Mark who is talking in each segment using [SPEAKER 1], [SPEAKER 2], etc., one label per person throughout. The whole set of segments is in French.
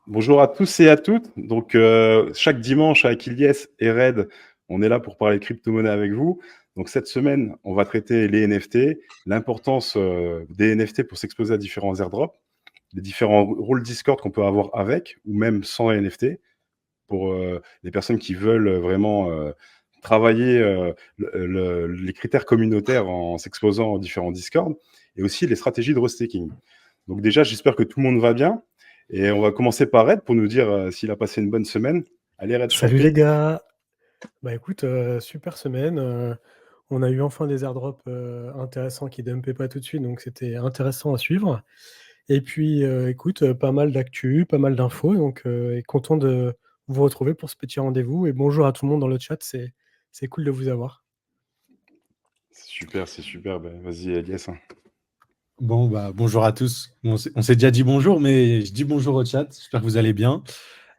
[SPEAKER 1] Bonjour à tous et à toutes. Donc, chaque dimanche avec Ilyes et Red, on est là pour parler crypto-monnaie avec vous. Donc, cette semaine, on va traiter les NFT, l'importance des NFT pour s'exposer à différents airdrops, les différents rôles Discord qu'on peut avoir avec ou même sans NFT pour les personnes qui veulent vraiment travailler les critères communautaires en s'exposant aux différents Discord et aussi les stratégies de restaking. Donc déjà, j'espère que tout le monde va bien. Et on va commencer par Red pour nous dire s'il a passé une bonne semaine. Allez, Red, je t'en
[SPEAKER 2] Salut les
[SPEAKER 1] prie.
[SPEAKER 2] gars! Bah écoute, super semaine, on a eu enfin des airdrops, intéressants qui dumpaient pas tout de suite, donc c'était intéressant à suivre et puis, écoute, pas mal d'actu, pas mal d'infos donc et content de vous retrouver pour ce petit rendez-vous et bonjour à tout le monde dans le chat, c'est cool de vous avoir.
[SPEAKER 1] C'est super, c'est super. Ben, vas-y, Elias, hein.
[SPEAKER 3] Bon, bah, bonjour à tous. On s'est déjà dit bonjour, mais je dis bonjour au chat. J'espère que vous allez bien.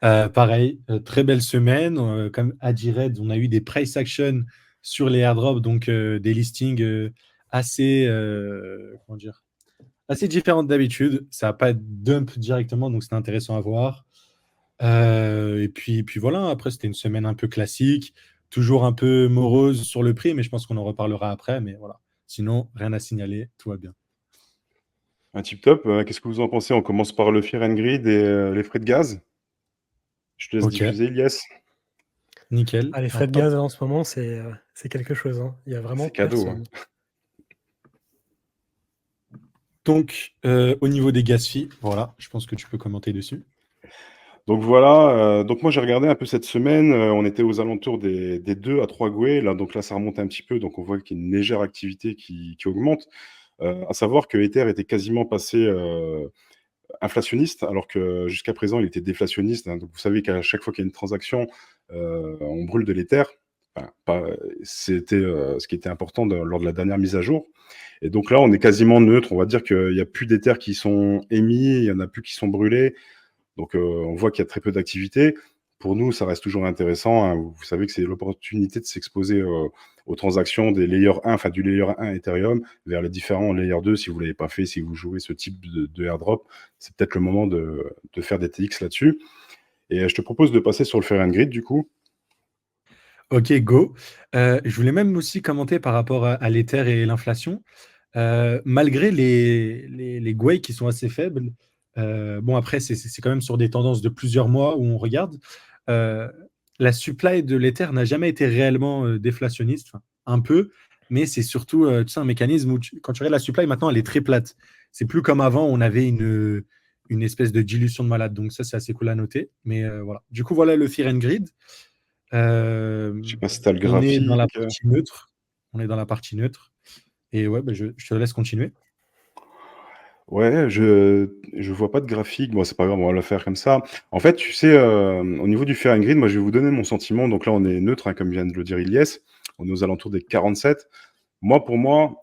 [SPEAKER 3] Pareil, très belle semaine. Comme a dit Red, on a eu des price action sur les airdrops, donc des listings assez, comment dire, assez différentes d'habitude. Ça n'a pas dump directement, donc c'était intéressant à voir. Et puis voilà, après, c'était une semaine un peu classique, toujours un peu morose sur le prix, mais je pense qu'on en reparlera après. Mais voilà. Sinon, rien à signaler, tout va bien.
[SPEAKER 1] Un tip top. Qu'est-ce que vous en pensez? On commence par le Fear and Greed et les frais de gaz. Je te laisse
[SPEAKER 3] Ok,
[SPEAKER 1] diffuser, Elias.
[SPEAKER 3] nickel.
[SPEAKER 2] Ah les frais
[SPEAKER 3] Alors,
[SPEAKER 2] de
[SPEAKER 3] hop.
[SPEAKER 2] gaz là en ce moment c'est quelque chose, hein. Il y a vraiment
[SPEAKER 1] C'est cadeau, hein.
[SPEAKER 2] personne.
[SPEAKER 3] Donc, au niveau des gas fees, voilà, je pense que tu peux commenter dessus.
[SPEAKER 1] Donc voilà, donc moi j'ai regardé un peu cette semaine, on était aux alentours des 2 à 3 Gwei, là, donc là ça remonte un petit peu, donc on voit qu'il y a une légère activité qui augmente. À savoir que Ether était quasiment passé inflationniste, alors que jusqu'à présent, il était déflationniste, hein. Donc, vous savez qu'à chaque fois qu'il y a une transaction, on brûle de l'Ether. Enfin, c'était ce qui était important lors de la dernière mise à jour. Et donc là, on est quasiment neutre. On va dire qu'il n'y a plus d'Ether qui sont émis, il n'y en a plus qui sont brûlés. Donc, on voit qu'il y a très peu d'activité. Pour nous, ça reste toujours intéressant, hein. Vous savez que c'est l'opportunité de s'exposer aux transactions des layers 1, enfin du layer 1 Ethereum vers les différents layer 2. Si vous ne l'avez pas fait, si vous jouez ce type de airdrop, c'est peut-être le moment de faire des TX là-dessus. Et je te propose de passer sur le Fair and Grid du coup.
[SPEAKER 3] Ok, go. Je voulais même aussi commenter par rapport à l'Ether et l'inflation. Malgré les Gwei qui sont assez faibles, bon, après, c'est quand même sur des tendances de plusieurs mois où on regarde. euh, la supply de l'Ether n'a jamais été réellement déflationniste, enfin, un peu, mais c'est surtout tu sais, un mécanisme où, quand tu regardes la supply, maintenant, elle est très plate. C'est plus comme avant, on avait une espèce de dilution de malade. Donc, ça, c'est assez cool à noter. Mais voilà. Du coup, voilà le Fear and Greed.
[SPEAKER 1] Je sais
[SPEAKER 3] Euh,
[SPEAKER 1] pas si tu as le
[SPEAKER 3] on est dans la
[SPEAKER 1] graphique.
[SPEAKER 3] partie neutre. On est dans la partie neutre. Et ouais, bah, je te laisse continuer.
[SPEAKER 1] Ouais, je vois pas de graphique. Bon, c'est pas grave, on va le faire comme ça. En fait, tu sais, au niveau du Fair and Grid, moi, je vais vous donner mon sentiment. Donc là, on est neutre, hein, comme vient de le dire Ilyes. On est aux alentours des 47. Moi, pour moi,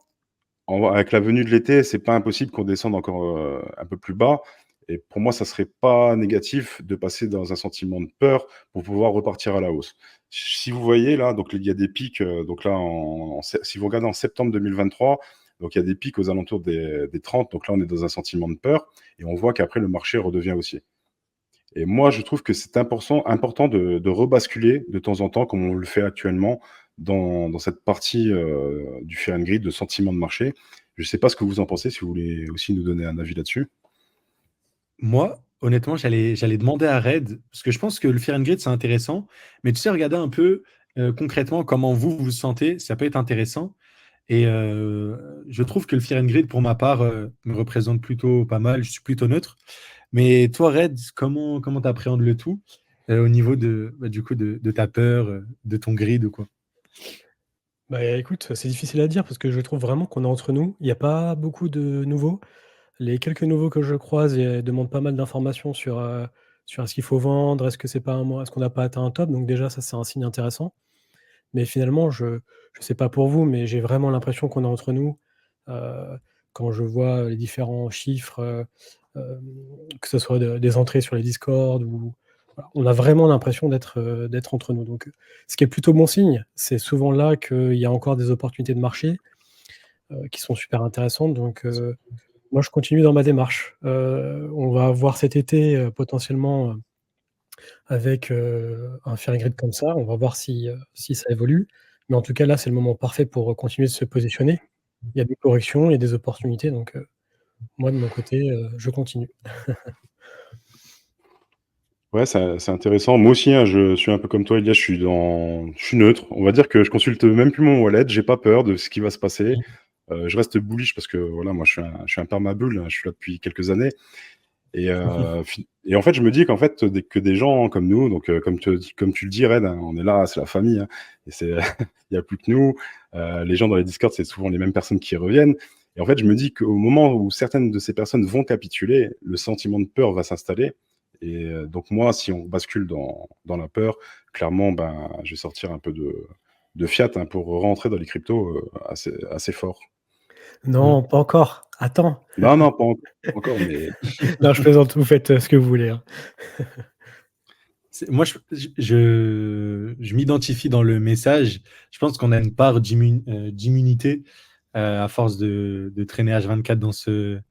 [SPEAKER 1] avec la venue de l'été, c'est pas impossible qu'on descende encore un peu plus bas. Et pour moi, ça serait pas négatif de passer dans un sentiment de peur pour pouvoir repartir à la hausse. Si vous voyez là, donc il y a des pics. Donc là, si vous regardez en septembre 2023, donc il y a des pics aux alentours des 30. Donc là, on est dans un sentiment de peur et on voit qu'après le marché redevient haussier. Et moi, je trouve que c'est important de rebasculer de temps en temps, comme on le fait actuellement, dans cette partie du Fear and Greed, de sentiment de marché. Je ne sais pas ce que vous en pensez, si vous voulez aussi nous donner un avis là-dessus.
[SPEAKER 3] Moi, honnêtement, j'allais demander à Red, parce que je pense que le Fear and Greed, c'est intéressant, mais tu sais, regardez un peu concrètement comment vous vous sentez, ça peut être intéressant. Et je trouve que le Fear and Greed, pour ma part, me représente plutôt pas mal, je suis plutôt neutre. Mais toi, Red, comment tu appréhendes le tout au niveau du coup, de ta peur, de ton grid ou quoi?
[SPEAKER 2] Bah, écoute, c'est difficile à dire parce que je trouve vraiment qu'on est entre nous. Il y a pas beaucoup de nouveaux. Les quelques nouveaux que je croise, demandent pas mal d'informations sur est-ce qu'il faut vendre, est-ce que c'est pas un mois, est-ce qu'on n'a pas atteint un top, donc déjà ça c'est un signe intéressant. Mais finalement, je sais pas pour vous, mais j'ai vraiment l'impression qu'on est entre nous. Heu, Quand je vois les différents chiffres, que ce soit des entrées sur les Discord ou voilà, on a vraiment l'impression d'être entre nous. Donc, ce qui est plutôt bon signe. C'est souvent là qu'il y a encore des opportunités de marché, qui sont super intéressantes. Donc, moi, je continue dans ma démarche. On va voir cet été, potentiellement, avec, un Fear Grid comme ça. On va voir si ça évolue. Mais en tout cas, là, c'est le moment parfait pour continuer de se positionner. Il y a des corrections, il y a des opportunités, donc moi, de mon côté, je continue.
[SPEAKER 1] Ouais, c'est intéressant. Moi aussi, hein, je suis un peu comme toi, Elias, je suis neutre. On va dire que je consulte même plus mon wallet, j'ai pas peur de ce qui va se passer. Je reste bullish parce que voilà, moi je suis un permabull, hein, je suis là depuis quelques années. Et en fait, je me dis qu'en fait, que des gens comme nous, donc comme tu le dis, Red, hein, on est là, c'est la famille, hein, et il y a plus que nous. Les gens dans les Discords, c'est souvent les mêmes personnes qui reviennent. Et en fait, je me dis qu'au moment où certaines de ces personnes vont capituler, le sentiment de peur va s'installer. Et donc moi, si on bascule dans la peur, clairement, ben, je vais sortir un peu de fiat, hein, pour rentrer dans les cryptos assez fort.
[SPEAKER 2] Non, pas encore. Attends.
[SPEAKER 1] Non, non, pas encore, mais
[SPEAKER 2] Non, je plaisante, vous faites, ce que vous voulez, hein.
[SPEAKER 3] Moi, je m'identifie dans le message. Je pense qu'on a une part d'immunité à force de traîner H24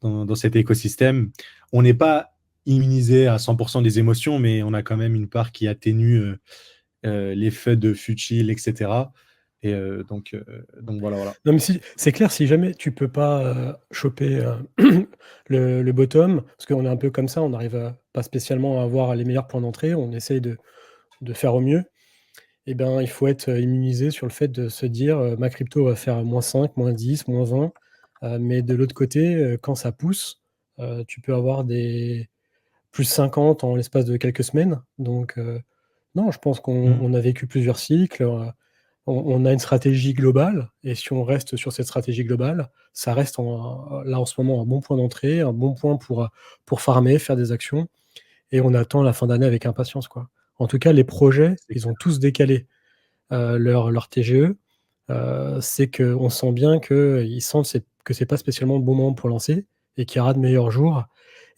[SPEAKER 3] dans cet écosystème. On n'est pas immunisé à 100% des émotions, mais on a quand même une part qui atténue l'effet de futile, etc. Et donc voilà.
[SPEAKER 2] Non, mais c'est clair, si jamais tu peux pas, choper, le bottom, parce qu'on est un peu comme ça, on n'arrive pas spécialement à avoir les meilleurs points d'entrée, on essaye de faire au mieux. Et ben, il faut être, immunisé sur le fait de se dire, «Ma crypto va faire -5, -10, -20». Mais de l'autre côté, quand ça pousse, tu peux avoir des +50 en l'espace de quelques semaines. Donc non, je pense qu'on
[SPEAKER 3] Mm.
[SPEAKER 2] on a vécu plusieurs cycles, on a une stratégie globale, et si on reste sur cette stratégie globale, ça reste là, en ce moment, un bon point d'entrée, un bon point pour farmer, faire des actions, et on attend la fin d'année avec impatience, quoi. En tout cas, les projets,
[SPEAKER 3] C'est
[SPEAKER 2] ils ont
[SPEAKER 3] clair.
[SPEAKER 2] tous décalé, leur TGE. C'est qu'on sent bien qu'ils sentent que c'est pas spécialement le bon moment pour lancer, et qu'il y aura de meilleurs jours.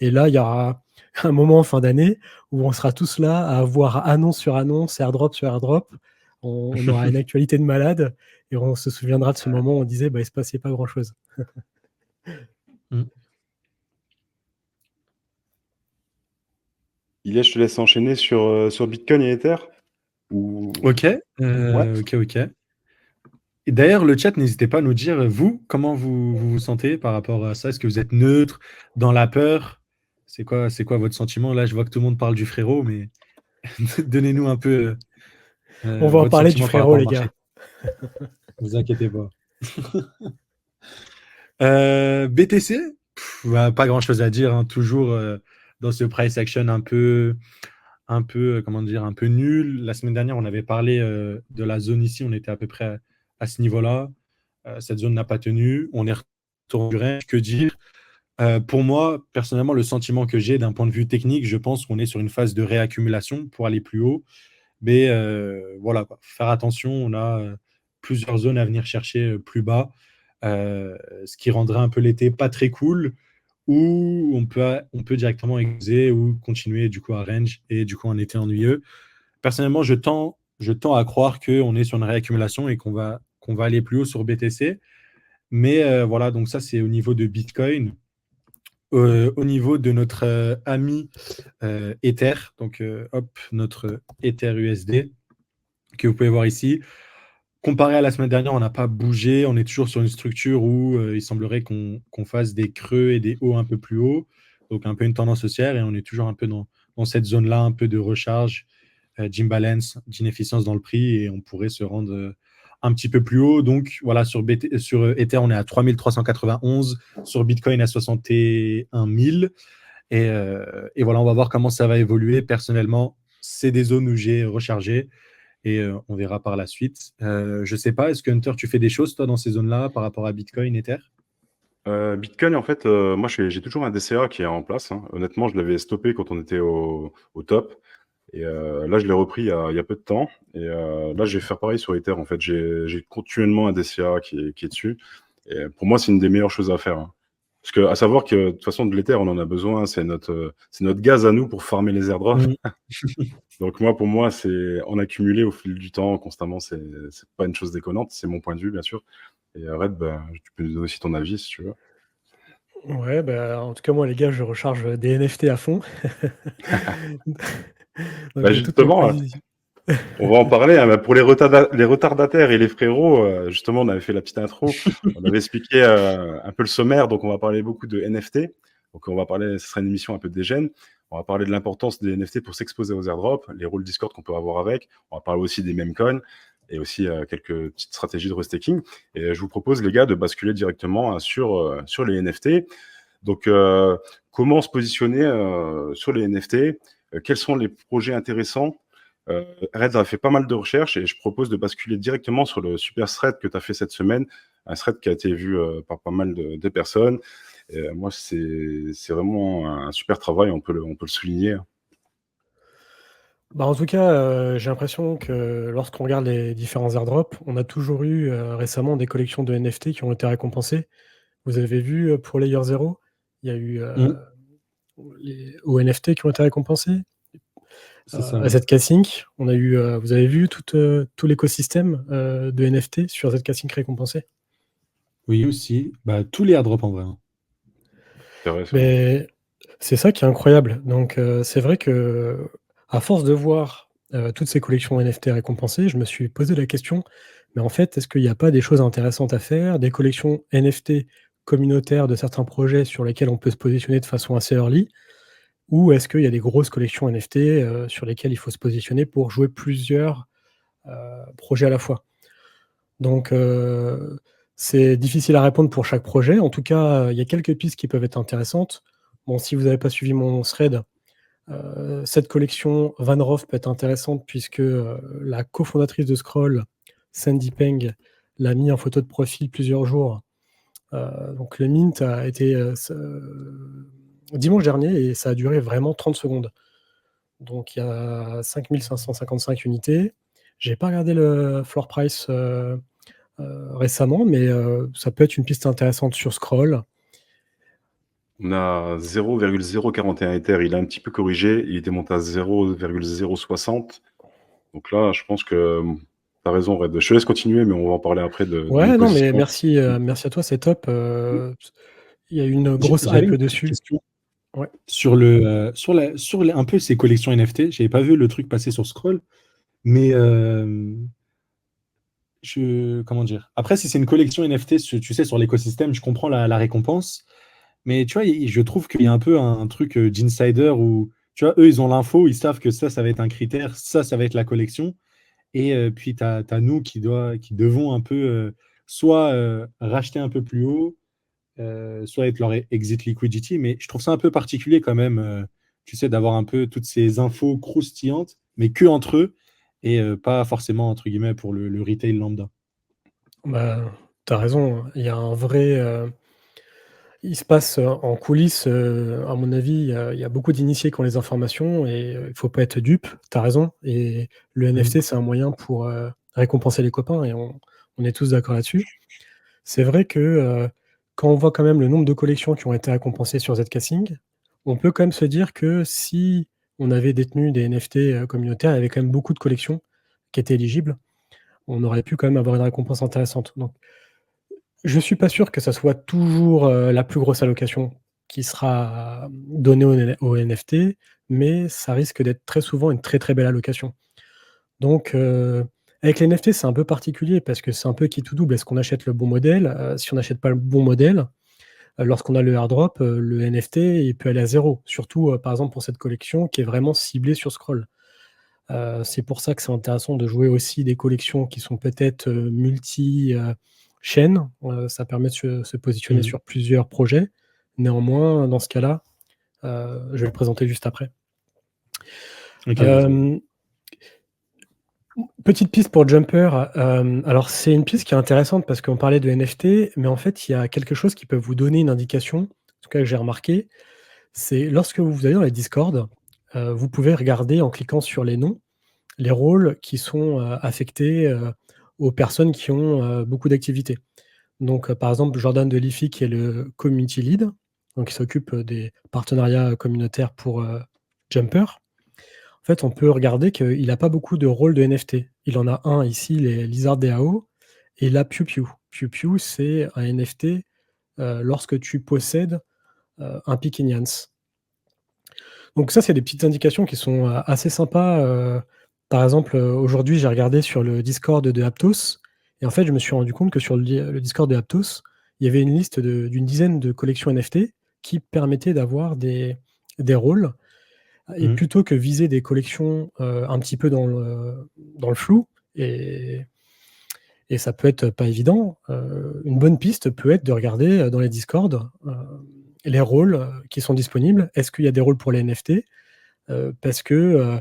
[SPEAKER 2] Et là, il y aura un moment en fin d'année où on sera tous là à avoir annonce sur annonce, airdrop sur airdrop. On aura une actualité de malade, et on se souviendra de ce moment où on disait: «Bah, il se passait pas grand-chose».
[SPEAKER 3] Mm.
[SPEAKER 1] Ilias, je te laisse enchaîner sur Bitcoin et Ether ou...
[SPEAKER 3] Ok,
[SPEAKER 1] Ouais.
[SPEAKER 3] ok. Et d'ailleurs, le chat, n'hésitez pas à nous dire, vous, comment vous sentez par rapport à ça. Est-ce que vous êtes neutre, dans la peur? C'est quoi votre sentiment? Là, je vois que tout le monde parle du frérot, mais donnez-nous un peu
[SPEAKER 2] On va en
[SPEAKER 3] votre
[SPEAKER 2] parler du
[SPEAKER 3] sentiment par
[SPEAKER 2] frérot,
[SPEAKER 3] rapport au
[SPEAKER 2] les
[SPEAKER 3] marché.
[SPEAKER 2] gars.
[SPEAKER 3] Vous inquiétez pas. BTC, bah, pas grand-chose à dire, hein. Toujours dans ce price action un peu, comment dire, un peu nul. La semaine dernière, on avait parlé de la zone ici, on était à peu près à ce niveau-là. Cette zone n'a pas tenu. On est retourné. Que dire? Pour moi, personnellement, le sentiment que j'ai d'un point de vue technique, je pense qu'on est sur une phase de réaccumulation pour aller plus haut. Mais voilà, quoi. Faire attention, on a plusieurs zones à venir chercher plus bas, ce qui rendrait un peu l'été pas très cool, ou on peut directement exoser ou continuer du coup à range et du coup un été ennuyeux. Personnellement, je tends à croire qu'on est sur une réaccumulation et qu'on va aller plus haut sur BTC. Mais voilà, donc ça, c'est au niveau de Bitcoin. Au niveau de notre ami Ether, donc hop, notre Ether USD, que vous pouvez voir ici. Comparé à la semaine dernière, on n'a pas bougé. On est toujours sur une structure où il semblerait qu'on fasse des creux et des hauts un peu plus hauts. Donc un peu une tendance haussière, et on est toujours un peu dans cette zone-là, un peu de recharge, d'imbalance, d'inefficience dans le prix, et on pourrait se rendre un petit peu plus haut. Donc voilà, sur Ether, on est à 3391, sur Bitcoin à 61 000. Et voilà, on va voir comment ça va évoluer. Personnellement, c'est des zones où j'ai rechargé, et on verra par la suite. Je ne sais pas, est-ce que Hunter, tu fais des choses, toi, dans ces zones-là, par rapport à Bitcoin, Ether?
[SPEAKER 1] Bitcoin, en fait, moi j'ai toujours un DCA qui est en place, hein. Honnêtement, je l'avais stoppé quand on était au top. Et là, je l'ai repris il y a peu de temps. Et là, je vais faire pareil sur Ether. En fait, j'ai continuellement un DCA qui est dessus. Et pour moi, c'est une des meilleures choses à faire, hein. Parce que, à savoir que, de toute façon, de l'Ether, on en a besoin. C'est notre gaz à nous pour farmer les airdrops.
[SPEAKER 3] Mm.
[SPEAKER 1] Donc, pour moi, c'est en accumuler au fil du temps, constamment. C'est pas une chose déconnante. C'est mon point de vue, bien sûr. Et Red, bah, tu peux nous donner aussi ton avis si tu veux.
[SPEAKER 2] Ouais, bah, en tout cas, moi, les gars, je recharge des NFT à fond. Donc
[SPEAKER 1] Bah,
[SPEAKER 2] j'ai toutes mes
[SPEAKER 1] justement,
[SPEAKER 2] positions.
[SPEAKER 1] on va en parler, hein. Bah, pour les retardataires et les frérots, justement, on avait fait la petite intro. On avait expliqué un peu le sommaire. Donc, on va parler beaucoup de NFT. Donc, on va parler, ce sera une émission un peu dégène. On va parler de l'importance des NFT pour s'exposer aux airdrops, les rôles Discord qu'on peut avoir avec. On va parler aussi des meme coins et aussi quelques petites stratégies de restaking. Et je vous propose, les gars, de basculer directement sur les NFT. Donc, comment se positionner sur les NFT? Quels sont les projets intéressants? Red a fait pas mal de recherches et je propose de basculer directement sur le super thread que tu as fait cette semaine, un thread qui a été vu par pas mal de personnes. Et, moi, c'est vraiment un super travail, on peut le souligner.
[SPEAKER 2] Bah, en tout cas, j'ai l'impression que lorsqu'on regarde les différents airdrops, on a toujours eu, récemment des collections de NFT qui ont été récompensées. Vous avez vu, pour Layer 0, il y a eu,
[SPEAKER 3] Mmh,
[SPEAKER 2] les aux NFT qui ont été récompensés.
[SPEAKER 3] c'est ça,
[SPEAKER 2] À
[SPEAKER 3] ouais.
[SPEAKER 2] ZK Sync, on a eu, vous avez vu tout l'écosystème, de NFT sur ZK Sync récompensé?
[SPEAKER 3] Oui, aussi. Bah, tous les airdrops en vrai, hein.
[SPEAKER 1] Intéressant.
[SPEAKER 2] Mais c'est ça qui est incroyable. Donc, c'est vrai qu'à force de voir, toutes ces collections NFT récompensées, je me suis posé la question: «Mais en fait, est-ce qu'il n'y a pas des choses intéressantes à faire? Des collections NFT communautaires de certains projets sur lesquels on peut se positionner de façon assez early? Ou est-ce qu'il y a des grosses collections NFT, sur lesquelles il faut se positionner pour jouer plusieurs, projets à la fois?» Donc, c'est difficile à répondre pour chaque projet. En tout cas, il y a quelques pistes qui peuvent être intéressantes. Bon, si vous n'avez pas suivi mon thread, cette collection Van Roth peut être intéressante puisque, la cofondatrice de Scroll, Sandy Peng, l'a mis en photo de profil plusieurs jours. Donc le mint a été, dimanche dernier et ça a duré vraiment 30 secondes. Donc il y a 5 555 unités. J'ai pas regardé le floor price, récemment, mais ça peut être une piste intéressante sur Scroll.
[SPEAKER 1] On a 0,041 Ether, il a un petit peu corrigé, il était monté à 0,060. Donc là, je pense que tu as raison, Red. Je te laisse continuer, mais on va en parler après de
[SPEAKER 2] Ouais, non, mais
[SPEAKER 1] l'écosystème.
[SPEAKER 2] merci, merci à toi, c'est top. Il y a une grosse
[SPEAKER 3] J'avais
[SPEAKER 2] hype
[SPEAKER 3] une petite
[SPEAKER 2] dessus.
[SPEAKER 3] question
[SPEAKER 2] Ouais.
[SPEAKER 3] sur un peu ces collections NFT. J'avais pas vu le truc passer sur Scroll, mais comment dire? Après, si c'est une collection NFT, tu sais, sur l'écosystème, je comprends la récompense. Mais tu vois, je trouve qu'il y a un peu un truc d'insider où, tu vois, eux, ils ont l'info, ils savent que ça va être un critère, ça va être la collection. Et puis, tu as nous qui devons un peu soit racheter un peu plus haut, soit être leur exit liquidity. Mais je trouve ça un peu particulier quand même, tu sais, d'avoir un peu toutes ces infos croustillantes, mais que entre eux, et pas forcément, entre guillemets, pour le retail lambda.
[SPEAKER 2] Bah, tu as raison, hein. Il y a un vrai, il se passe, en coulisses, à mon avis, il y a beaucoup d'initiés qui ont les informations et il faut pas être dupe. Tu as raison et le
[SPEAKER 3] Mhm.
[SPEAKER 2] NFT, c'est un moyen pour, récompenser les copains et on est tous d'accord là-dessus. C'est vrai que, quand on voit quand même le nombre de collections qui ont été récompensées sur Zcasing, on peut quand même se dire que si on avait détenu des NFT, communautaires, il y avait quand même beaucoup de collections qui étaient éligibles. On aurait pu quand même avoir une récompense intéressante. Donc je suis pas sûr que ça soit toujours, la plus grosse allocation qui sera donnée aux NFT, mais ça risque d'être très souvent une très, très belle allocation. Donc, avec les NFT, c'est un peu particulier parce que c'est un peu qui tout double. Est-ce qu'on achète le bon modèle? Si on n'achète pas le bon modèle, lorsqu'on a le airdrop, le NFT, il peut aller à zéro. Surtout, par exemple, pour cette collection qui est vraiment ciblée sur Scroll. C'est pour ça que c'est intéressant de jouer aussi des collections qui sont peut-être, multi, chaînes. Ça permet de se positionner
[SPEAKER 3] Mhm.
[SPEAKER 2] sur plusieurs projets. Néanmoins, dans ce cas-là, je vais le présenter juste après.
[SPEAKER 3] Ok, vas-y.
[SPEAKER 2] Hem Petite piste pour Jumper, alors c'est une piste qui est intéressante parce qu'on parlait de NFT, mais en fait, il y a quelque chose qui peut vous donner une indication, en tout cas que j'ai remarqué, c'est lorsque vous allez dans les Discord, vous pouvez regarder en cliquant sur les noms, les rôles qui sont, affectés, aux personnes qui ont, beaucoup d'activités. Donc, par exemple, Jordan de Liffy qui est le community lead, donc il s'occupe, des partenariats, communautaires pour, Jumper. En fait, on peut regarder qu'il a pas beaucoup de rôles de NFT. Il en a un ici, les Lizard DAO et il a Piu Piu. Piu Piu, c'est un NFT, lorsque tu possèdes un Pekinians. Donc ça, c'est des petites indications qui sont assez sympas. Par exemple, aujourd'hui, j'ai regardé sur le Discord de Aptos, et en fait, je me suis rendu compte que sur le Discord de Aptos, il y avait une liste d'une dizaine de collections NFT qui permettaient d'avoir des rôles. Et plutôt que viser des collections un petit peu dans le flou, et ça peut être pas évident, une bonne piste peut être de regarder dans les Discord les rôles qui sont disponibles. Est-ce qu'il y a des rôles pour les NFT? Parce que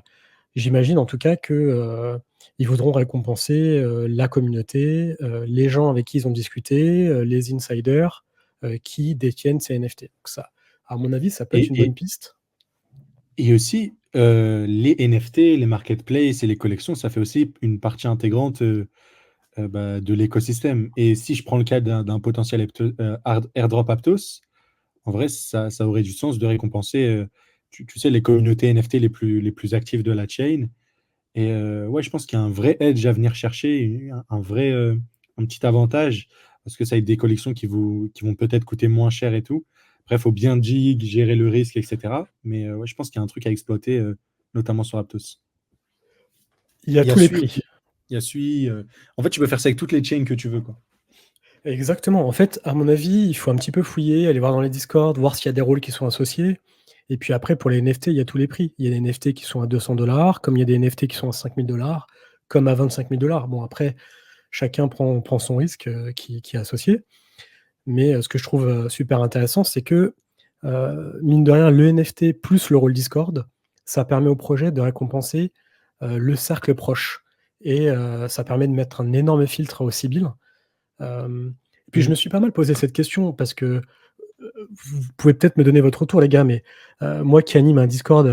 [SPEAKER 2] j'imagine en tout cas que ils voudront récompenser la communauté, les gens avec qui ils ont discuté, les insiders qui détiennent ces NFT. Donc ça, à mon avis, ça peut être une bonne piste.
[SPEAKER 3] Et aussi, les NFT, les marketplaces et les collections, ça fait aussi une partie intégrante de l'écosystème. Et si je prends le cas d'un potentiel airdrop Aptos, en vrai, ça aurait du sens de récompenser, tu sais, les communautés NFT les plus actives de la chain. Et ouais, je pense qu'il y a un vrai edge à venir chercher, un vrai, un petit avantage, parce que ça va être des collections qui vont peut-être coûter moins cher et tout. Bref, il faut bien jig, gérer le risque, etc. Mais ouais, je pense qu'il y a un truc à exploiter, notamment sur Aptos.
[SPEAKER 2] Il y a tous les prix.
[SPEAKER 3] Il y a Sui. En fait, tu peux faire ça avec toutes les chains que tu veux, quoi.
[SPEAKER 2] Exactement. En fait, à mon avis, il faut un petit peu fouiller, aller voir dans les Discord, voir s'il y a des rôles qui sont associés. Et puis après, pour les NFT, il y a tous les prix. Il y a des NFT qui sont à 200 $, comme il y a des NFT qui sont à 5 000 $, comme à 25 000 $. Bon, après, chacun prend son risque qui est associé. Mais ce que je trouve super intéressant, c'est que, mine de rien, le NFT plus le rôle Discord, ça permet au projet de récompenser le cercle proche. Et ça permet de mettre un énorme filtre au Sibyl. Et puis je me suis pas mal posé cette question parce que vous pouvez peut-être me donner votre retour, les gars, mais moi qui anime un Discord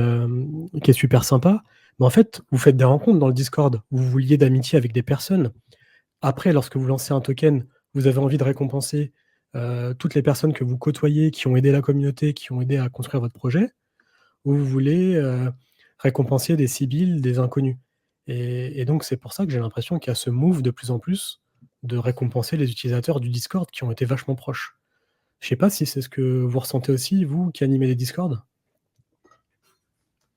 [SPEAKER 2] qui est super sympa, mais en fait, vous faites des rencontres dans le Discord, vous vous liez d'amitié avec des personnes. Après, lorsque vous lancez un token, vous avez envie de récompenser toutes les personnes que vous côtoyez, qui ont aidé la communauté, qui ont aidé à construire votre projet, ou vous voulez récompenser des civils, des inconnus. Et donc, c'est pour ça que j'ai l'impression qu'il y a ce move de plus en plus de récompenser les utilisateurs du Discord qui ont été vachement proches. Je sais pas si c'est ce que vous ressentez aussi, vous, qui animez les Discord?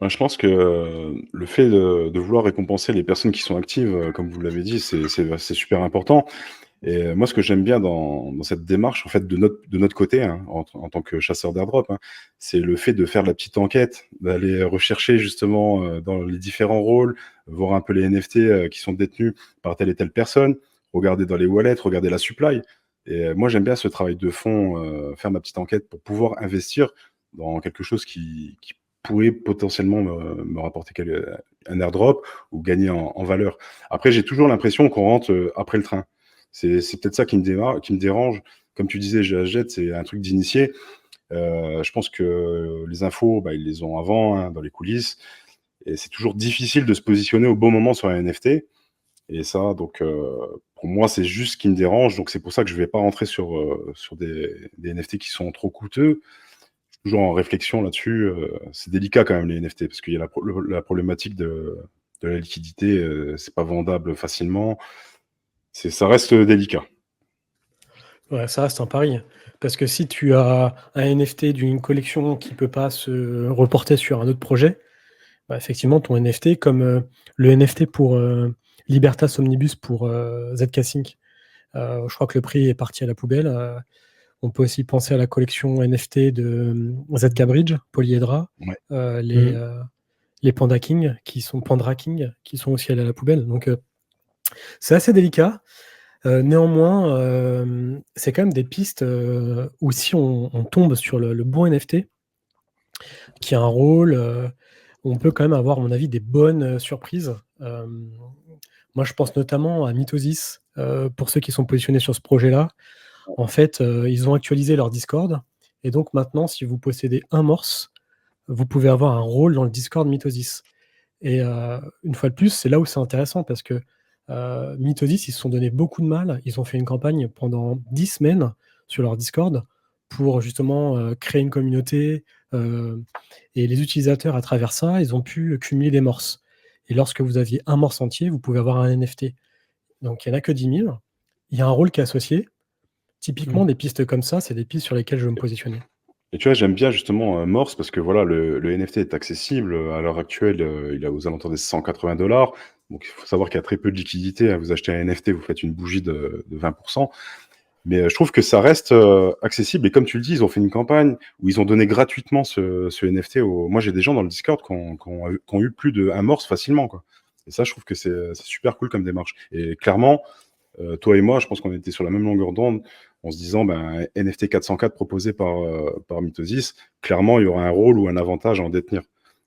[SPEAKER 1] Je pense que le fait de vouloir récompenser les personnes qui sont actives, comme vous l'avez dit, c'est super important. Et moi, ce que j'aime bien dans cette démarche, en fait, de notre côté, hein, en tant que chasseur d'airdrop, hein, c'est le fait de faire la petite enquête, d'aller rechercher justement dans les différents rôles, voir un peu les NFT qui sont détenus par telle et telle personne, regarder dans les wallets, regarder la supply. Et moi, j'aime bien ce travail de fond, faire ma petite enquête pour pouvoir investir dans quelque chose qui pourrait potentiellement me rapporter un airdrop ou gagner en valeur. Après, j'ai toujours l'impression qu'on rentre après le train. C'est peut-être ça qui me dérange. Comme tu disais, GHZ, c'est un truc d'initié. Je pense que les infos, ils les ont avant, hein, dans les coulisses. Et c'est toujours difficile de se positionner au bon moment sur un NFT. Et ça, donc, pour moi, c'est juste ce qui me dérange. Donc, c'est pour ça que je ne vais pas rentrer sur des NFT qui sont trop coûteux. Toujours en réflexion là-dessus. C'est délicat quand même, les NFT, parce qu'il y a la problématique de la liquidité. C'est pas vendable facilement. Ça reste délicat.
[SPEAKER 2] Ouais, ça reste un pari. Parce que si tu as un NFT d'une collection qui ne peut pas se reporter sur un autre projet, effectivement, ton NFT, comme le NFT pour Libertas Omnibus pour ZK Sync, je crois que le prix est parti à la poubelle. On peut aussi penser à la collection NFT de ZK Bridge, Polyhedra,
[SPEAKER 1] Ouais.
[SPEAKER 2] les Panda King, Pandra King, qui sont aussi allés à la poubelle. Donc, c'est assez délicat. Néanmoins, c'est quand même des pistes où si on tombe sur le bon NFT, qui a un rôle, on peut quand même avoir, à mon avis, des bonnes surprises. Moi, je pense notamment à Mitosis, pour ceux qui sont positionnés sur ce projet-là. En fait, ils ont actualisé leur Discord, et donc maintenant, si vous possédez un morse, vous pouvez avoir un rôle dans le Discord Mitosis. Et une fois de plus, c'est là où c'est intéressant, parce que Mitosis, ils se sont donné beaucoup de mal. Ils ont fait une campagne pendant 10 semaines sur leur Discord pour justement créer une communauté. Et les utilisateurs, à travers ça, ils ont pu cumuler des morses. Et lorsque vous aviez un morse entier, vous pouvez avoir un NFT. Donc il n'y en a que 10 000. Il y a un rôle qui est associé. Typiquement, des pistes comme ça, c'est des pistes sur lesquelles je veux me positionner.
[SPEAKER 1] Et tu vois, j'aime bien justement Morse parce que voilà, le NFT est accessible. À l'heure actuelle, il est aux alentours des 180 $. Donc, il faut savoir qu'il y a très peu de liquidité, hein. Vous achetez un NFT, vous faites une bougie de 20%. Mais je trouve que ça reste accessible. Et comme tu le dis, ils ont fait une campagne où ils ont donné gratuitement ce NFT. Moi, j'ai des gens dans le Discord qui ont eu plus de 1 morse facilement, quoi. Et ça, je trouve que c'est super cool comme démarche. Et clairement, toi et moi, je pense qu'on était sur la même longueur d'onde en se disant, ben, NFT 404 proposé par Mitosis, clairement, il y aura un rôle ou un avantage à en détenir.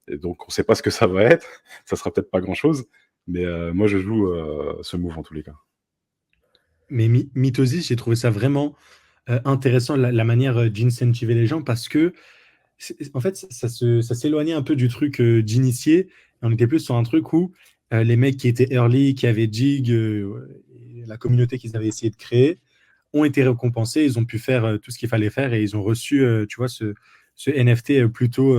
[SPEAKER 1] Et donc, on ne sait pas ce que ça va être. Ça sera peut-être pas grand-chose. Mais moi, je joue ce move en tous les cas.
[SPEAKER 3] Mais Mitosis, j'ai trouvé ça vraiment intéressant, la manière d'incentiver les gens, parce que, en fait, ça s'éloignait un peu du truc d'initié. Et on était plus sur un truc où les mecs qui étaient early, qui avaient Jig, la communauté qu'ils avaient essayé de créer, ont été récompensés. Ils ont pu faire tout ce qu'il fallait faire et ils ont reçu, tu vois, ce NFT plutôt,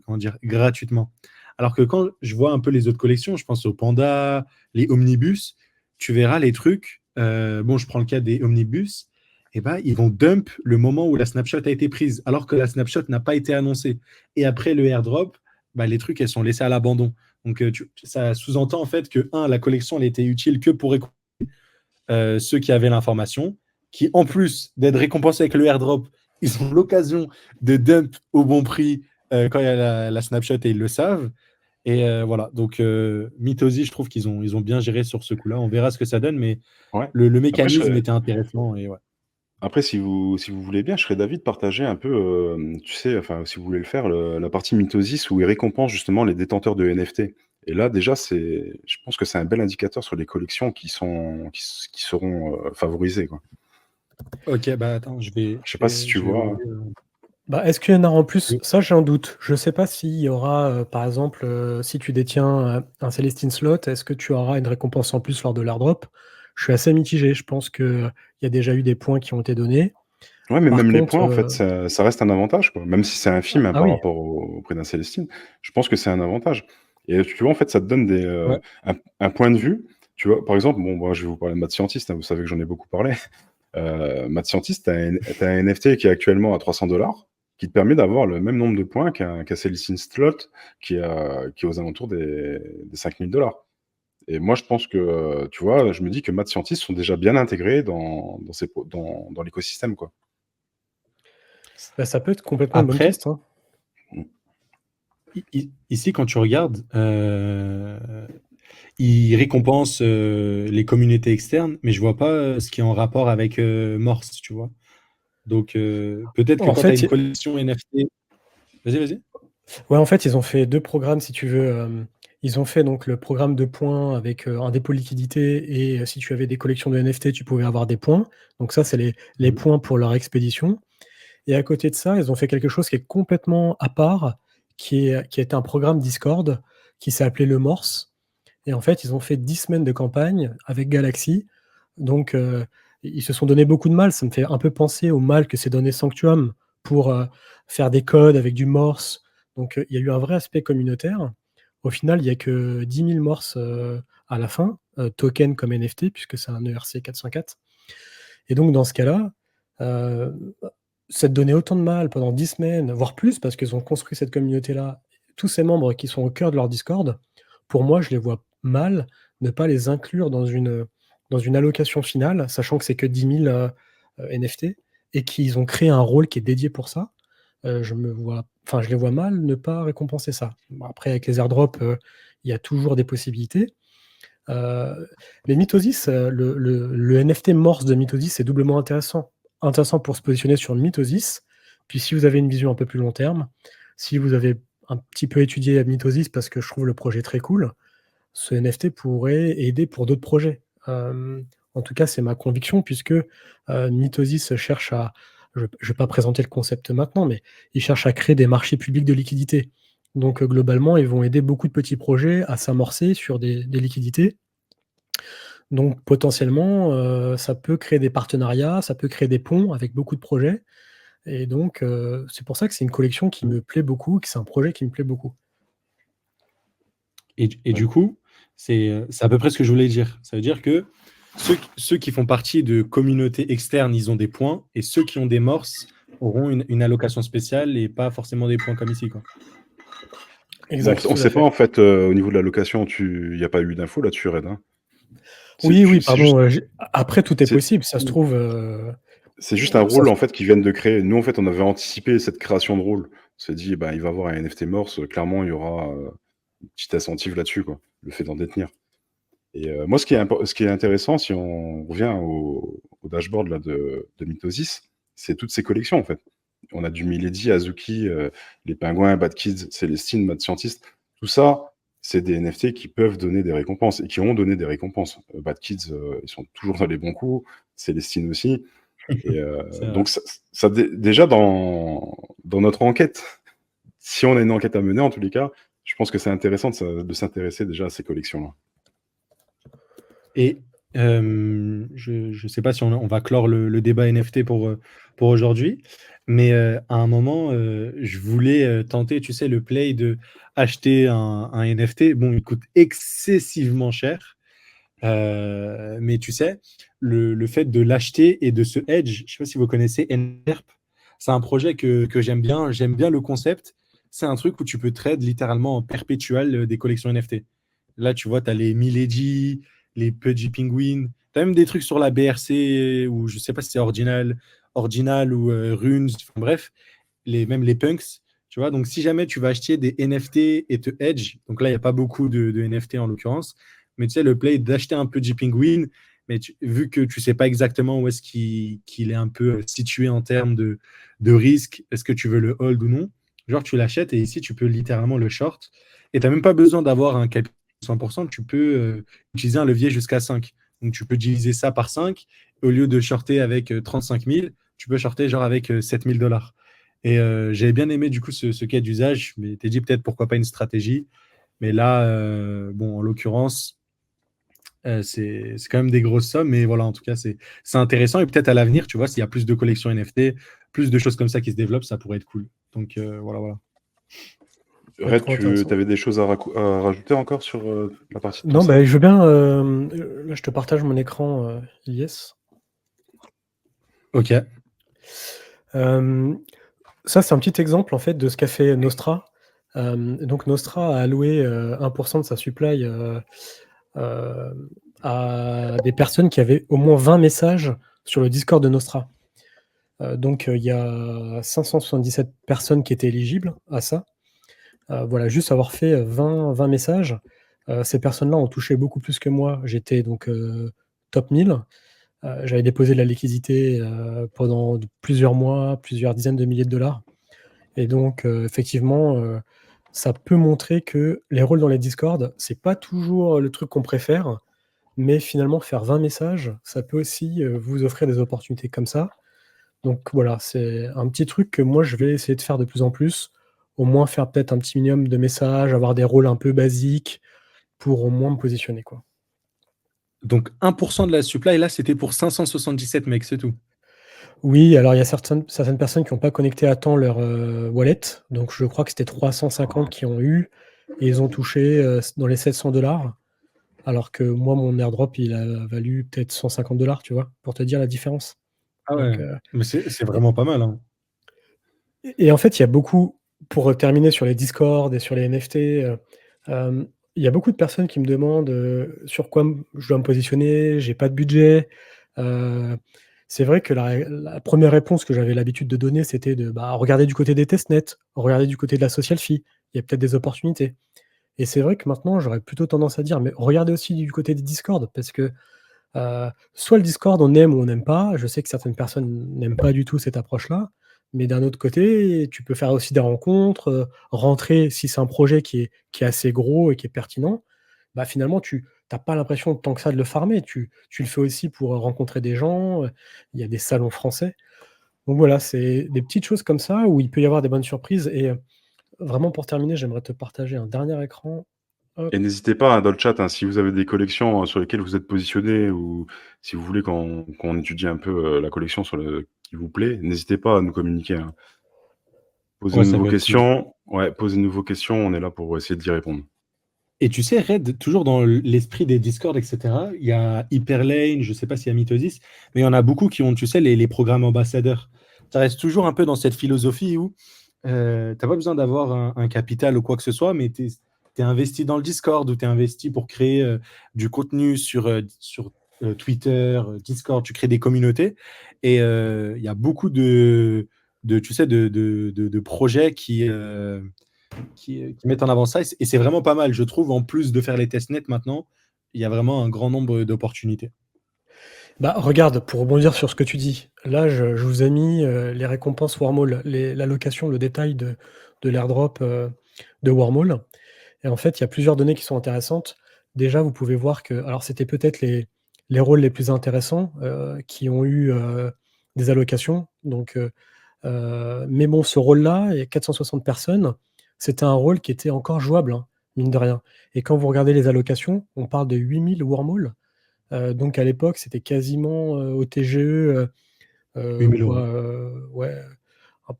[SPEAKER 3] comment dire, gratuitement. Alors que quand je vois un peu les autres collections, je pense aux pandas, les omnibus, tu verras les trucs. Bon, je prends le cas des omnibus. Eh ben, ils vont dump le moment où la snapshot a été prise, alors que la snapshot n'a pas été annoncée. Et après le airdrop, bah, les trucs, elles sont laissées à l'abandon. Donc, ça sous-entend en fait que, la collection, elle était utile que pour ceux qui avaient l'information, qui, en plus d'être récompensés avec le airdrop, ils ont l'occasion de dump au bon prix quand il y a la snapshot et ils le savent. Et voilà, donc Mitosi, je trouve ils ont bien géré sur ce coup-là. On verra ce que ça donne, mais
[SPEAKER 1] Ouais.
[SPEAKER 3] le
[SPEAKER 1] Après,
[SPEAKER 3] mécanisme était intéressant. Et ouais.
[SPEAKER 1] Après, si vous voulez bien, je serais d'avis de partager un peu, tu sais, enfin, si vous voulez le faire, la partie Mitosis où ils récompensent justement les détenteurs de NFT. Et là, déjà, je pense que c'est un bel indicateur sur les collections qui seront favorisées, quoi.
[SPEAKER 3] Ok, bah attends,
[SPEAKER 1] Je sais pas si tu
[SPEAKER 3] je vais
[SPEAKER 1] vois.
[SPEAKER 3] ouvrir.
[SPEAKER 2] Bah, est-ce qu'il y en a en plus? Ça, j'ai un doute. Je ne sais pas s'il y aura, par exemple, si tu détiens un Celestine slot, est-ce que tu auras une récompense en plus lors de l'airdrop? Je suis assez mitigé. Je pense qu'il y a déjà eu des points qui ont été donnés.
[SPEAKER 1] Ouais, mais
[SPEAKER 2] Par
[SPEAKER 1] même les
[SPEAKER 2] contre,
[SPEAKER 1] points, en fait, ça reste un avantage, quoi. Même si c'est infime hein,
[SPEAKER 2] ah
[SPEAKER 1] par
[SPEAKER 2] oui,
[SPEAKER 1] rapport au prix d'un Célestine, je pense que c'est un avantage. Et tu vois, en fait, ça te donne
[SPEAKER 3] Ouais.
[SPEAKER 1] un point de vue. Tu vois, par exemple, bon, moi, je vais vous parler de Math Scientist, hein, vous savez que j'en ai beaucoup parlé. Math Scientist, t'as un NFT qui est actuellement à 300 $, qui te permet d'avoir le même nombre de points qu'un Celestine Slot qui est aux alentours des 5000 $. Et moi, je pense que, tu vois, je me dis que Math Scientists sont déjà bien intégrés dans l'écosystème, quoi.
[SPEAKER 2] bah, ça peut être complètement une bonne
[SPEAKER 3] Après,
[SPEAKER 2] piste, hein.
[SPEAKER 3] ici, quand tu regardes, ils récompensent les communautés externes, mais je vois pas ce qui est en rapport avec Morse, tu vois. Donc, peut-être que
[SPEAKER 2] En
[SPEAKER 3] quand tu as
[SPEAKER 2] fait,
[SPEAKER 3] une collection NFT. Vas-y, vas-y.
[SPEAKER 2] ouais, en fait, ils ont fait 2 programmes, si tu veux, ils ont fait donc le programme de points avec, un dépôt liquidité et si tu avais des collections de NFT, tu pouvais avoir des points. Donc ça, c'est les
[SPEAKER 3] Mhm.
[SPEAKER 2] points pour leur expédition et à côté de ça, ils ont fait quelque chose qui est complètement à part, qui est un programme Discord qui s'est appelé le Morse et en fait, ils ont fait 10 semaines de campagne avec Galaxy. Donc ils se sont donné beaucoup de mal. Ça me fait un peu penser au mal que s'est donné Sanctuum pour, faire des codes avec du Morse. Donc il y a eu un vrai aspect communautaire. Au final, il y a que 10 000 Morse, à la fin, token comme NFT puisque c'est un ERC 404 et donc dans ce cas-là, heu, s'être donné autant de mal pendant 10 semaines, voire plus parce qu'ils ont construit cette communauté-là, tous ces membres qui sont au cœur de leur Discord, pour moi, je les vois mal ne pas les inclure dans une allocation finale, sachant que c'est que 10 000, NFT et qu'ils ont créé un rôle qui est dédié pour ça. Je les vois mal ne pas récompenser ça. Bon après avec les airdrops, il y a toujours des possibilités. Mais Mitosis, le NFT Morse de Mitosis, c'est doublement intéressant. Intéressant pour se positionner sur une Mitosis, puis si vous avez une vision un peu plus long terme, si vous avez un petit peu étudié Mitosis parce que je trouve le projet très cool, ce NFT pourrait aider pour d'autres projets. En tout cas, c'est ma conviction puisque, Mitosis cherche à je ne vais pas présenter le concept maintenant, mais ils cherchent à créer des marchés publics de liquidités. Donc, globalement, ils vont aider beaucoup de petits projets à s'amorcer sur des liquidités. Donc potentiellement, ça peut créer des partenariats, ça peut créer des ponts avec beaucoup de projets et donc, c'est pour ça que c'est une collection qui me plaît beaucoup, que c'est un projet qui me plaît beaucoup.
[SPEAKER 3] Et
[SPEAKER 1] Ouais.
[SPEAKER 3] du coup, c'est à peu près ce que je voulais dire. Ça veut dire que ceux qui font partie de communautés externes, ils ont des points, et ceux qui ont des morses auront une allocation spéciale et pas forcément des points comme ici, quoi.
[SPEAKER 1] Bon,
[SPEAKER 2] Exact,
[SPEAKER 1] on
[SPEAKER 2] tout à
[SPEAKER 1] sait pas
[SPEAKER 2] fait.
[SPEAKER 1] en fait au niveau de l'allocation, il n'y a pas eu d'infos là-dessus, Red. Hein.
[SPEAKER 2] Oui, oui,
[SPEAKER 1] C'est juste,
[SPEAKER 2] pardon. Après, tout est
[SPEAKER 1] c'est
[SPEAKER 2] possible. Ça se trouve,
[SPEAKER 1] c'est juste un
[SPEAKER 2] ça
[SPEAKER 1] rôle
[SPEAKER 2] se-
[SPEAKER 1] en fait qu'ils viennent de créer. Nous en fait, on avait anticipé cette création de rôle. On s'est dit, il va y avoir un NFT morse. Clairement, il y aura une petite incentive là-dessus, quoi. Le fait d'en détenir. Et moi, ce qui est intéressant, si on revient au dashboard là, de Mythosis, c'est toutes ces collections, en fait. On a du Milady, Azuki, les Pingouins, Bad Kids, Célestine, Mad Scientist. Tout ça, c'est des NFT qui peuvent donner des récompenses et qui ont donné des récompenses. Bad Kids, ils sont toujours dans les bons coups. Célestine aussi. Et
[SPEAKER 3] C'est vrai.
[SPEAKER 1] donc, déjà, dans notre enquête, si on a une enquête à mener, en tous les cas, je pense que c'est intéressant de s'intéresser déjà à ces collections-là.
[SPEAKER 3] Et je ne sais pas si on va clore le débat NFT pour aujourd'hui, mais à un moment, je voulais tenter, tu sais, le play de acheter un NFT. Bon, il coûte excessivement cher, mais tu sais, le fait de l'acheter et de se hedge, je ne sais pas si vous connaissez NERP, c'est un projet que j'aime bien. J'aime bien le concept. C'est un truc où tu peux trade littéralement en perpétuel des collections NFT. Là, tu vois, tu as les Milady, les Pudgy Penguin. Tu as même des trucs sur la BRC ou je sais pas si c'est Ordinal ou Runes. Enfin, bref, même les Punks. Tu vois, donc si jamais tu vas acheter des NFT et te hedge, donc là, il n'y a pas beaucoup de NFT en l'occurrence, mais tu sais, le play d'acheter un Pudgy Penguin, mais vu que tu sais pas exactement où est-ce qu'il est un peu situé en termes de risque, est-ce que tu veux le hold ou non, genre tu l'achètes et ici tu peux littéralement le short et tu n'as même pas besoin d'avoir un capital 100%, tu peux utiliser un levier jusqu'à 5. Donc tu peux diviser ça par 5. Au lieu de shorter avec 35 000, tu peux shorter genre avec 7 000 $. Et j'avais bien aimé du coup ce cas d'usage, mais t'es dit peut-être pourquoi pas une stratégie. Mais là, bon, en l'occurrence, c'est quand même des grosses sommes, mais voilà, en tout cas, c'est intéressant. Et peut-être à l'avenir, tu vois, s'il y a plus de collections NFT, plus de choses comme ça qui se développent, ça pourrait être cool. Donc voilà, voilà.
[SPEAKER 2] Ouais,
[SPEAKER 1] Red,
[SPEAKER 2] trop
[SPEAKER 1] tu
[SPEAKER 2] intéressant.
[SPEAKER 1] avais des choses à rajouter encore sur la partie de
[SPEAKER 2] Non,
[SPEAKER 1] tossage?
[SPEAKER 2] je veux bien. Là, je te partage mon écran, Ilyes.
[SPEAKER 3] Ok.
[SPEAKER 2] Ça, c'est un petit exemple en fait de ce qu'a fait Nostra. Donc Nostra a alloué 1% de sa supply à des personnes qui avaient au moins 20 messages sur le Discord de Nostra. Donc il y a 577 personnes qui étaient éligibles à ça. Voilà, juste avoir fait 20 messages. Ces personnes-là ont touché beaucoup plus que moi. J'étais donc top 1000. J'avais déposé de la liquidité pendant plusieurs mois, plusieurs dizaines de milliers de dollars. Et donc, effectivement, ça peut montrer que les rôles dans les Discord, c'est pas toujours le truc qu'on préfère, mais finalement, faire 20 messages, ça peut aussi vous offrir des opportunités comme ça. Donc voilà, c'est un petit truc que moi, je vais essayer de faire de plus en plus. Au moins faire peut-être un petit minimum de messages, avoir des rôles un peu basiques pour au moins me positionner, quoi.
[SPEAKER 3] Donc 1% de la supply, là, c'était pour 577 mecs, c'est tout.
[SPEAKER 2] Oui, alors il y a certaines personnes qui n'ont pas connecté à temps leur wallet. Donc je crois que c'était 350 qui ont eu et ils ont touché dans les 700 $. Alors que moi, mon airdrop, il a valu peut-être 150 $, tu vois, pour te dire la différence.
[SPEAKER 3] Ah ouais,
[SPEAKER 2] Donc,
[SPEAKER 3] mais c'est
[SPEAKER 2] et,
[SPEAKER 3] vraiment pas mal, hein.
[SPEAKER 2] et en fait, il y a beaucoup, pour terminer sur les Discord et sur les NFT, il y a beaucoup de personnes qui me demandent sur quoi je dois me positionner, j'ai pas de budget. Euh, c'est vrai que la première réponse que j'avais l'habitude de donner, c'était de regarder du côté des testnets, regarder du côté de la social fee, il y a peut-être des opportunités. Et c'est vrai que maintenant, j'aurais plutôt tendance à dire, mais regardez aussi du côté des Discord, parce que soit le Discord, on aime ou on n'aime pas. Je sais que certaines personnes n'aiment pas du tout cette approche-là, mais d'un autre côté, tu peux faire aussi des rencontres, rentrer si c'est un projet qui est assez gros et qui est pertinent, finalement, tu n'as pas l'impression tant que ça de le farmer. Tu le fais aussi pour rencontrer des gens, il y a des salons français. Donc voilà, c'est des petites choses comme ça où il peut y avoir des bonnes surprises et vraiment pour terminer, j'aimerais te partager un dernier écran. Hop.
[SPEAKER 1] Et n'hésitez pas dans le chat, hein, si vous avez des collections sur lesquelles vous êtes positionné ou si vous voulez qu'on étudie un peu la collection qui vous plaît, n'hésitez pas à nous communiquer. Hein.
[SPEAKER 3] Ouais, ça peut être cool.
[SPEAKER 1] Posez-nous vos questions, on est là pour essayer d'y répondre.
[SPEAKER 3] Et tu sais, Red, toujours dans l'esprit des Discord, etc., il y a Hyperlane, je ne sais pas s'il y a Mythosis, mais il y en a beaucoup qui ont, tu sais, les programmes ambassadeurs. ça reste toujours un peu dans cette philosophie où tu n'as pas besoin d'avoir un capital ou quoi que ce soit, mais tu es investi dans le Discord ou tu es investi pour créer du contenu sur Twitter, Discord, tu crées des communautés. Et il y a beaucoup tu sais, de projets qui mettent en avant ça. Et c'est vraiment pas mal, je trouve, en plus de faire les testnets maintenant, il y a vraiment un grand nombre d'opportunités.
[SPEAKER 2] Bah, regarde, pour rebondir sur ce que tu dis, là, je vous ai mis les récompenses Wormhole, l'allocation, le détail de l'airdrop de Wormhole. Et en fait, il y a plusieurs données qui sont intéressantes. Déjà, vous pouvez voir que, alors c'était peut-être les rôles les plus intéressants qui ont eu des allocations. Donc, mais bon, ce rôle-là, il y a 460 personnes, c'était un rôle qui était encore jouable, hein, mine de rien. Et quand vous regardez les allocations, on parle de 8000 Wormhole. Donc à l'époque, c'était quasiment au TGE,
[SPEAKER 3] 8000 euros.
[SPEAKER 2] ouais,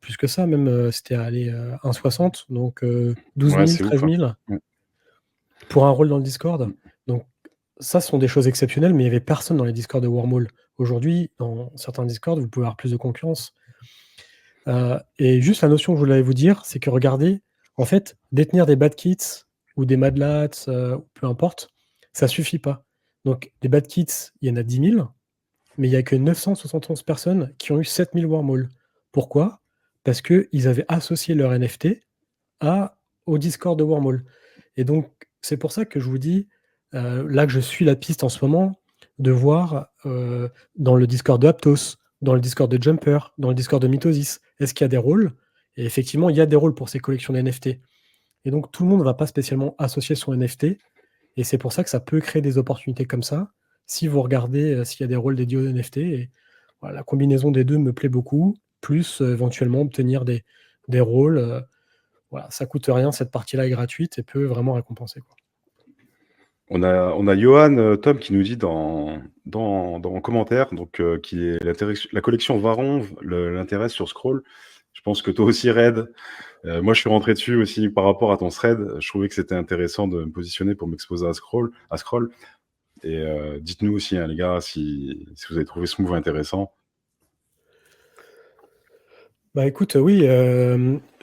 [SPEAKER 2] plus que ça même, c'était allé 1,60, donc 12
[SPEAKER 1] Ouais,
[SPEAKER 2] 000,
[SPEAKER 1] c'est
[SPEAKER 2] 13
[SPEAKER 1] ouf. Hein.
[SPEAKER 2] 000 pour un rôle dans le Discord. Donc ça, ce sont des choses exceptionnelles, mais il n'y avait personne dans les Discords de Wormhole. Aujourd'hui, dans certains Discords, vous pouvez avoir plus de concurrence. Et juste la notion que je voulais vous dire, c'est que regardez, en fait, détenir des bad kits ou des mad lats, peu importe, ça suffit pas. Donc des bad kits, il y en a 10 000, mais il n'y a que 971 personnes qui ont eu 7000 Wormhole. Pourquoi? Parce qu'ils avaient associé leur NFT au Discord de Wormhole. Et donc, c'est pour ça que je vous dis, là que je suis la piste en ce moment, de voir dans le Discord de Aptos, dans le Discord de Jumper, dans le Discord de Mitosis, est-ce qu'il y a des rôles? Et effectivement, il y a des rôles pour ces collections d'NFT. Et donc, tout le monde ne va pas spécialement associer son NFT. Et c'est pour ça que ça peut créer des opportunités comme ça, si vous regardez s'il y a des rôles dédiés aux NFT. Et voilà, la combinaison des deux me plaît beaucoup, plus éventuellement obtenir des rôles. Voilà, ça coûte rien, cette partie-là est gratuite et peut vraiment récompenser, quoi.
[SPEAKER 1] On a Johan Tom qui nous dit dans commentaire donc, qui est la collection Varon l'intéresse sur Scroll. Je pense que toi aussi, Red. Moi, je suis rentré dessus aussi par rapport à ton thread. Je trouvais que c'était intéressant de me positionner pour m'exposer à Scroll. Et dites-nous aussi, hein, les gars, si vous avez trouvé ce move intéressant.
[SPEAKER 2] Bah écoute, oui,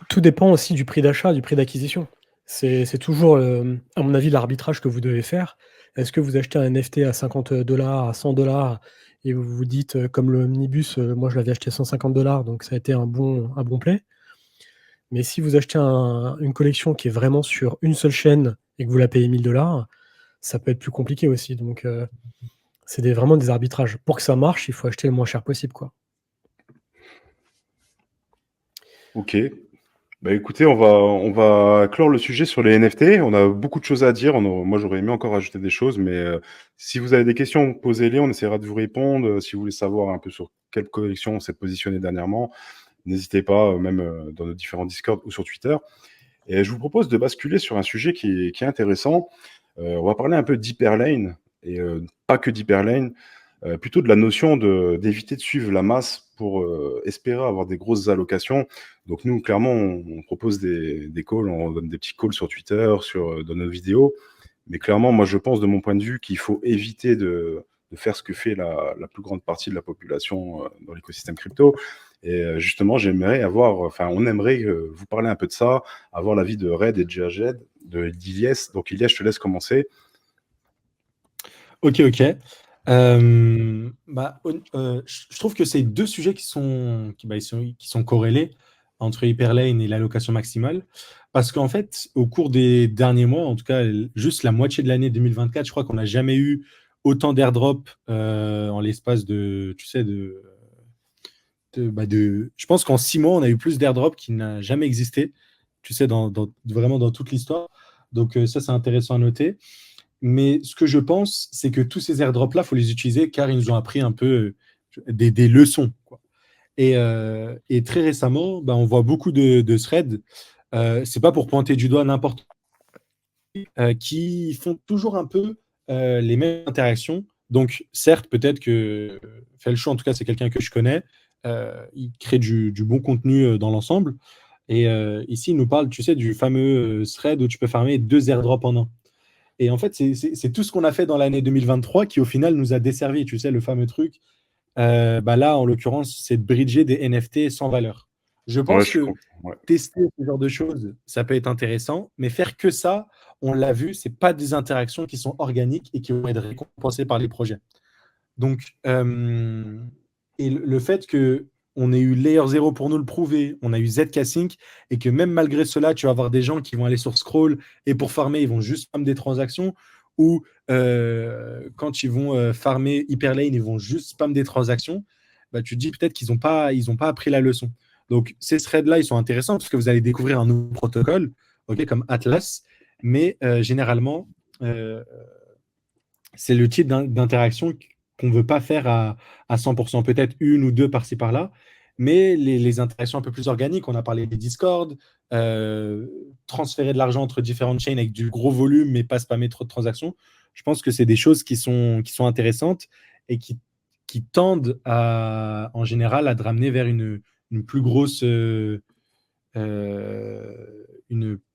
[SPEAKER 2] tout dépend aussi du prix d'achat, du prix d'acquisition. C'est toujours, à mon avis, l'arbitrage que vous devez faire. Est-ce que vous achetez un NFT à 50 $, à 100 $ et vous vous dites, comme le omnibus, moi je l'avais acheté à 150 $, donc ça a été un bon play. Mais si vous achetez une collection qui est vraiment sur une seule chaîne et que vous la payez 1000 $, ça peut être plus compliqué aussi. Donc, c'est vraiment des arbitrages. Pour que ça marche, il faut acheter le moins cher possible, quoi.
[SPEAKER 1] Ok. Bah écoutez, on va clore le sujet sur les NFT. On a beaucoup de choses à dire. Moi, j'aurais aimé encore ajouter des choses, mais si vous avez des questions, posez-les. On essaiera de vous répondre. Si vous voulez savoir un peu sur quelle collection on s'est positionné dernièrement, n'hésitez pas, même dans nos différents Discord ou sur Twitter. Et je vous propose de basculer sur un sujet qui est intéressant. On va parler un peu d'Hyperlane, et pas que d'Hyperlane, plutôt de la notion d'éviter de suivre la masse pour espérer avoir des grosses allocations. Donc nous, clairement, on propose des calls, on donne des petits calls sur Twitter, dans nos vidéos. Mais clairement, moi, je pense de mon point de vue qu'il faut éviter de faire ce que fait la plus grande partie de la population dans l'écosystème crypto. Et justement, on aimerait vous parler un peu de ça, avoir l'avis de Red et de GHZ, d'Iliès. Donc Iliès, je te laisse commencer.
[SPEAKER 3] Ok. Je trouve que c'est deux sujets qui sont corrélés entre Hyperlane et l'allocation maximale. Parce qu'en fait, au cours des derniers mois, en tout cas, juste la moitié de l'année 2024, je crois qu'on n'a jamais eu autant d'airdrops en l'espace je pense qu'en 6 mois, on a eu plus d'airdrops qui n'a jamais existé, vraiment dans toute l'histoire. Donc ça, c'est intéressant à noter. Mais ce que je pense, c'est que tous ces airdrops-là, il faut les utiliser car ils nous ont appris un peu des leçons, quoi. Et très récemment, on voit beaucoup de threads. C'est pas pour pointer du doigt n'importe qui font toujours un peu les mêmes interactions. Donc, certes, peut-être que Felcho, en tout cas, c'est quelqu'un que je connais. Il crée du bon contenu dans l'ensemble. Et ici, il nous parle, du fameux thread où tu peux farmer 2 airdrops en un. Et en fait, c'est tout ce qu'on a fait dans l'année 2023 qui, au final, nous a desservi. Le fameux truc, Bah là, en l'occurrence, c'est de bridger des NFT sans valeur. Je
[SPEAKER 1] Ouais,
[SPEAKER 3] pense
[SPEAKER 1] je suis
[SPEAKER 3] que
[SPEAKER 1] con ouais.
[SPEAKER 3] tester ce genre de choses, ça peut être intéressant, mais faire que ça, on l'a vu, c'est pas des interactions qui sont organiques et qui vont être récompensées par les projets. Donc, et le fait que on ait eu Layer 0 pour nous le prouver, on a eu ZK Sync, et que même malgré cela, tu vas avoir des gens qui vont aller sur Scroll et pour farmer, ils vont juste spam des transactions, ou quand ils vont farmer Hyperlane, ils vont juste spam des transactions, bah, tu te dis peut-être qu'ils n'ont pas appris la leçon. Donc, ces threads-là, ils sont intéressants parce que vous allez découvrir un nouveau protocole, ok, comme Atlas, mais généralement, euh, c'est le type d'interaction qu'on ne veut pas faire à 100%, peut-être une ou deux par-ci par-là, mais les interactions un peu plus organiques, on a parlé des Discord, euh, transférer de l'argent entre différentes chains avec du gros volume, mais pas spammer trop de transactions. Je pense que c'est des choses qui sont intéressantes et qui tendent en général à te ramener vers une plus grosse, une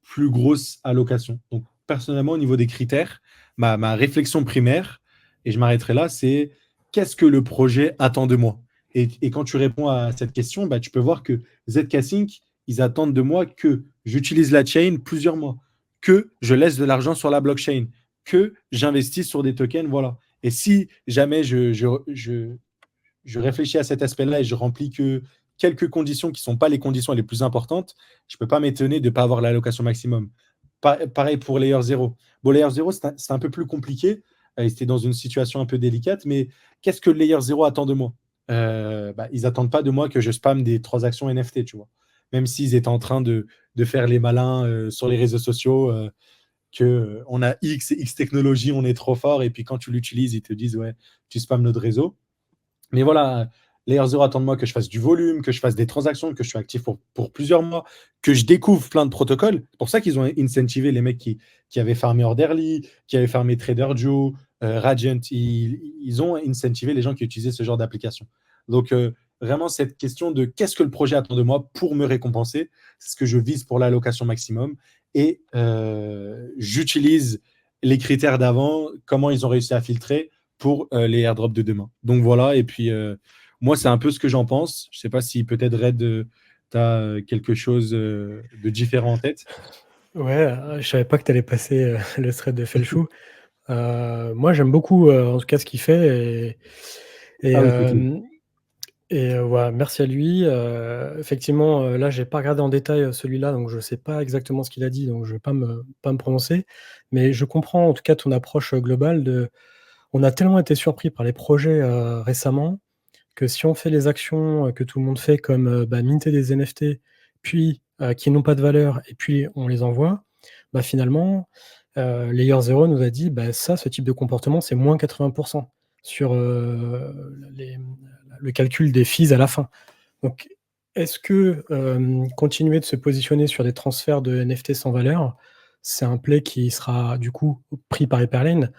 [SPEAKER 3] plus grosse allocation. Donc, personnellement, au niveau des critères, ma réflexion primaire, et je m'arrêterai là, c'est qu'est-ce que le projet attend de moi? Et quand tu réponds à cette question, bah, tu peux voir que ZK Sync, ils attendent de moi que j'utilise la chain plusieurs mois, que je laisse de l'argent sur la blockchain, que j'investisse sur des tokens, voilà. Et si jamais je réfléchis à cet aspect-là et je remplis que quelques conditions qui ne sont pas les conditions les plus importantes, je ne peux pas m'étonner de ne pas avoir l'allocation maximum. Pareil pour Layer 0. Bon, Layer 0, c'est un peu plus compliqué. C'était dans une situation un peu délicate, mais qu'est-ce que Layer 0 attend de moi? Bah, ils n'attendent pas de moi que je spamme des transactions NFT, tu vois. Même s'ils étaient en train de faire les malins sur les réseaux sociaux, que on a X et X technologie, on est trop fort, et puis quand tu l'utilises, ils te disent, ouais, tu spammes notre réseau. Mais voilà, Layer Zero attend de moi que je fasse du volume, que je fasse des transactions, que je sois actif pour plusieurs mois, que je découvre plein de protocoles. C'est pour ça qu'ils ont incentivé les mecs qui avaient farmé Orderly, qui avaient farmé TraderJoe, Radiant. Ils ont incentivé les gens qui utilisaient ce genre d'application. Donc, vraiment, cette question de qu'est-ce que le projet attend de moi pour me récompenser, c'est ce que je vise pour l'allocation maximum. Et j'utilise les critères d'avant, comment ils ont réussi à filtrer pour les airdrops de demain. Donc voilà, et puis moi, c'est un peu ce que j'en pense. Je ne sais pas si peut-être Red, tu as quelque chose de différent en tête.
[SPEAKER 2] Ouais, je savais pas que tu allais passer, le thread de Felchou. Moi, j'aime beaucoup, en tout cas, ce qu'il fait et
[SPEAKER 3] Ah oui, ok.
[SPEAKER 2] hem et voilà, merci à lui. Effectivement, là, j'ai pas regardé en détail, celui-là, donc je sais pas exactement ce qu'il a dit, donc je vais pas me prononcer. Mais je comprends, en tout cas, ton approche, globale de on a tellement été surpris par les projets, récemment, que si on fait les actions, que tout le monde fait comme, bah, minter des NFT, puis, qui n'ont pas de valeur et puis on les envoie, bah, finalement, Layer Zero nous a dit: «Bah, ça, ce type de comportement, c'est moins 80 sur, les le calcul des fees à la fin». Donc est-ce que, continuer de se positionner sur des transferts de NFT sans valeur, c'est un play qui sera du coup pris par Hyperlane?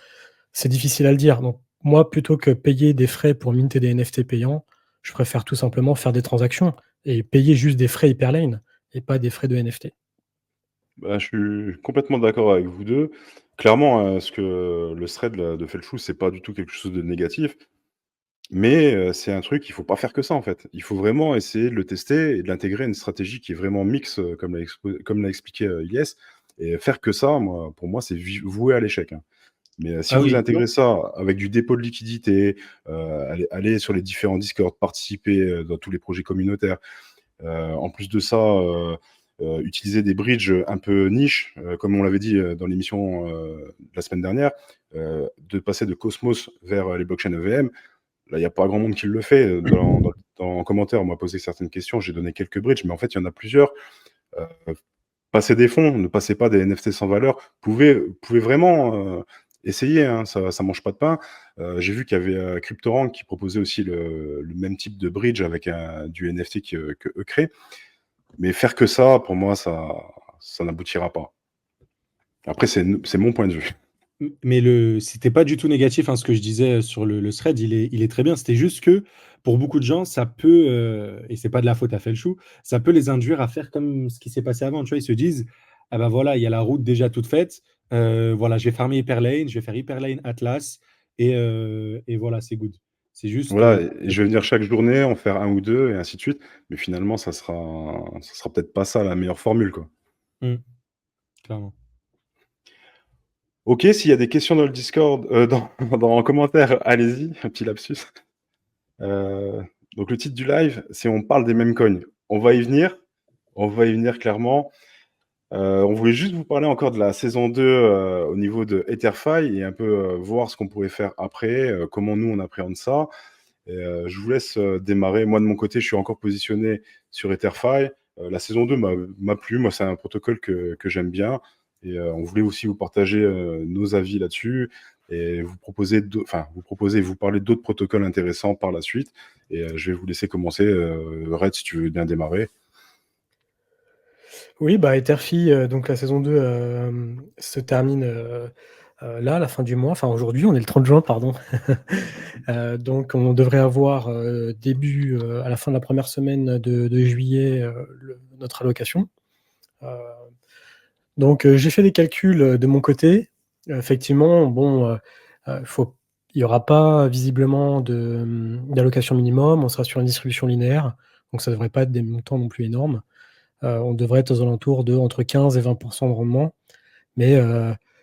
[SPEAKER 2] C'est difficile à le dire. Donc moi, plutôt que payer des frais pour minter des NFT payants, je préfère tout simplement faire des transactions et payer juste des frais Hyperlane et pas des frais de NFT.
[SPEAKER 1] Bah, je suis complètement d'accord avec vous 2. Clairement, ce que le thread là de Felchou, c'est pas du tout quelque chose de négatif, mais c'est un truc, il faut pas faire que ça, en fait. Il faut vraiment essayer de le tester et de l'intégrer à une stratégie qui est vraiment mixte, comme l'a expliqué, Ilyes, et faire que ça, moi, pour moi, c'est voué à l'échec, hein. Mais si
[SPEAKER 3] Ah
[SPEAKER 1] vous
[SPEAKER 3] oui,
[SPEAKER 1] intégrez ça avec du dépôt de liquidité, aller sur les différents Discord, participer, dans tous les projets communautaires, en plus de ça, utiliser des bridges un peu niche, comme on l'avait dit dans l'émission la semaine dernière, de passer de Cosmos vers les blockchains EVM. Là, il n'y a pas grand monde qui le fait. En commentaire, on m'a posé certaines questions, j'ai donné quelques bridges, mais en fait, il y en a plusieurs. Euh, Passez des fonds, ne passez pas des NFT sans valeur. Vous pouvez vraiment essayer, hein, ça ne mange pas de pain. J'ai vu qu'il y avait CryptoRank qui proposait aussi le même type de bridge avec du NFT que eux créent. Mais faire que ça, pour moi, ça n'aboutira pas. Après, c'est mon point de vue.
[SPEAKER 3] mais c'était pas du tout négatif, hein, ce que je disais sur le thread, il est très bien. C'était juste que pour beaucoup de gens, ça peut, et c'est pas de la faute à Felchou, ça peut les induire à faire comme ce qui s'est passé avant. Tu vois, ils se disent, ah ben voilà, il y a la route déjà toute faite. Voilà, je vais farmer Hyperlane, je vais faire Hyperlane Atlas, et voilà, c'est good. C'est juste
[SPEAKER 1] Voilà, et je vais venir chaque journée, en faire un ou 2 et ainsi de suite. Mais finalement, ça sera peut-être pas ça la meilleure formule, quoi.
[SPEAKER 3] clairement.
[SPEAKER 1] OK, s'il y a des questions dans le Discord, dans en commentaire, allez-y, un petit lapsus. Heu, donc le titre du live, c'est «On parle des mêmes coins». On va y venir clairement. On voulait juste vous parler encore de la saison 2, au niveau de Etherfi et un peu, voir ce qu'on pourrait faire après, comment nous on appréhende ça. Et je vous laisse démarrer. Moi, de mon côté, je suis encore positionné sur Etherfi. La saison 2 m'a plu. Moi, c'est un protocole que j'aime bien. Et on voulait aussi vous partager nos avis là-dessus et vous parler d'autres protocoles intéressants par la suite. Et je vais vous laisser commencer. Red, si tu veux bien démarrer.
[SPEAKER 2] Oui, bah, Etherfi, donc la saison 2 se termine là, à la fin du mois. Enfin, aujourd'hui, on est le 30 juin, pardon. Donc, on devrait avoir à la fin de la première semaine de juillet, notre allocation. Donc, j'ai fait des calculs de mon côté. Effectivement, bon, il n'y aura pas visiblement d'allocation minimum. On sera sur une distribution linéaire. Donc, ça ne devrait pas être des montants non plus énormes. On devrait être aux alentours de entre 15 et 20% de rendement. Mais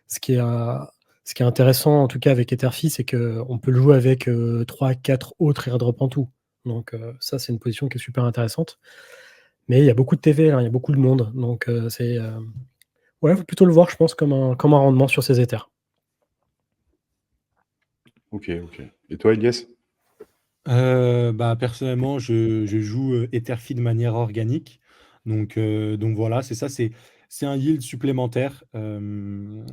[SPEAKER 2] ce qui est intéressant, en tout cas avec Etherfi, c'est qu'on peut le jouer avec 3-4 autres airdrops en tout. Donc ça, c'est une position qui est super intéressante. Mais il y a beaucoup de TV, hein, il y a beaucoup de monde. Donc ouais, faut plutôt le voir, je pense, comme un rendement sur ces Ethers.
[SPEAKER 1] Ok, ok. Et toi, Elias?
[SPEAKER 3] Personnellement, je joue Etherfi de manière organique. Donc voilà, c'est ça, c'est un yield supplémentaire qu'on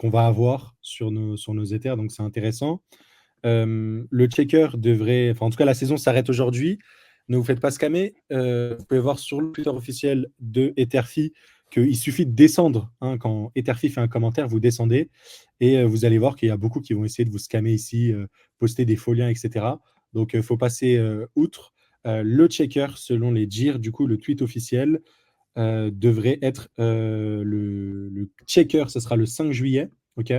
[SPEAKER 3] va avoir sur nos Ethers, donc c'est intéressant. Le checker devrait, enfin en tout cas la saison s'arrête aujourd'hui. Ne vous faites pas scammer. Vous pouvez voir sur le Twitter officiel de Etherfi qu'il suffit de descendre. Hein, quand Etherfi fait un commentaire, vous descendez et vous allez voir qu'il y a beaucoup qui vont essayer de vous scammer ici, poster des faux liens, etc. Donc il faut passer outre. Le checker, selon les JIR, du coup le tweet officiel, devrait être le checker, ce sera le 5 juillet. Ok.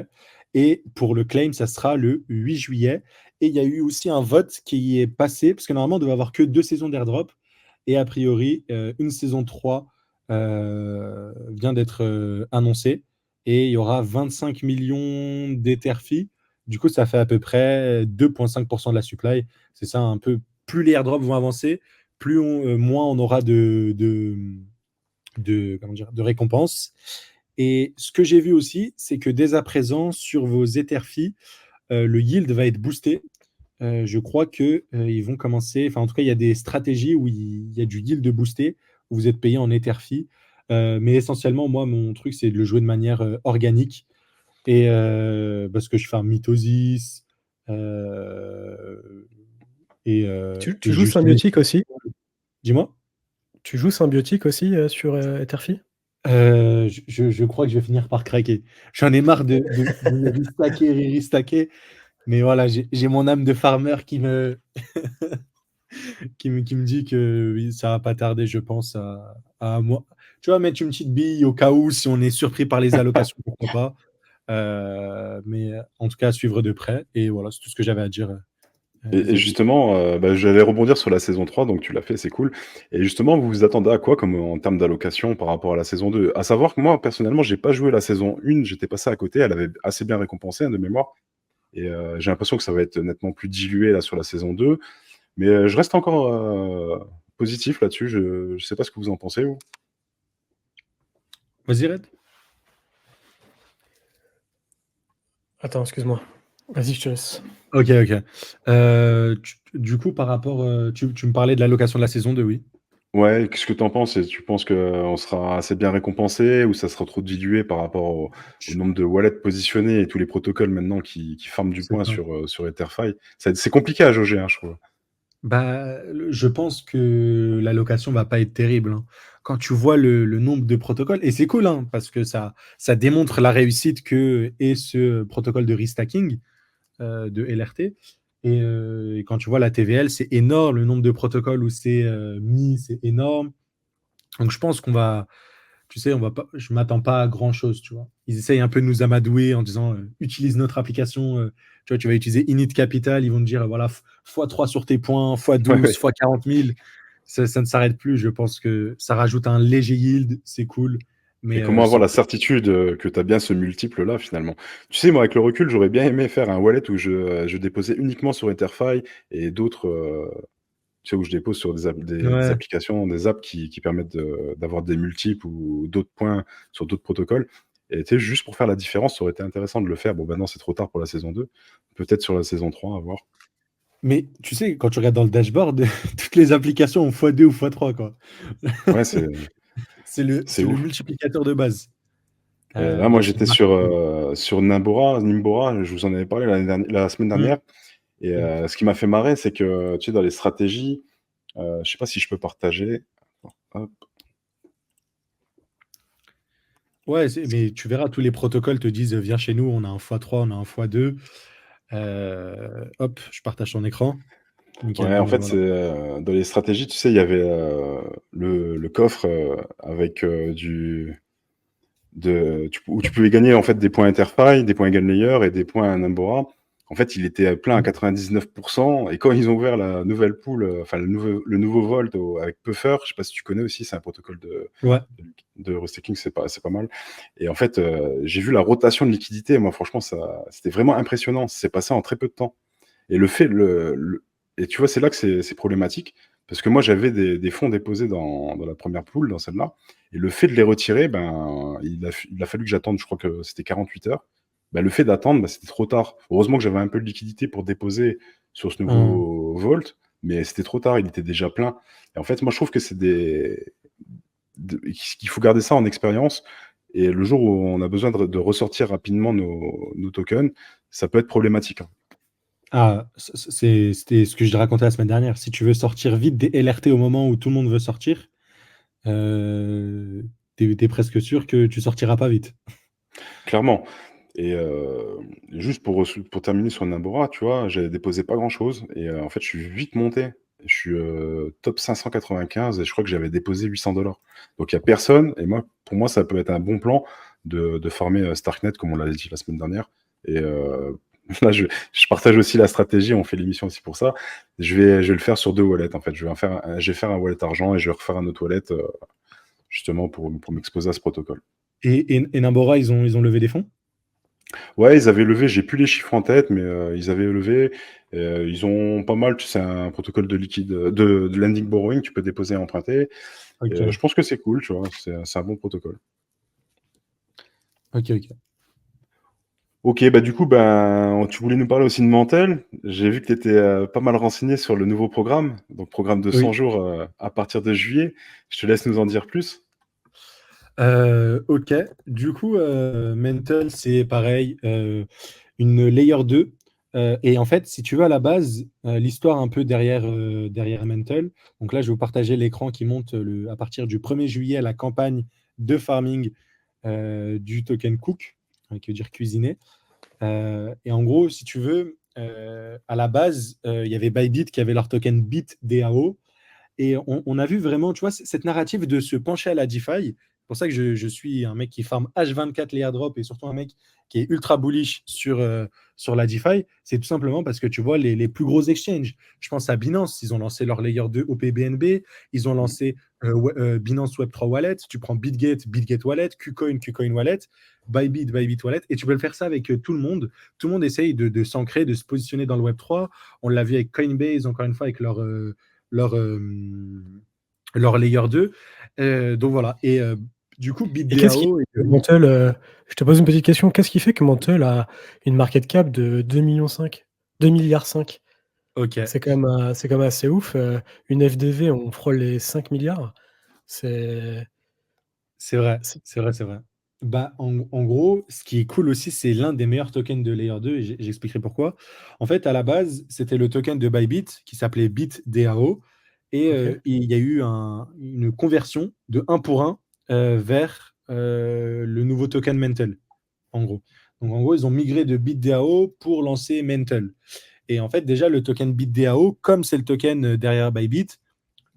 [SPEAKER 3] Et pour le claim, ça sera le 8 juillet. Et il y a eu aussi un vote qui est passé, parce que normalement, on devait avoir que 2 saisons d'airdrop. Et a priori, une saison 3 vient d'être annoncée. Et il y aura 25 millions d'Etherfi. Du coup, ça fait à peu près 2,5% de la supply. C'est ça un peu. Plus les airdrops vont avancer, moins on aura comment dire, de récompenses. Et ce que j'ai vu aussi, c'est que dès à présent, sur vos Etherfi, le yield va être boosté. Je crois qu'ils vont commencer, enfin en tout cas, il y a des stratégies où il y a du yield boosté, où vous êtes payé en Etherfi. Mais essentiellement, moi, mon truc, c'est de le jouer de manière organique. Et parce que je fais un mitosis.
[SPEAKER 2] Tu
[SPEAKER 3] Et
[SPEAKER 2] joues
[SPEAKER 3] juste.
[SPEAKER 2] symbiotique aussi?
[SPEAKER 3] Dis-moi.
[SPEAKER 2] Tu joues symbiotique aussi sur Etherfi?
[SPEAKER 3] Je crois que je vais finir par craquer. J'en ai marre de restacker. Mais voilà, j'ai mon âme de farmer qui me dit que oui, ça va pas tarder, je pense, à moi. Tu vois, mettre une petite bille au cas où, si on est surpris par les allocations, pourquoi pas. Mais en tout cas, à suivre de près. Et voilà, c'est tout ce que j'avais à dire
[SPEAKER 1] Et
[SPEAKER 3] vis-à-vis.
[SPEAKER 1] justement, j'allais rebondir sur la saison 3, donc tu l'as fait, c'est cool. Et justement, vous vous attendez à quoi comme en termes d'allocation par rapport à la saison 2? À savoir que moi, personnellement, j'ai pas joué la saison 1, j'étais passé à côté, elle avait assez bien récompensé, hein, de mémoire. Et j'ai l'impression que ça va être nettement plus dilué là sur la saison 2. Mais je reste encore positif là-dessus. Je sais pas ce que vous en pensez, vous.
[SPEAKER 3] Vas-y, Red.
[SPEAKER 2] Attends, excuse-moi. Vas-y, je te laisse.
[SPEAKER 3] Ok, ok. Du coup, par rapport. Tu me parlais de l'allocation de la saison 2, oui.
[SPEAKER 1] Ouais, qu'est-ce que tu en penses? Et tu penses qu'on sera assez bien récompensé ou ça sera trop dilué par rapport au nombre de wallets positionnés et tous les protocoles maintenant qui farment du
[SPEAKER 3] C'est
[SPEAKER 1] point
[SPEAKER 3] ça.
[SPEAKER 1] sur Etherfi? C'est compliqué à jauger, hein, je trouve.
[SPEAKER 3] Je pense que l'allocation va pas être terrible. Hein. Quand tu vois le nombre de protocoles, et c'est cool, hein, parce que ça démontre la réussite que est ce protocole de restacking de LRT. Et quand tu vois la TVL, c'est énorme. Le nombre de protocoles où c'est mis, c'est énorme. Donc je pense qu'on va. tu sais, je m'attends pas à grand-chose, tu vois. Ils essayent un peu de nous amadouer en disant utilise notre application, tu vois, tu vas utiliser Init Capital, ils vont te dire voilà, x3 sur tes points,
[SPEAKER 1] Ouais,
[SPEAKER 3] x12,
[SPEAKER 1] ouais.
[SPEAKER 3] x40 000. Ça ne s'arrête plus. Je pense que ça rajoute un léger yield, c'est cool,
[SPEAKER 1] Et
[SPEAKER 3] mais
[SPEAKER 1] comment avoir
[SPEAKER 3] sans
[SPEAKER 1] la
[SPEAKER 3] plus.
[SPEAKER 1] certitude que tu as bien ce multiple-là, finalement? Tu sais, moi, avec le recul, j'aurais bien aimé faire un wallet où je déposais uniquement sur Etherfi et d'autres, tu sais, où je dépose sur des
[SPEAKER 3] Ouais.
[SPEAKER 1] applications, des apps qui permettent d'avoir des multiples ou d'autres points sur d'autres protocoles. Et tu sais, juste pour faire la différence, ça aurait été intéressant de le faire. Bon, maintenant, c'est trop tard pour la saison 2. Peut-être sur la saison 3, à voir.
[SPEAKER 3] Mais tu sais, quand tu regardes dans le dashboard, toutes les applications ont x2 ou x3, quoi.
[SPEAKER 1] Ouais,
[SPEAKER 3] C'est le,
[SPEAKER 1] c'est
[SPEAKER 3] c'est le
[SPEAKER 1] ouf.
[SPEAKER 3] multiplicateur de base.
[SPEAKER 1] Et là, moi,
[SPEAKER 3] Bon, c'est
[SPEAKER 1] j'étais
[SPEAKER 3] une marque cool.
[SPEAKER 1] sur Nimbora, je vous en avais parlé la semaine
[SPEAKER 3] Mm.
[SPEAKER 1] dernière. Et ce qui m'a fait marrer, c'est que, tu sais, dans les stratégies, je sais pas si je peux partager. Hop.
[SPEAKER 3] Ouais, mais tu verras, tous les protocoles te disent viens chez nous, on a un x3, on a un x2. Hop, je partage ton écran. Nickel,
[SPEAKER 1] Ouais, en
[SPEAKER 3] bon, ben
[SPEAKER 1] fait,
[SPEAKER 3] voilà.
[SPEAKER 1] dans les stratégies, tu sais, il y avait le coffre avec où tu pouvais gagner en fait des points Interfy, des points Layer et des points Nambora. En fait, il était plein à 99%. Et quand ils ont ouvert la nouvelle pool, enfin le nouveau Vault avec Puffer, je sais pas si tu connais aussi, c'est un protocole
[SPEAKER 3] Ouais.
[SPEAKER 1] de restaking, c'est pas mal. Et en fait, j'ai vu la rotation de liquidité. Moi, franchement, c'était vraiment impressionnant. C'est passé en très peu de temps. Et et tu vois, c'est là que c'est problématique. Parce que moi, j'avais des fonds déposés dans la première pool, dans celle-là. Et le fait de les retirer, ben, il a fallu que j'attende, je crois que c'était 48 heures. Ben, le fait d'attendre, ben, c'était trop tard. Heureusement que j'avais un peu de liquidité pour déposer sur ce
[SPEAKER 3] Hum.
[SPEAKER 1] nouveau Vault, mais c'était trop tard, il était déjà plein. Et en fait, moi, je trouve que qu'il faut garder ça en expérience. Et le jour où on a besoin de ressortir rapidement nos tokens, ça peut être problématique, hein.
[SPEAKER 3] Ah, c'était ce que je racontais la semaine dernière. Si tu veux sortir vite des LRT au moment où tout le monde veut sortir, euh, t'es presque sûr que tu sortiras pas vite.
[SPEAKER 1] Clairement. Et juste pour terminer sur Nambora, tu vois, j'avais déposé pas grand-chose et en fait, je suis vite monté. Je suis top 595 et je crois que j'avais déposé 800 $. Donc il y a personne et moi, pour moi, ça peut être un bon plan de farmer Starknet comme on l'a dit la semaine dernière. Et là, je partage aussi la stratégie. On fait l'émission aussi pour ça. Je vais le faire sur 2 wallets en fait. Je vais faire un wallet argent et je vais refaire un autre wallet justement pour m'exposer à ce protocole.
[SPEAKER 3] Et Nambora, ils ont levé des fonds?
[SPEAKER 1] Ouais, ils avaient levé, j'ai plus les chiffres en tête, mais ils avaient levé. Ils ont pas mal, tu sais, un protocole de liquide, de lending borrowing, tu peux déposer et emprunter. Et,
[SPEAKER 3] Ok,
[SPEAKER 1] je pense que c'est cool, tu vois, c'est un bon protocole.
[SPEAKER 3] ok, ok.
[SPEAKER 1] Ok, bah du coup, ben, tu voulais nous parler aussi de Mantel. J'ai vu que tu étais pas mal renseigné sur le nouveau programme, donc programme de 100
[SPEAKER 3] Oui.
[SPEAKER 1] jours à partir de juillet. Je te laisse nous en dire plus.
[SPEAKER 3] Ok. Du coup, Mental, c'est pareil, une layer 2. Et en fait, si tu veux, à la base, l'histoire un peu derrière Mental. Donc là, je vais vous partager l'écran qui monte à partir du 1er juillet à la campagne de farming du token Cook, qui veut dire cuisiner. Et en gros, si tu veux, à la base, il y avait Bybit qui avait leur token BitDAO. Et on a vu vraiment, tu vois, cette narrative de se pencher à la DeFi. C'est pour ça que je suis un mec qui farm H24 les airdrops et surtout un mec qui est ultra bullish sur la DeFi. C'est tout simplement parce que tu vois les plus gros exchanges. Je pense à Binance, ils ont lancé leur layer 2 OPBNB, ils ont lancé Binance Web3 Wallet, tu prends BitGate, BitGate Wallet, KuCoin, KuCoin Wallet, Bybit, Bybit Wallet, et tu peux le faire ça avec tout le monde. Tout le monde essaye de s'ancrer, de se positionner dans le Web3. On l'a vu avec Coinbase, encore une fois, avec leur, euh, leur layer 2. Donc voilà. Et du coup,
[SPEAKER 2] Et qu'est-ce qui
[SPEAKER 3] BitDAO.
[SPEAKER 2] Mantle, je te pose une petite question. Qu'est-ce qui fait que Mantle a une market cap de 2,5 millions, 2 milliards 5?
[SPEAKER 3] Ok,
[SPEAKER 2] C'est quand même assez ouf. Une FDV, on frôle les 5 milliards. C'est
[SPEAKER 3] c'est vrai.
[SPEAKER 2] c'est-
[SPEAKER 3] C'est vrai, c'est vrai. Bah, en gros, ce qui est cool aussi, c'est l'un des meilleurs tokens de Layer 2, et j'expliquerai pourquoi. En fait, à la base, c'était le token de Bybit qui s'appelait BitDAO, et
[SPEAKER 2] ok.
[SPEAKER 3] il y a eu une conversion de 1 pour 1 vers le nouveau token Mental, en gros. Donc, en gros, ils ont migré de BitDAO pour lancer Mental. Et en fait, déjà, le token BitDAO, comme c'est le token derrière Bybit,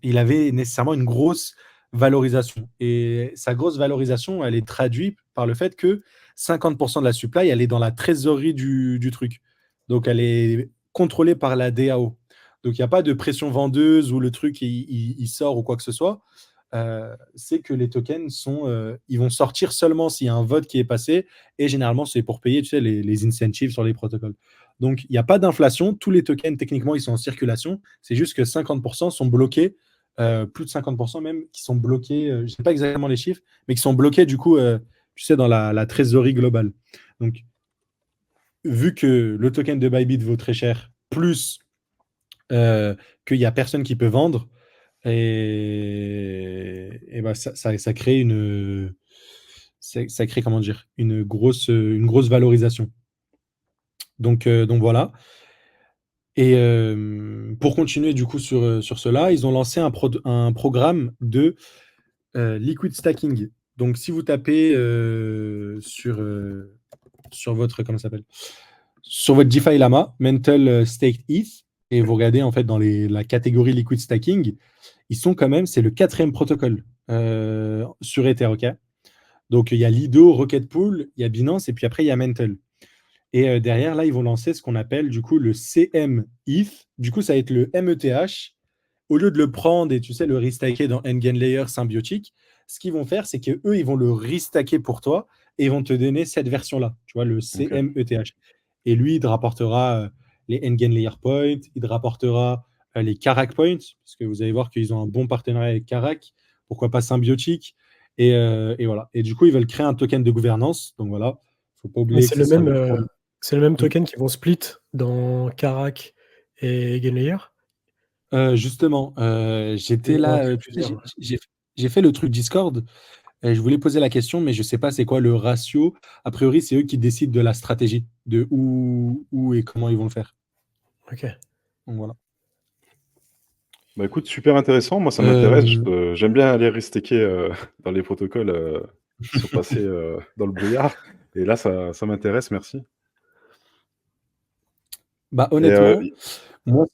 [SPEAKER 3] il avait nécessairement une grosse valorisation. Et sa grosse valorisation, elle est traduite par le fait que 50% de la supply, elle est dans la trésorerie du truc. Donc, elle est contrôlée par la DAO. Donc, il n'y a pas de pression vendeuse où le truc il sort ou quoi que ce soit. C'est que les tokens ils vont sortir seulement s'il y a un vote qui est passé. Et généralement, c'est pour payer, tu sais, les incentives sur les protocoles. Donc, il n'y a pas d'inflation. Tous les tokens, techniquement, ils sont en circulation. C'est juste que 50% sont bloqués, plus de 50% même, qui sont bloqués, je ne sais pas exactement les chiffres, mais qui sont bloqués, du coup, tu sais, dans la trésorerie globale. Donc, vu que le token de Bybit vaut très cher, plus qu'il n'y a personne qui peut vendre, et ben ça crée ça crée, comment dire, une grosse valorisation. Donc voilà. Et pour continuer du coup sur cela, ils ont lancé un programme de liquid stacking. Donc si vous tapez sur votre, comment ça s'appelle, sur votre DeFi Llama, Mental Staked ETH, et vous regardez en fait dans la catégorie liquid stacking, ils sont quand même, c'est le 4e protocole sur Ether, ok. Donc il y a Lido, Rocket Pool, il y a Binance, et puis après il y a Mental. Et derrière, là, ils vont lancer ce qu'on appelle du coup le CM-ETH. Du coup, ça va être le METH. Au lieu de le prendre et tu sais le restacker dans Ngen Layer symbiotique, ce qu'ils vont faire, c'est qu'eux, ils vont le restacker pour toi et ils vont te donner cette version-là, tu vois, le CMETH. Et lui, il te rapportera les Ngen Layer Points, il te rapportera les Karak Points, parce que vous allez voir qu'ils ont un bon partenariat avec Karak, pourquoi pas symbiotique. Et voilà. Et du coup, ils veulent créer un token de gouvernance. Donc voilà, il ne faut pas
[SPEAKER 2] Mais
[SPEAKER 3] oublier que
[SPEAKER 2] c'est le même token qui vont split dans Karak et Genlayer?
[SPEAKER 3] justement, j'étais
[SPEAKER 2] Ou en
[SPEAKER 3] là,
[SPEAKER 2] créer
[SPEAKER 3] tu sais,
[SPEAKER 2] plusieurs?
[SPEAKER 3] j'ai fait le truc Discord. Je voulais poser la question, mais je ne sais pas c'est quoi le ratio. A priori, c'est eux qui décident de la stratégie, de où et comment ils vont le faire.
[SPEAKER 2] Ok.
[SPEAKER 3] Donc voilà.
[SPEAKER 1] Bah écoute, super intéressant. Moi, ça m'intéresse. J'aime bien aller restaker dans les protocoles qui sont passés dans le brouillard. Et là, ça m'intéresse. Merci.
[SPEAKER 3] Bah,
[SPEAKER 1] Et,
[SPEAKER 3] honnêtement, moi,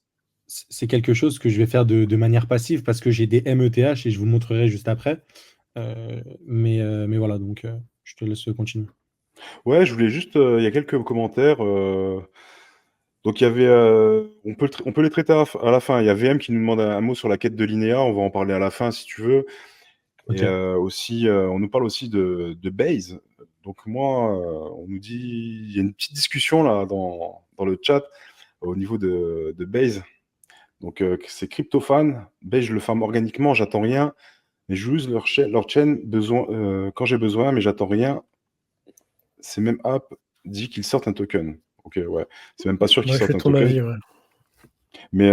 [SPEAKER 3] c'est quelque chose que je vais faire de manière passive parce que j'ai des METH et je vous montrerai juste après. Mais voilà, donc je te laisse continuer.
[SPEAKER 1] ouais, je voulais juste. Il y a quelques commentaires. Donc, il y avait. On peut les traiter à la fin. Il y a VM qui nous demande un mot sur la quête de Linéa. On va en parler à la fin si tu veux.
[SPEAKER 3] Ok.
[SPEAKER 1] Et aussi, on nous parle aussi de Base. Donc, moi, on nous dit. Il y a une petite discussion là dans le chat au niveau de Base. Donc, c'est CryptoFan. Base, je le farm organiquement, j'attends rien. Mais j'use leur chaîne quand j'ai besoin, mais j'attends rien. Ces mêmes apps dit qu'ils sortent un token. Ok, ouais. C'est même pas sûr qu'ils
[SPEAKER 2] Moi, je
[SPEAKER 1] sortent
[SPEAKER 2] suis
[SPEAKER 1] un
[SPEAKER 2] de ton
[SPEAKER 1] token.
[SPEAKER 2] avis, ouais.
[SPEAKER 1] Mais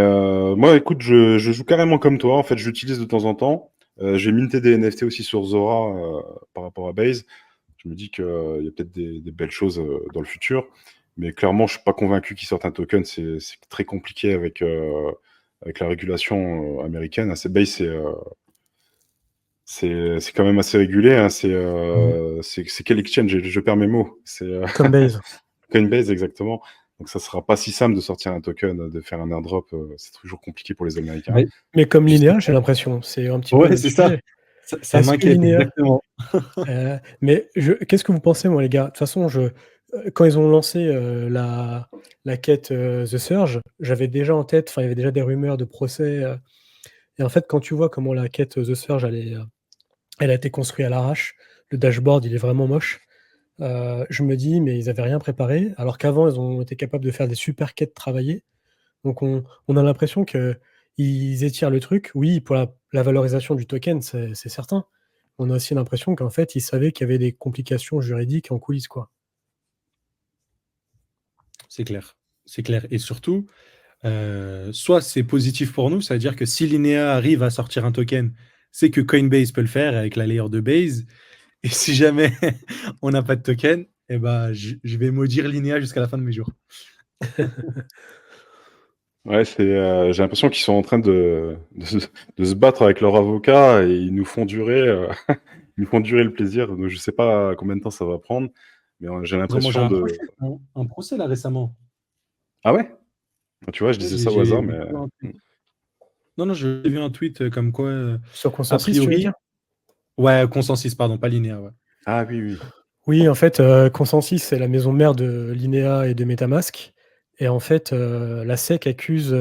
[SPEAKER 1] moi, écoute, je joue carrément comme toi. En fait, j'utilise de temps en temps. J'ai minté des NFT aussi sur Zora par rapport à Base. Je me dis qu'il y a peut-être des belles choses dans le futur. Mais clairement, je suis pas convaincu qu'ils sortent un token. C'est très compliqué avec la régulation américaine. Base, c'est quand même assez régulé. Hein. C'est quel exchange? Je perds mes mots. C'est
[SPEAKER 2] Coinbase.
[SPEAKER 1] Coinbase, exactement. Donc ça sera pas si simple de sortir un token, de faire un airdrop. C'est toujours compliqué pour les Américains.
[SPEAKER 3] Ouais,
[SPEAKER 2] Mais comme Linéa, j'ai
[SPEAKER 3] justement.
[SPEAKER 2] l'impression, c'est un petit peu le
[SPEAKER 3] Ouais,
[SPEAKER 2] même
[SPEAKER 3] c'est ça.
[SPEAKER 2] sujet.
[SPEAKER 3] Ça
[SPEAKER 2] Est-ce que
[SPEAKER 3] m'inquiète,
[SPEAKER 2] Linéa...
[SPEAKER 3] exactement.
[SPEAKER 2] mais qu'est-ce que vous pensez, moi, les gars? De toute façon, quand ils ont lancé la quête The Surge, j'avais déjà en tête, enfin, il y avait déjà des rumeurs de procès. Et en fait, quand tu vois comment la quête The Surge, elle a été construite à l'arrache, le dashboard, il est vraiment moche. Je me dis, mais ils n'avaient rien préparé, alors qu'avant, ils ont été capables de faire des super quêtes travaillées. Donc, on a l'impression qu'ils étirent le truc. Oui, pour la valorisation du token, c'est certain. On a aussi l'impression qu'en fait, ils savaient qu'il y avait des complications juridiques en coulisses, quoi.
[SPEAKER 3] C'est clair. C'est clair. Et surtout, soit c'est positif pour nous, c'est-à-dire que si Linéa arrive à sortir un token, c'est que Coinbase peut le faire avec la layer de Base. Et si jamais on n'a pas de token, eh ben, je vais maudire Linéa jusqu'à la fin de mes jours.
[SPEAKER 1] Ouais, j'ai l'impression qu'ils sont en train de se battre avec leur avocat et ils nous font durer, ils nous font durer le plaisir. Donc, je sais pas combien de temps ça va prendre, mais j'ai
[SPEAKER 3] Ils ont mangé
[SPEAKER 1] l'impression de.
[SPEAKER 3] un procès là récemment.
[SPEAKER 1] Ah ouais? Tu vois, je
[SPEAKER 3] Ouais,
[SPEAKER 1] disais ça au hasard, mais
[SPEAKER 3] Non, non, j'ai vu un tweet comme quoi,
[SPEAKER 2] Sur
[SPEAKER 3] a
[SPEAKER 2] Consensus, tu veux
[SPEAKER 3] priori,
[SPEAKER 2] dire?
[SPEAKER 3] Ouais, Consensus, pardon, pas Linéa, ouais.
[SPEAKER 1] Ah oui, oui.
[SPEAKER 2] Oui, en fait, Consensus, c'est la maison mère de Linéa et de MetaMask. Et en fait, la SEC accuse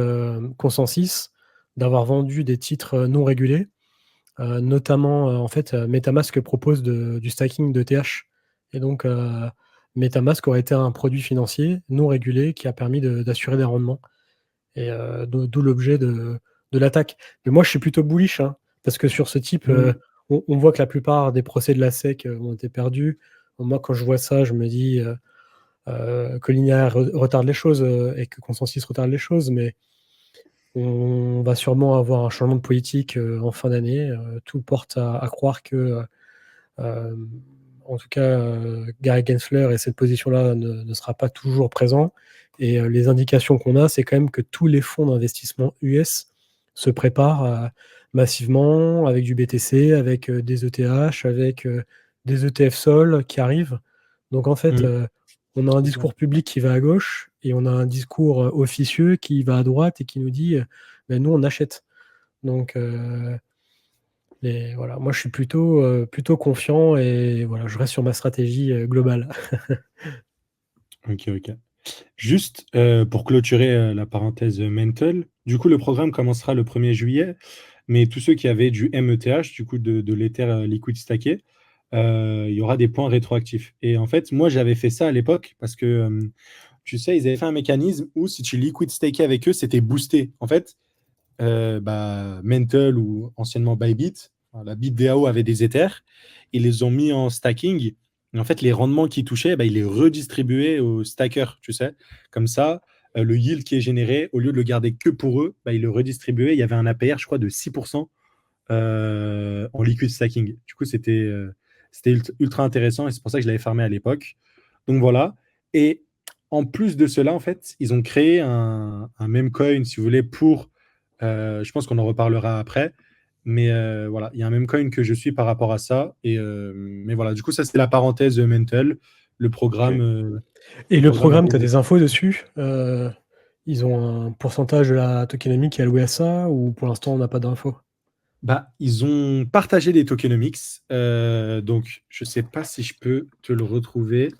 [SPEAKER 2] Consensus d'avoir vendu des titres non régulés. Notamment, en fait, MetaMask propose du stacking de TH. Et donc, MetaMask aurait été un produit financier non régulé qui a permis d'assurer des rendements. Et d'où l'objet de l'attaque. Mais moi, je suis plutôt bullish, hein, parce que sur ce type, on voit que la plupart des procès de la SEC ont été perdus. Moi, quand je vois ça, je me dis que Linéaire retarde les choses et que Consensus retarde les choses, mais on va sûrement avoir un changement de politique en fin d'année. Tout porte à croire que, euh, en tout cas, Gary Gensler et cette position-là ne sera pas toujours présent. Et les indications qu'on a, c'est quand même que tous les fonds d'investissement US se préparent massivement avec du BTC, avec des ETH, avec des ETF Sol qui arrivent. Donc en fait, on a un
[SPEAKER 3] C'est ça.
[SPEAKER 2] discours public qui va à gauche et on a un discours officieux qui va à droite et qui nous dit ben, nous, on achète. Donc voilà, moi, je suis plutôt confiant et voilà, je reste sur ma stratégie globale.
[SPEAKER 3] Ok, ok. Juste pour clôturer la parenthèse mental, du coup, le programme commencera le 1er juillet, mais tous ceux qui avaient du METH, du coup, de l'Ether liquid stacké, il y aura des points rétroactifs. Et en fait, moi, j'avais fait ça à l'époque parce que, tu sais, ils avaient fait un mécanisme où si tu liquid stackais avec eux, c'était boosté. En fait, Mental ou anciennement Bybit, la BitDAO avait des Ethers, ils les ont mis en stacking. Et en fait, les rendements qu'ils touchaient, ils les redistribuaient aux stackers, tu sais. Comme ça, le yield qui est généré, au lieu de le garder que pour eux, ils le redistribuaient. Il y avait un APR, je crois, de 6% en liquid stacking. Du coup, c'était ultra intéressant et c'est pour ça que je l'avais farmé à l'époque. Donc voilà. Et en plus de cela, en fait, ils ont créé un meme coin, si vous voulez, pour. Je pense qu'on en reparlera après. Mais voilà, il y a un meme coin que je suis par rapport à ça. Mais voilà, du coup, ça, c'est la parenthèse mental. Le programme.
[SPEAKER 1] Ok.
[SPEAKER 2] Et
[SPEAKER 3] Le
[SPEAKER 2] le
[SPEAKER 3] programme
[SPEAKER 2] programme, tu as
[SPEAKER 3] arrive.
[SPEAKER 2] des infos dessus ils ont un pourcentage de la tokenomics qui est alloué à ça ou pour l'instant, on n'a pas d'infos?
[SPEAKER 3] Ils ont partagé des tokenomics. Donc, je ne sais pas si je peux te le retrouver.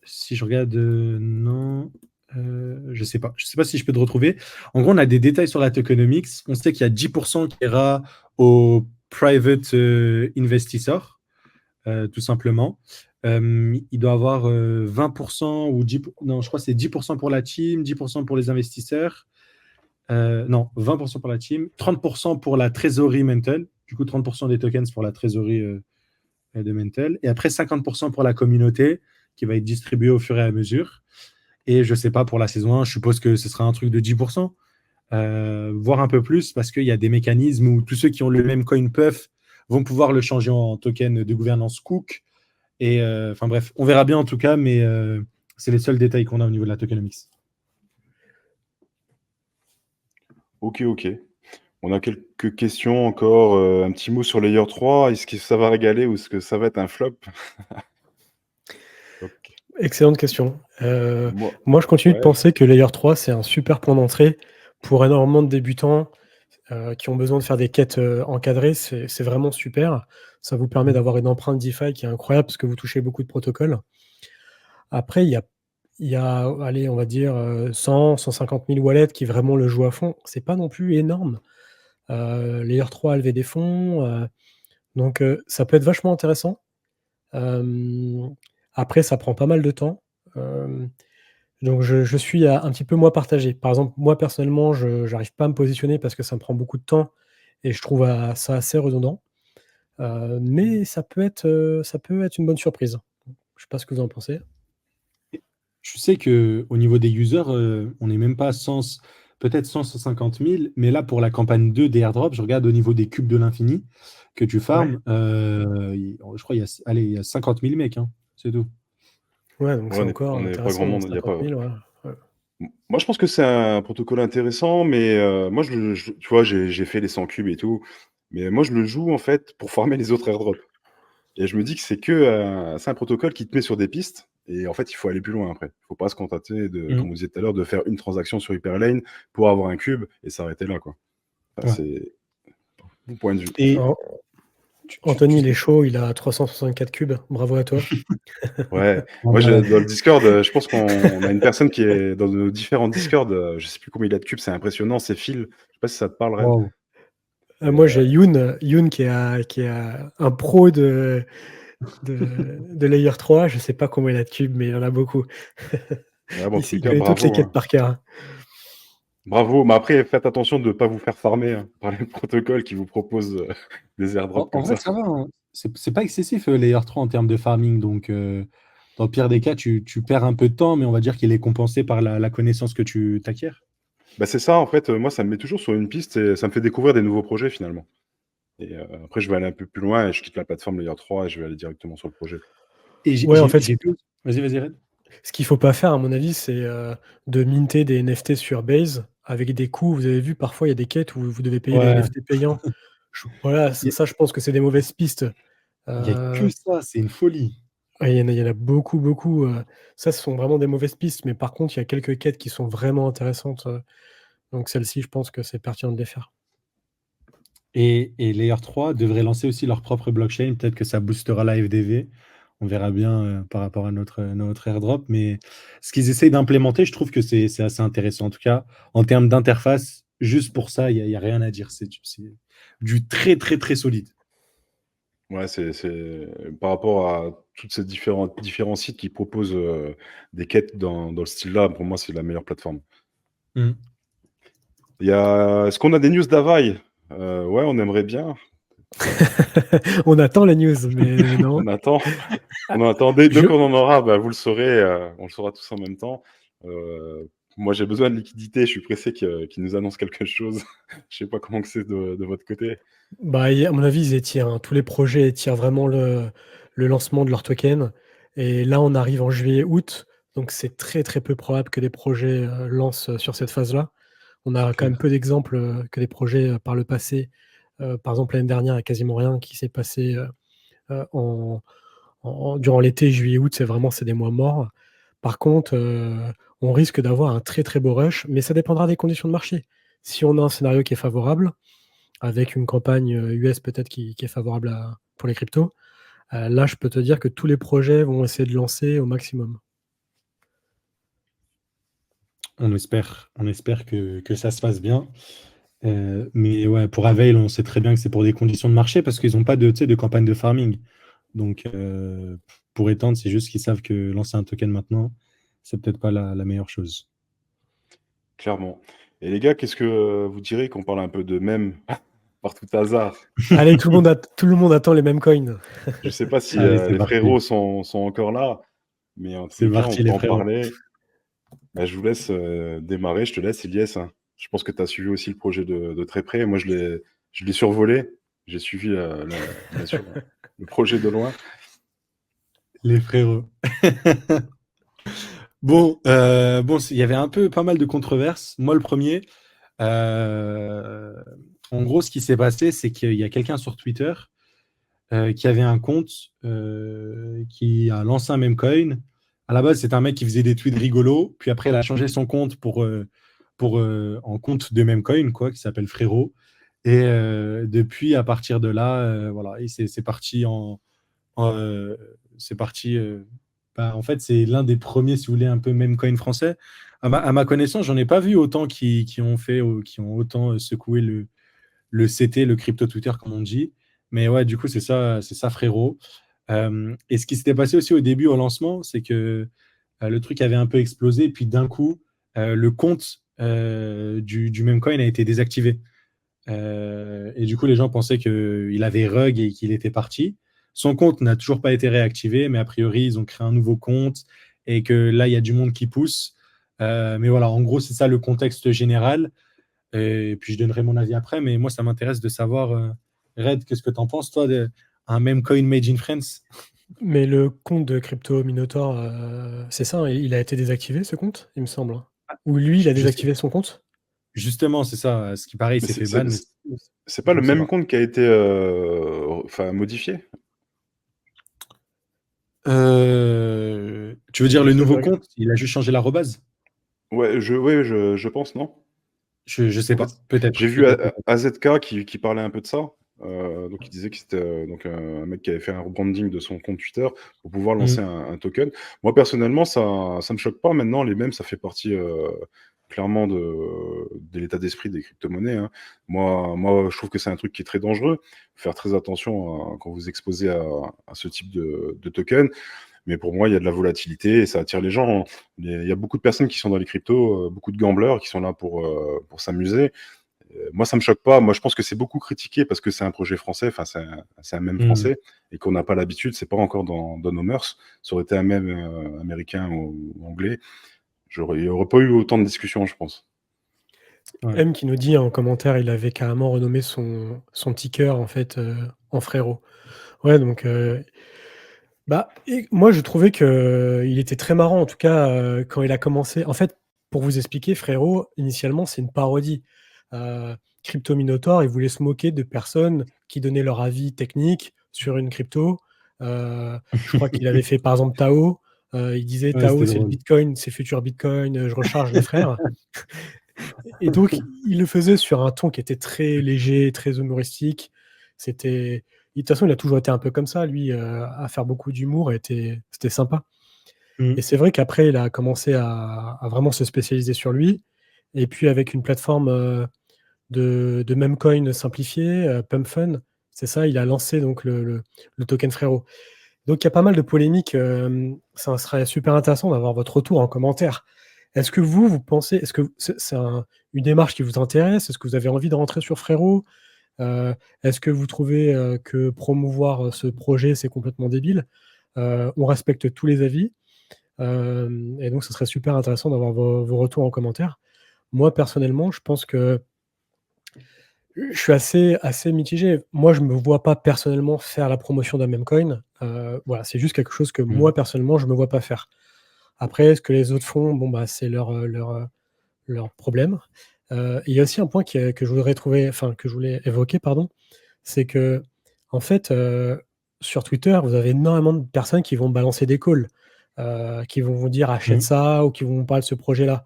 [SPEAKER 3] Si je regarde, non. Je sais pas. Je sais pas si je peux te retrouver. En gros, on a des détails sur la tokenomics. On sait qu'il y a 10% qui ira au private investisseur, tout simplement. Il doit avoir 20% ou 10%. Non, je crois que c'est 10% pour la team, 10% pour les investisseurs. Non, 20% pour la team, 30% pour la trésorerie Mental. Du coup, 30% des tokens pour la trésorerie de Mental. Et après, 50% pour la communauté qui va être distribuée au fur et à mesure. Et je ne sais pas pour la saison 1, je suppose que ce sera un truc de 10%, voire un peu plus, parce qu'il y a des mécanismes où tous ceux qui ont le même coin puff vont pouvoir le changer en token de gouvernance Cook. Et enfin bref, on verra bien en tout cas, mais c'est les seuls détails qu'on a au niveau de la tokenomics.
[SPEAKER 1] Ok, ok. On a quelques questions encore. Un petit mot sur Layer 3. Est-ce que ça va régaler ou est-ce que ça va être un flop? Ok.
[SPEAKER 2] Excellente question.
[SPEAKER 1] Moi,
[SPEAKER 2] Moi, je continue de
[SPEAKER 1] ouais.
[SPEAKER 2] penser que Layer 3, c'est un super point d'entrée pour énormément de débutants qui ont besoin de faire des quêtes encadrées. C'est vraiment super. Ça vous permet d'avoir une empreinte DeFi qui est incroyable parce que vous touchez beaucoup de protocoles. Après, il y a allez, on va dire 100, 150 000 wallets qui vraiment le jouent à fond. C'est pas non plus énorme. Layer 3 a levé des fonds. Donc, ça peut être vachement intéressant. Après, ça prend pas mal de temps. Donc, je suis un petit peu moi partagé. Par exemple, moi personnellement, je n'arrive pas à me positionner parce que ça me prend beaucoup de temps et je trouve ça assez redondant. Mais ça peut être une bonne surprise. Je sais pas ce que vous en pensez.
[SPEAKER 3] Je sais qu'au niveau des users, on n'est même pas à 100, peut-être 100, 150 000, mais là, pour la campagne 2 des airdrops, je regarde au niveau des cubes de l'infini que tu
[SPEAKER 2] Ouais,
[SPEAKER 3] farmes, je crois il y a 50 000 mecs, hein, c'est tout.
[SPEAKER 2] ouais, donc
[SPEAKER 1] Ouais,
[SPEAKER 2] c'est encore
[SPEAKER 1] on n'est pas grand
[SPEAKER 2] intéressant,
[SPEAKER 1] monde. Il y a
[SPEAKER 2] 50
[SPEAKER 1] pas.
[SPEAKER 2] 000, ouais. Ouais.
[SPEAKER 1] Moi, je pense que c'est un protocole intéressant, mais moi, tu vois, j'ai fait les 100 cubes et tout, mais moi, je le joue en fait pour farmer les autres airdrops. Et je me dis que c'est un protocole qui te met sur des pistes, et en fait, il faut aller plus loin après. Il faut pas se contenter de,
[SPEAKER 3] Mm.
[SPEAKER 1] comme vous disiez tout à l'heure, de faire une transaction sur Hyperlane pour avoir un cube et s'arrêter là, quoi. Enfin,
[SPEAKER 3] Ouais.
[SPEAKER 1] Bon point de vue.
[SPEAKER 3] Et
[SPEAKER 2] Alors, Anthony, il est chaud, il a 364 cubes. Bravo à toi.
[SPEAKER 1] Ouais, moi
[SPEAKER 3] voilà.
[SPEAKER 1] dans le Discord, je pense qu'on a une personne qui est dans nos différents Discord, je sais plus combien il a de cubes, c'est impressionnant, c'est Phil. Je sais pas si ça te parle, Red.
[SPEAKER 3] Wow.
[SPEAKER 2] Moi, j'ai Youn qui est un pro de Layer 3. Je sais pas combien il a de cubes, mais il en a beaucoup.
[SPEAKER 1] Ouais, bon, en tous les
[SPEAKER 2] Il
[SPEAKER 1] cas,
[SPEAKER 2] connaît toutes les
[SPEAKER 1] bravo,
[SPEAKER 2] quêtes
[SPEAKER 1] hein.
[SPEAKER 2] par cœur.
[SPEAKER 1] Bravo, mais après, faites attention de ne pas vous faire farmer hein, par les protocoles qui vous proposent des airdrops
[SPEAKER 3] En
[SPEAKER 1] comme
[SPEAKER 3] vrai,
[SPEAKER 1] ça.
[SPEAKER 3] ça va, hein. C'est pas excessif, Layer 3 en termes de farming. Donc, dans le pire des cas, tu perds un peu de temps, mais on va dire qu'il est compensé par la connaissance que tu t'acquiers.
[SPEAKER 1] Bah, c'est ça, en fait, moi, ça me met toujours sur une piste et ça me fait découvrir des nouveaux projets finalement. Et après, je vais aller un peu plus loin et je quitte la plateforme Layer 3 et je vais aller directement sur le projet.
[SPEAKER 3] Et
[SPEAKER 2] Ouais, en fait,
[SPEAKER 3] j'ai vu. Vas-y, Red.
[SPEAKER 2] ce qu'il faut pas faire, à mon avis, c'est de minter des NFT sur Base avec des coûts. Vous avez vu, parfois, il y a des quêtes où vous devez payer des
[SPEAKER 3] Ouais,
[SPEAKER 2] NFT payants. Voilà,
[SPEAKER 3] il
[SPEAKER 2] ça, je pense que c'est des mauvaises pistes.
[SPEAKER 3] y a que ça, c'est une folie.
[SPEAKER 2] Ouais, il y en a beaucoup, beaucoup. Ça, ce sont vraiment des mauvaises pistes, mais par contre, il y a quelques quêtes qui sont vraiment intéressantes. Donc celles-ci, je pense que c'est pertinent de les faire.
[SPEAKER 3] Et Layer 3 devrait lancer aussi leur propre blockchain. Peut-être que ça boostera la FDV. On verra bien par rapport à notre airdrop. Mais ce qu'ils essayent d'implémenter, je trouve que c'est assez intéressant. En tout cas, en termes d'interface, juste pour ça, il y a rien à dire. C'est du très, très, très solide.
[SPEAKER 1] Ouais, c'est par rapport à toutes ces différents sites qui proposent des quêtes dans le style-là, pour moi, c'est la meilleure plateforme.
[SPEAKER 3] Mm.
[SPEAKER 1] Est-ce qu'on a des news d'Avail? Ouais, on aimerait bien.
[SPEAKER 2] On attend les news, mais non.
[SPEAKER 1] On attend. On en attend. Dès
[SPEAKER 2] Je,
[SPEAKER 1] qu'on en aura, bah, vous le saurez. On le saura tous en même temps. Moi, j'ai besoin de liquidité. Je suis pressé qu'ils nous annoncent quelque chose. Je sais pas comment que c'est de votre côté.
[SPEAKER 2] Bah, à mon avis, ils étirent, hein. Tous les projets étirent vraiment le lancement de leur token. Et là, on arrive en juillet-août, donc c'est très très peu probable que des projets lancent sur cette phase-là. On a quand même
[SPEAKER 3] Clair.
[SPEAKER 2] peu d'exemples que des projets par le passé. Par exemple, l'année dernière, il n'y a quasiment rien qui s'est passé durant l'été, juillet-août. C'est des mois morts. Par contre, on risque d'avoir un très très beau rush, mais ça dépendra des conditions de marché. Si on a un scénario qui est favorable, avec une campagne US peut-être qui est favorable pour les cryptos, là, je peux te dire que tous les projets vont essayer de lancer au maximum.
[SPEAKER 3] On espère que ça se passe bien. Mais ouais, pour Avail, on sait très bien que c'est pour des conditions de marché parce qu'ils n'ont pas de, tu sais, de campagne de farming. Donc, pour étendre, c'est juste qu'ils savent que lancer un token maintenant, c'est peut-être pas la meilleure chose.
[SPEAKER 1] Clairement. Et les gars, qu'est-ce que vous direz qu'on parle un peu de mèmes par tout hasard?
[SPEAKER 2] Allez, tout le monde attend les mêmes coins.
[SPEAKER 1] Je sais pas si
[SPEAKER 3] Allez, c'est
[SPEAKER 1] les
[SPEAKER 3] parti.
[SPEAKER 1] frérots sont encore là, mais en tous
[SPEAKER 3] C'est
[SPEAKER 1] les cas, on
[SPEAKER 3] parti,
[SPEAKER 1] peut
[SPEAKER 3] les
[SPEAKER 1] en
[SPEAKER 3] frérots.
[SPEAKER 1] parler. Bah, je vous laisse démarrer. Je te laisse, Ilyes, hein. Je pense que tu as suivi aussi le projet de très près. Moi, je l'ai survolé. J'ai suivi, bien sûr, le projet de loin.
[SPEAKER 3] Les frérots. Bon, il y avait un peu pas mal de controverses. Moi, le premier, euh, en gros, ce qui s'est passé, c'est qu'il y a quelqu'un sur Twitter qui avait un compte qui a lancé un meme coin. À la base, c'est un mec qui faisait des tweets rigolos, puis après, il a changé son compte en compte de meme coin, quoi, qui s'appelle Frérot. Et depuis, à partir de là, voilà, et c'est parti c'est parti. En fait, c'est l'un des premiers, si vous voulez, un peu meme coin français. À ma connaissance, j'en ai pas vu autant qui ont fait, qui ont autant secoué le CT, le crypto Twitter, comme on dit. Mais ouais, du coup, c'est ça, frérot. Et ce qui s'était passé aussi au début, au lancement, c'est que le truc avait un peu explosé, puis d'un coup, le compte du même coin a été désactivé. Et du coup, les gens pensaient qu'il avait rug et qu'il était parti. Son compte n'a toujours pas été réactivé, mais a priori, ils ont créé un nouveau compte et que là, il y a du monde qui pousse. Mais voilà, en gros, c'est ça le contexte général. Et puis, je donnerai mon avis après, mais moi, ça m'intéresse de savoir, Red, qu'est-ce que tu en penses, toi, un même coin made in France?
[SPEAKER 2] Mais le compte de Crypto Minotaur, c'est ça, hein, il a été désactivé ce compte, il me semble, hein. Ou lui, il a
[SPEAKER 3] Je sais,
[SPEAKER 2] désactivé son compte?
[SPEAKER 3] justement, c'est ça. Ce qui paraît, il
[SPEAKER 1] Mais
[SPEAKER 3] s'est fait ban, mais
[SPEAKER 1] c'est pas
[SPEAKER 3] je
[SPEAKER 1] le
[SPEAKER 3] ne sais
[SPEAKER 1] même
[SPEAKER 3] pas.
[SPEAKER 1] compte qui a été enfin, modifié?
[SPEAKER 3] Tu veux dire le
[SPEAKER 2] Je vais
[SPEAKER 3] nouveau
[SPEAKER 2] regarder.
[SPEAKER 3] compte? Il a juste changé l'arrobase?
[SPEAKER 1] Ouais, je pense, non?
[SPEAKER 3] Je sais
[SPEAKER 1] En
[SPEAKER 3] pas,
[SPEAKER 1] fait,
[SPEAKER 3] peut-être,
[SPEAKER 1] j'ai vu
[SPEAKER 3] peut-être.
[SPEAKER 1] AZK qui parlait un peu de ça. Donc il disait que c'était donc un mec qui avait fait un rebranding de son compte Twitter pour pouvoir
[SPEAKER 3] Mmh.
[SPEAKER 1] lancer un token. Moi personnellement, ça me choque pas. Maintenant, les mêmes, ça fait partie clairement de l'état d'esprit des crypto-monnaies, hein. Moi, je trouve que c'est un truc qui est très dangereux. Faut faire très attention quand vous exposez à ce type de token. Mais pour moi, il y a de la volatilité et ça attire les gens. Il y a beaucoup de personnes qui sont dans les cryptos, beaucoup de gamblers qui sont là pour s'amuser. Moi, ça me choque pas. Moi, je pense que c'est beaucoup critiqué parce que c'est un projet français, enfin, c'est un mème
[SPEAKER 3] Mmh.
[SPEAKER 1] français et qu'on n'a pas l'habitude, c'est pas encore dans nos mœurs. Ça aurait été un mème américain ou anglais, il n'y aurait pas eu autant de discussions, je pense.
[SPEAKER 3] Ouais.
[SPEAKER 2] M qui nous dit en commentaire, il avait carrément renommé son ticker en fait, en frérot. Ouais donc bah et moi je trouvais qu'il était très marrant en tout cas, quand il a commencé en fait, pour vous expliquer frérot, initialement c'est une parodie. Heu, Crypto Minotaur, il voulait se moquer de personnes qui donnaient leur avis technique sur une crypto. Je crois qu'il avait fait par exemple Tao, il disait:
[SPEAKER 3] Ouais,
[SPEAKER 2] «Tao
[SPEAKER 3] c'était
[SPEAKER 2] c'est le
[SPEAKER 3] drôle.
[SPEAKER 2] bitcoin, c'est le futur bitcoin, je recharge les frères». Et donc il le faisait sur un ton qui était très léger, très humoristique. C'était de toute façon, il a toujours été un peu comme ça lui, à faire beaucoup d'humour et c'était sympa.
[SPEAKER 3] Mmh.
[SPEAKER 2] Et c'est vrai qu'après il a commencé à vraiment se spécialiser sur lui et puis avec une plateforme, de meme coin simplifié, PumpFun, c'est ça, il a lancé donc le token frérot. Donc il y a pas mal de polémiques, ça serait super intéressant d'avoir votre retour en commentaire. Est-ce que vous pensez est-ce que c'est une démarche qui vous intéresse? Est-ce que vous avez envie de rentrer sur Frérot? Est-ce que vous trouvez, que promouvoir, ce projet, c'est complètement débile? On respecte tous les avis, et donc ce serait super intéressant d'avoir vos retours en commentaire. Moi, personnellement, je pense que je suis assez mitigé. Moi, je me vois pas personnellement faire la promotion d'un meme coin. Voilà, c'est juste quelque chose que
[SPEAKER 3] Mmh.
[SPEAKER 2] moi, personnellement, je me vois pas faire. Après, ce que les autres font, bon, bah, c'est leur problème. Il y a aussi un point que je voudrais trouver enfin, que je voulais évoquer, pardon, c'est qu'en fait, sur Twitter, vous avez énormément de personnes qui vont balancer des calls, qui vont vous dire: «Achète
[SPEAKER 3] Mmh.
[SPEAKER 2] ça» ou qui vont vous parler de ce projet-là.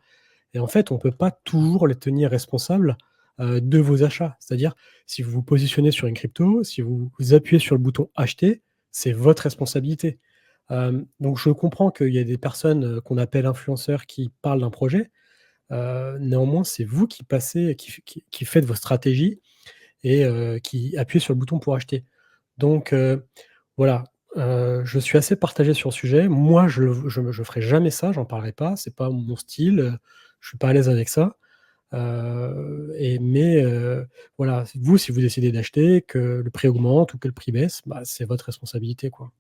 [SPEAKER 2] Et en fait, on peut pas toujours les tenir responsables, de vos achats. C'est-à-dire, si vous vous positionnez sur une crypto, si vous appuyez sur le bouton «acheter», c'est votre responsabilité. Donc je comprends qu'il y a des personnes, qu'on appelle influenceurs qui parlent d'un projet. Néanmoins, c'est vous qui passez qui faites vos stratégies et qui appuyez sur le bouton pour acheter. Donc voilà, je suis assez partagé sur le sujet. Moi, je ferai jamais ça, j'en parlerai pas, c'est pas mon style, je suis pas à l'aise avec ça. Voilà, vous, si vous décidez d'acheter, que le prix augmente ou que le prix baisse, bah, c'est votre responsabilité, quoi.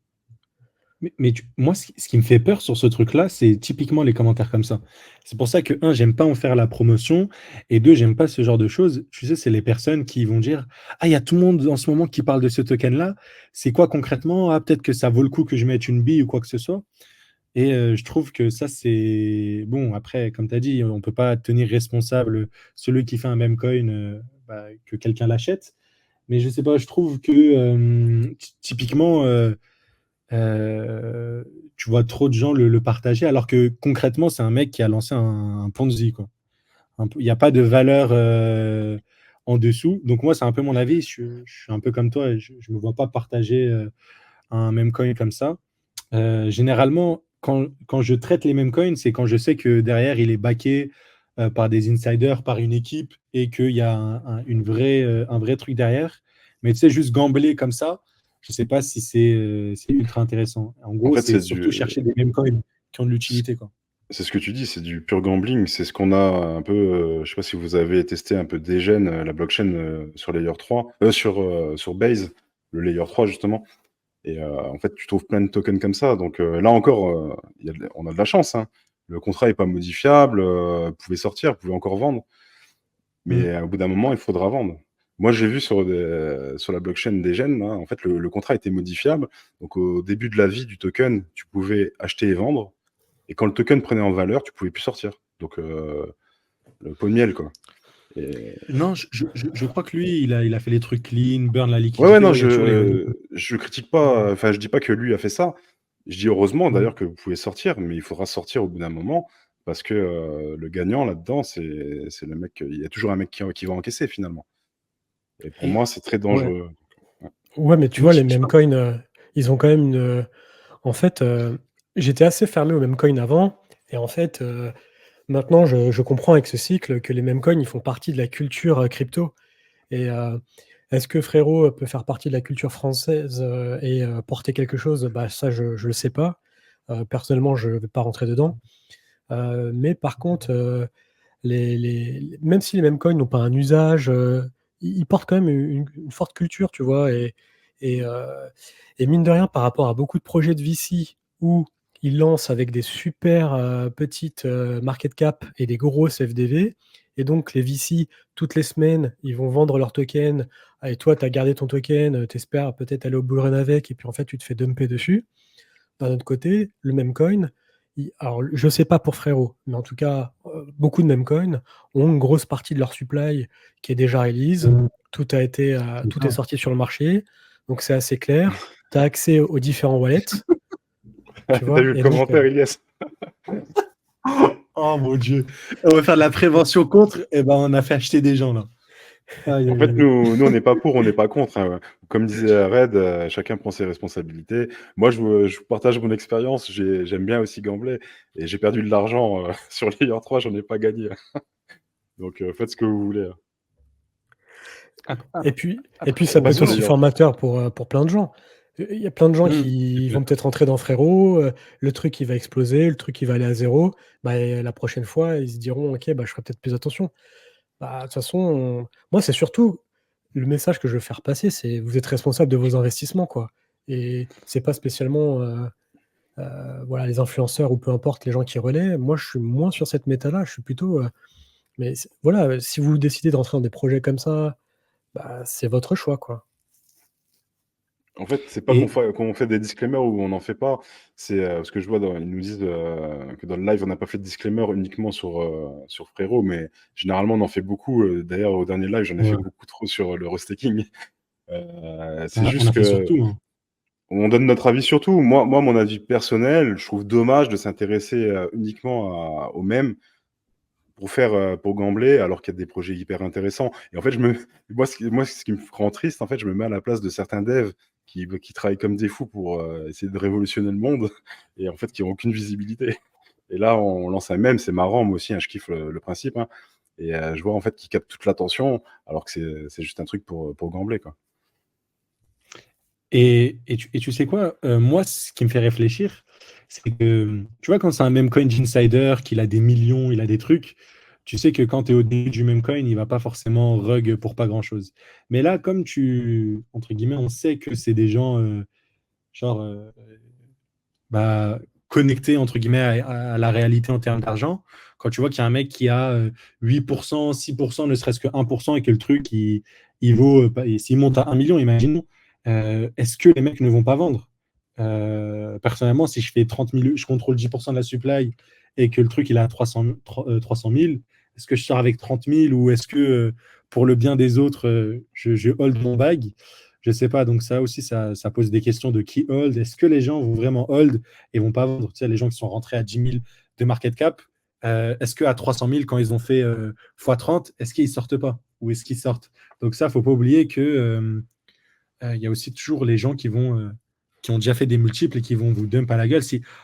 [SPEAKER 3] Mais moi, ce qui me fait peur sur ce truc-là, c'est typiquement les commentaires comme ça. C'est pour ça que, un, j'aime pas en faire la promotion et deux, j'aime pas ce genre de choses. Tu sais, c'est les personnes qui vont dire: «Ah, il y a tout le monde en ce moment qui parle de ce token-là. C'est quoi concrètement? Ah, peut-être que ça vaut le coup que je mette une bille ou quoi que ce soit». Et je trouve que ça, c'est bon, après, comme tu as dit, on peut pas tenir responsable, celui qui fait un meme coin, bah, que quelqu'un l'achète. Mais je sais pas, je trouve que, typiquement, tu vois trop de gens le partager alors que concrètement, c'est un mec qui a lancé un Ponzi, quoi. Il y a pas de valeur, en dessous. Donc moi, c'est un peu mon avis. Je suis un peu comme toi, je me vois pas partager, un meme coin comme ça. Généralement, quand je traite les meme coins, c'est quand je sais que derrière, il est backé, par des insiders, par une équipe et qu'il y a un vrai truc derrière. Mais tu sais, juste gambler comme ça, je sais pas si c'est ultra intéressant. En
[SPEAKER 1] En
[SPEAKER 3] gros,
[SPEAKER 1] fait,
[SPEAKER 3] c'est surtout chercher des meme coins qui ont de l'utilité, quoi.
[SPEAKER 1] c'est ce que tu dis, c'est du pur gambling. C'est ce qu'on a un peu, je sais pas si vous avez testé un peu Degen, la blockchain, sur Layer 3, sur Base, le Layer 3 justement. Et en fait, tu trouves plein de tokens comme ça. Donc là encore, on a de la chance, hein. Le contrat est pas modifiable, vous pouvez sortir, vous pouvez encore vendre.
[SPEAKER 3] Mmh.
[SPEAKER 1] Mais au bout d'un moment, il faudra vendre. Moi, j'ai vu sur la blockchain Degen, là, en fait, le contrat était modifiable. Donc au début de la vie du token, tu pouvais acheter et vendre. Et quand le token prenait en valeur, tu pouvais plus sortir. Donc, le pot de miel, quoi. Et...
[SPEAKER 3] Non, je crois que lui, il a fait les trucs clean, burn la
[SPEAKER 1] Ouais,
[SPEAKER 3] liquidité.
[SPEAKER 1] non,
[SPEAKER 3] Ouais, il y a toujours les
[SPEAKER 1] je critique pas, enfin, je dis pas que lui a fait ça. Je dis heureusement
[SPEAKER 3] mmh.
[SPEAKER 1] d'ailleurs que vous pouvez sortir, mais il faudra sortir au bout d'un moment parce que le gagnant là-dedans, c'est le mec. Il y a toujours un mec qui va encaisser finalement. Et pour
[SPEAKER 3] Et
[SPEAKER 1] moi, c'est très
[SPEAKER 2] Ouais.
[SPEAKER 1] dangereux. Ouais.
[SPEAKER 2] Ouais, mais tu
[SPEAKER 3] moi,
[SPEAKER 2] vois,
[SPEAKER 3] je
[SPEAKER 2] les
[SPEAKER 3] je
[SPEAKER 2] meme
[SPEAKER 3] pense
[SPEAKER 2] coins, ils ont quand même en fait, j'étais assez fermé aux meme coins avant et en fait, maintenant je comprends avec ce cycle que les meme coins, ils font partie de la culture, crypto et est-ce que Frérot, peut faire partie de la culture française, et porter quelque chose? Bah, ça je le sais pas. Personnellement, je vais pas rentrer dedans. Mais par contre, même si les meme coins n'ont pas un usage, ils portent quand même une forte culture, tu vois? Et heu et mine de rien, par rapport à beaucoup de projets de VC où ils lancent avec des super, petites, market cap et des grosses FDV et donc les VC, toutes les semaines, ils vont vendre leurs tokens. Ah et toi, tu as gardé ton token, tu espères peut-être aller au bull run avec et puis en fait, tu te fais dumper dessus. D'un autre côté, le meme coin, alors je sais pas pour Frérot, mais en tout cas, beaucoup de meme coins ont une grosse partie de leur supply qui est déjà release.
[SPEAKER 3] c'est
[SPEAKER 2] Tout est
[SPEAKER 3] ça.
[SPEAKER 2] sorti sur le marché, donc c'est assez clair. Tu as accès aux différents wallets, tu
[SPEAKER 1] T'as
[SPEAKER 2] vois?
[SPEAKER 1] vu le
[SPEAKER 2] Et donc,
[SPEAKER 1] commentaire, Elias?
[SPEAKER 3] Oh mon Dieu! On va faire de la prévention contre, et ben, on a fait acheter des gens là. Aïe,
[SPEAKER 1] En
[SPEAKER 3] aïe,
[SPEAKER 1] fait,
[SPEAKER 3] aïe.
[SPEAKER 1] nous, on n'est pas pour, on n'est pas contre, hein. Comme disait Red, chacun prend ses responsabilités. Moi, je vous partage mon expérience. J'aime bien aussi gambler et j'ai perdu de l'argent sur Layer 3, j'en ai pas gagné. Donc, faites ce que vous voulez, hein.
[SPEAKER 3] Ap
[SPEAKER 2] et
[SPEAKER 3] ap
[SPEAKER 2] puis ça
[SPEAKER 3] Après,
[SPEAKER 2] peut
[SPEAKER 1] Pas
[SPEAKER 2] être
[SPEAKER 1] sur
[SPEAKER 2] aussi
[SPEAKER 1] Layer 3.
[SPEAKER 2] formateur pour plein de gens. Il y a plein de gens
[SPEAKER 3] ça
[SPEAKER 2] qui
[SPEAKER 3] peut
[SPEAKER 2] vont
[SPEAKER 3] être
[SPEAKER 2] peut-être rentrer dans Frérot, le truc il va exploser, le truc il va aller à zéro. Bah, et la prochaine fois, ils se diront: «OK, bah, je ferai peut-être plus attention». Bah, de toute façon, moi, c'est surtout le message que je veux faire passer, c'est vous êtes responsable de vos investissements, quoi et c'est pas spécialement, voilà, les influenceurs ou peu importe les gens qui relaient. Moi, je suis moins sur cette méta-là, je suis plutôt, mais c'est voilà, si vous décidez de rentrer dans des projets comme ça, bah, c'est votre choix, quoi.
[SPEAKER 1] En fait, c'est pas
[SPEAKER 3] et
[SPEAKER 1] qu'on fait des disclaimers ou on n'en fait pas. C'est parce que je vois, ils nous disent que dans le live, on n'a pas fait de disclaimer uniquement sur Frérot, mais généralement, on en fait beaucoup. D'ailleurs, au dernier live, j'en ai fait
[SPEAKER 3] ouais,
[SPEAKER 1] beaucoup trop sur le restaking. C'est
[SPEAKER 3] on
[SPEAKER 1] juste
[SPEAKER 3] a fait
[SPEAKER 1] que
[SPEAKER 3] surtout, hein.
[SPEAKER 1] on donne notre avis sur tout. Moi, mon avis personnel, je trouve dommage de s'intéresser uniquement au même pour gambler, alors qu'il y a des projets hyper intéressants. Et en fait, ce qui me rend triste, en fait, je me mets à la place de certains devs qui travaillent comme des fous pour essayer de révolutionner le monde et en fait, qui n'ont aucune visibilité. Et là, on lance un mème, c'est marrant, moi aussi, hein, je kiffe le principe, hein. Et je vois en fait qu'ils captent toute l'attention, alors que c'est juste un truc pour gambler, quoi.
[SPEAKER 3] Tu sais quoi? Moi, ce qui me fait réfléchir, c'est que, tu vois, quand c'est un meme coin d'insider, qu'il a des millions, il a des trucs, tu sais que quand tu es au début du meme coin, il va pas forcément rug pour pas grand-chose. Mais là, comme entre guillemets, on sait que c'est des gens, genre, bah, connectés, entre guillemets, à la réalité en termes d'argent, quand tu vois qu'il y a un mec qui a 8%, 6%, ne serait-ce que 1%, et que le truc, il vaut, et s'il monte à 1 million, imaginons, est-ce que les mecs ne vont pas vendre? Personnellement, si je fais 30 000, je contrôle 10% de la supply et que le truc il est à 300 000, est-ce que je sors avec 30 000 ou est-ce que pour le bien des autres, je hold mon bag? Je sais pas. Donc ça aussi, ça pose des questions de qui hold. Est-ce que les gens vont vraiment hold et vont pas vendre? Tu sais, les gens qui sont rentrés à 10 000 de market cap, est-ce qu'à 300 000, quand ils ont fait x30, est-ce qu'ils sortent pas? Ou est-ce qu'ils sortent? Donc ça, faut pas oublier que il y a aussi toujours les gens qui ont déjà fait des multiples et qui vont vous dump à la gueule.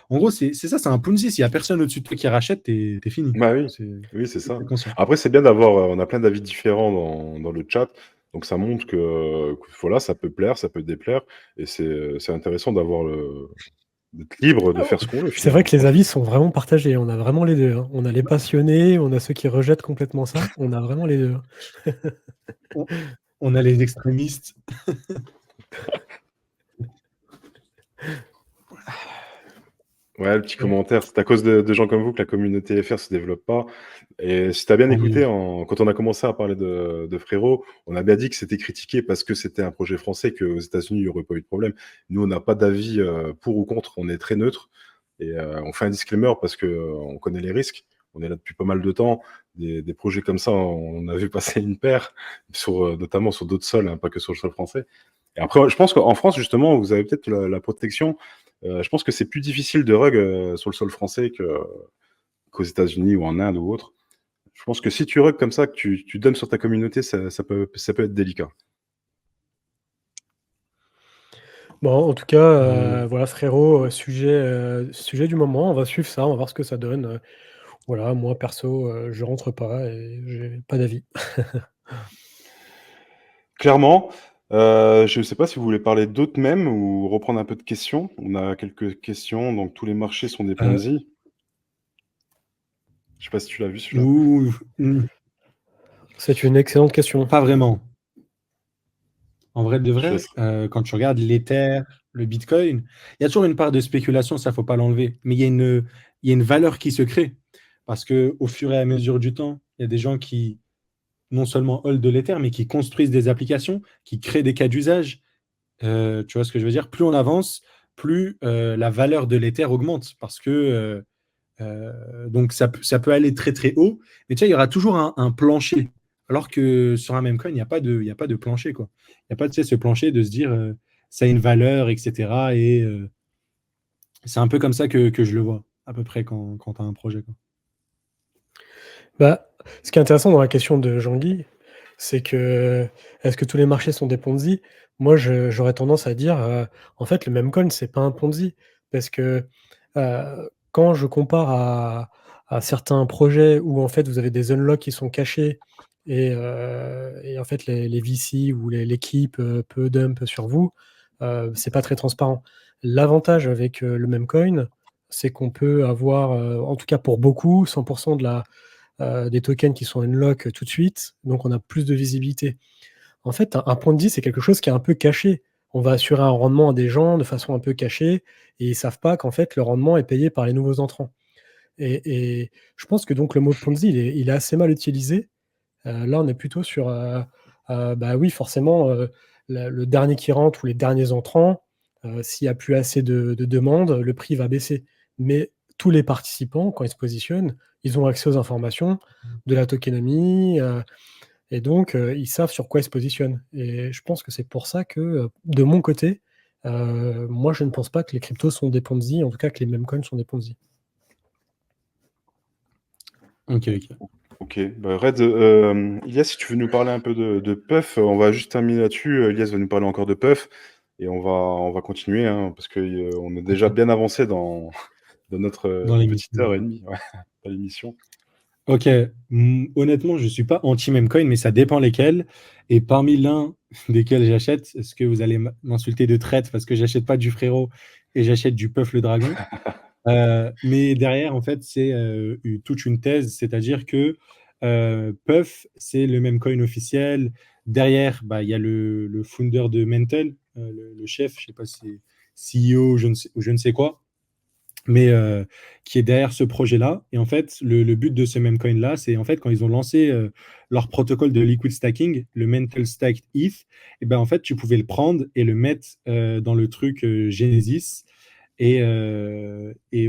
[SPEAKER 3] En gros, c'est ça, c'est un Ponzi. S'il n'y a personne au-dessus de toi qui rachète, t'es fini.
[SPEAKER 1] Bah oui,
[SPEAKER 3] C'est
[SPEAKER 1] oui, c'est
[SPEAKER 3] faut
[SPEAKER 1] ça.
[SPEAKER 3] être conscient.
[SPEAKER 1] Après, c'est bien d'avoir, on a plein d'avis différents dans le chat, donc ça montre que voilà, ça peut plaire, ça peut déplaire, et c'est intéressant d'être libre de faire ce qu'on veut
[SPEAKER 2] C'est vrai
[SPEAKER 1] finalement.
[SPEAKER 2] que les avis sont vraiment partagés. On a vraiment les 2, hein. On a les passionnés, on a ceux qui rejettent complètement ça. On a vraiment les 2, hein.
[SPEAKER 3] On, on a les extrémistes.
[SPEAKER 1] Ouais, le petit
[SPEAKER 2] Ouais.
[SPEAKER 1] commentaire, c'est à cause de gens comme vous que la communauté FR se développe pas. Et si tu as bien
[SPEAKER 3] Tant mieux.
[SPEAKER 1] écouté, quand on a commencé à parler de Frérot, on a bien dit que c'était critiqué parce que c'était un projet français, qu'aux États-Unis, il n'y aurait pas eu de problème. Nous, on n'a pas d'avis pour ou contre, on est très neutre. Et on fait un disclaimer parce que on connaît les risques. On est là depuis pas mal de temps. Des projets comme ça, on a vu passer une paire, notamment sur d'autres sols, hein, pas que sur le sol français. Et après, je pense qu'en France, justement, vous avez peut-être la protection. Je pense que c'est plus difficile de rug sur le sol français qu'aux États-Unis ou en Inde ou autre. Je pense que si tu rugs comme ça, que tu donnes sur ta communauté, ça peut être délicat.
[SPEAKER 2] Bon, en tout cas,
[SPEAKER 3] Mmh.
[SPEAKER 2] voilà frérot, sujet du moment, on va suivre ça, on va voir ce que ça donne, voilà, moi perso, je rentre pas et j'ai pas d'avis.
[SPEAKER 1] Clairement, je ne sais pas si vous voulez parler d'autres mèmes ou reprendre un peu de questions? On a quelques questions, donc tous les marchés sont des
[SPEAKER 3] Heu,
[SPEAKER 1] Ponzi. Je sais pas si tu l'as vu celui-là?
[SPEAKER 3] ouh,
[SPEAKER 2] C'est une excellente question.
[SPEAKER 3] pas vraiment. En vrai de
[SPEAKER 1] Je
[SPEAKER 3] vrai,
[SPEAKER 1] laisse
[SPEAKER 3] quand tu regardes l'Ether, le Bitcoin, il y a toujours une part de spéculation, ça, faut pas l'enlever. Mais il y a une valeur qui se crée. Parce qu'au fur et à mesure du temps, il y a des gens qui, non seulement hold de l'Ether, mais qui construisent des applications, qui créent des cas d'usage. Tu vois ce que je veux dire? Plus on avance, plus, la valeur de l'Ether augmente parce que, donc ça peut aller très, très haut, mais tu sais, il y aura toujours un plancher. Alors que sur un même coin, il y a pas de plancher, quoi. Il y a pas, tu sais, ce plancher de se dire, ça a une valeur et cetera et c'est un peu comme ça que je le vois, à peu près quand tu as un projet, quoi.
[SPEAKER 2] Bah, ce qui est intéressant dans la question de Jean-Guy, c'est que, est-ce que tous les marchés sont des Ponzi? Moi, j'aurais tendance à dire, en fait, le meme-coin, c'est pas un Ponzi parce que, quand je compare à certains projets où, en fait, vous avez des unlocks qui sont cachés et en fait, les VC ou l'équipe, peut dump sur vous, c'est pas très transparent. L'avantage avec, le meme-coin, c'est qu'on peut avoir, en tout cas pour beaucoup, 100 de la des tokens qui sont unlock tout de suite, donc on a plus de visibilité. En fait, un Ponzi, c'est quelque chose qui est un peu caché. On va assurer un rendement à des gens de façon un peu cachée et ils savent pas qu'en fait, le rendement est payé par les nouveaux entrants et je pense que donc le mot Ponzi, il est assez mal utilisé. Là, on est plutôt sur, bah, oui, forcément, le dernier qui rentre ou les derniers entrants, s'il y a plus assez de demandes, le prix va baisser. Mais tous les participants, quand ils se positionnent, ils ont accès aux informations de la tokenomie, et donc ils savent sur quoi ils se positionnent et je pense que c'est pour ça que, de mon côté, moi, je ne pense pas que les cryptos sont des Ponzi, en tout cas que les meme coins sont des Ponzi.
[SPEAKER 3] OK, OK.
[SPEAKER 1] OK, bah, Red, Ilias, si tu veux nous parler un peu de Puff, on va juste terminer là-dessus. Ilias va nous parler encore de Puff et on va continuer, hein, parce que, on est déjà bien avancé dans notre,
[SPEAKER 3] Dans
[SPEAKER 1] petite
[SPEAKER 3] l'émission.
[SPEAKER 1] heure et demie, ouais, dans l'émission.
[SPEAKER 3] OK, honnêtement, je suis pas anti memecoin, mais ça dépend lesquels et parmi l'un desquels j'achète, est-ce que vous allez m'insulter de traître parce que j'achète pas du frérot et j'achète du Puff le dragon? Mais derrière, en fait, c'est, toute une thèse, c'est-à-dire que, Puff, c'est le même coin officiel. Derrière, bah, il y a le founder de Mental, le chef, je sais pas si c'est CEO, je ne sais quoi, mais qui est derrière ce projet-là. Et en fait, le but de ce même coin-là, c'est en fait quand ils ont lancé leur protocole de liquid stacking, le Mental Stacked ETH, et ben en fait, tu pouvais le prendre et le mettre dans le truc Genesis. Et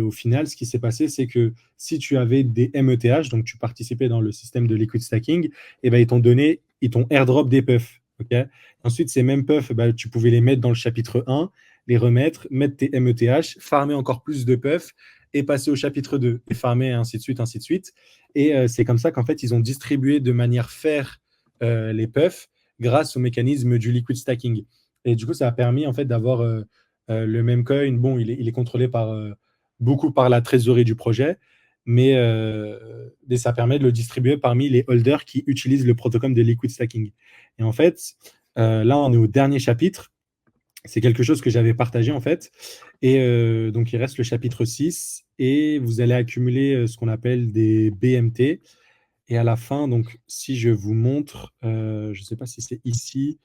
[SPEAKER 3] au final, ce qui s'est passé, c'est que si tu avais des METH, donc tu participais dans le système de liquid stacking, et ben ils t'ont airdrop des puffs. Okay. Ensuite, ces mêmes puffs, bah, tu pouvais les mettre dans le chapitre 1, les remettre, mettre tes METH, farmer encore plus de puffs et passer au chapitre 2 et farmer ainsi de suite, ainsi de suite. Et c'est comme ça qu'en fait, ils ont distribué de manière fair les puffs grâce au mécanisme du liquid stacking. Et du coup, ça a permis en fait d'avoir le même coin. Bon, il est contrôlé beaucoup par la trésorerie du projet, mais ça permet de le distribuer parmi les holders qui utilisent le protocole de liquid stacking. Et en fait, là, on est au dernier chapitre. C'est quelque chose que j'avais partagé en fait. Et donc, il reste le chapitre 6 et vous allez accumuler ce qu'on appelle des BMT. Et à la fin, donc, si je vous montre, je ne sais pas si c'est ici,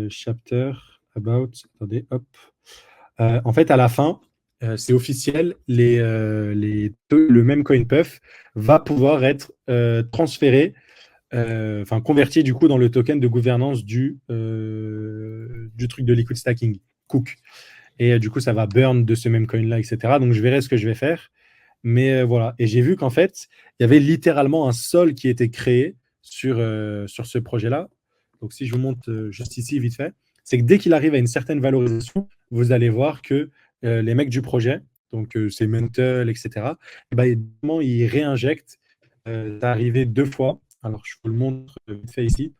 [SPEAKER 3] chapter about, attendez, hop. En fait, à la fin, c'est officiel, le même CoinPuff va pouvoir être transféré, enfin converti du coup dans le token de gouvernance du truc de liquid stacking, Cook. Et du coup, ça va burn de ce même coin-là, etc. Donc, je verrai ce que je vais faire. Mais voilà. Et j'ai vu qu'en fait, il y avait littéralement un sol qui était créé sur ce projet-là. Donc, si je vous montre juste ici, vite fait, c'est que dès qu'il arrive à une certaine valorisation, vous allez voir que les mecs du projet donc c'est Mental, etc. Et bah, évidemment, ils réinjectent. Ça arrivé 2 fois. Alors, je vous le montre vite fait ici.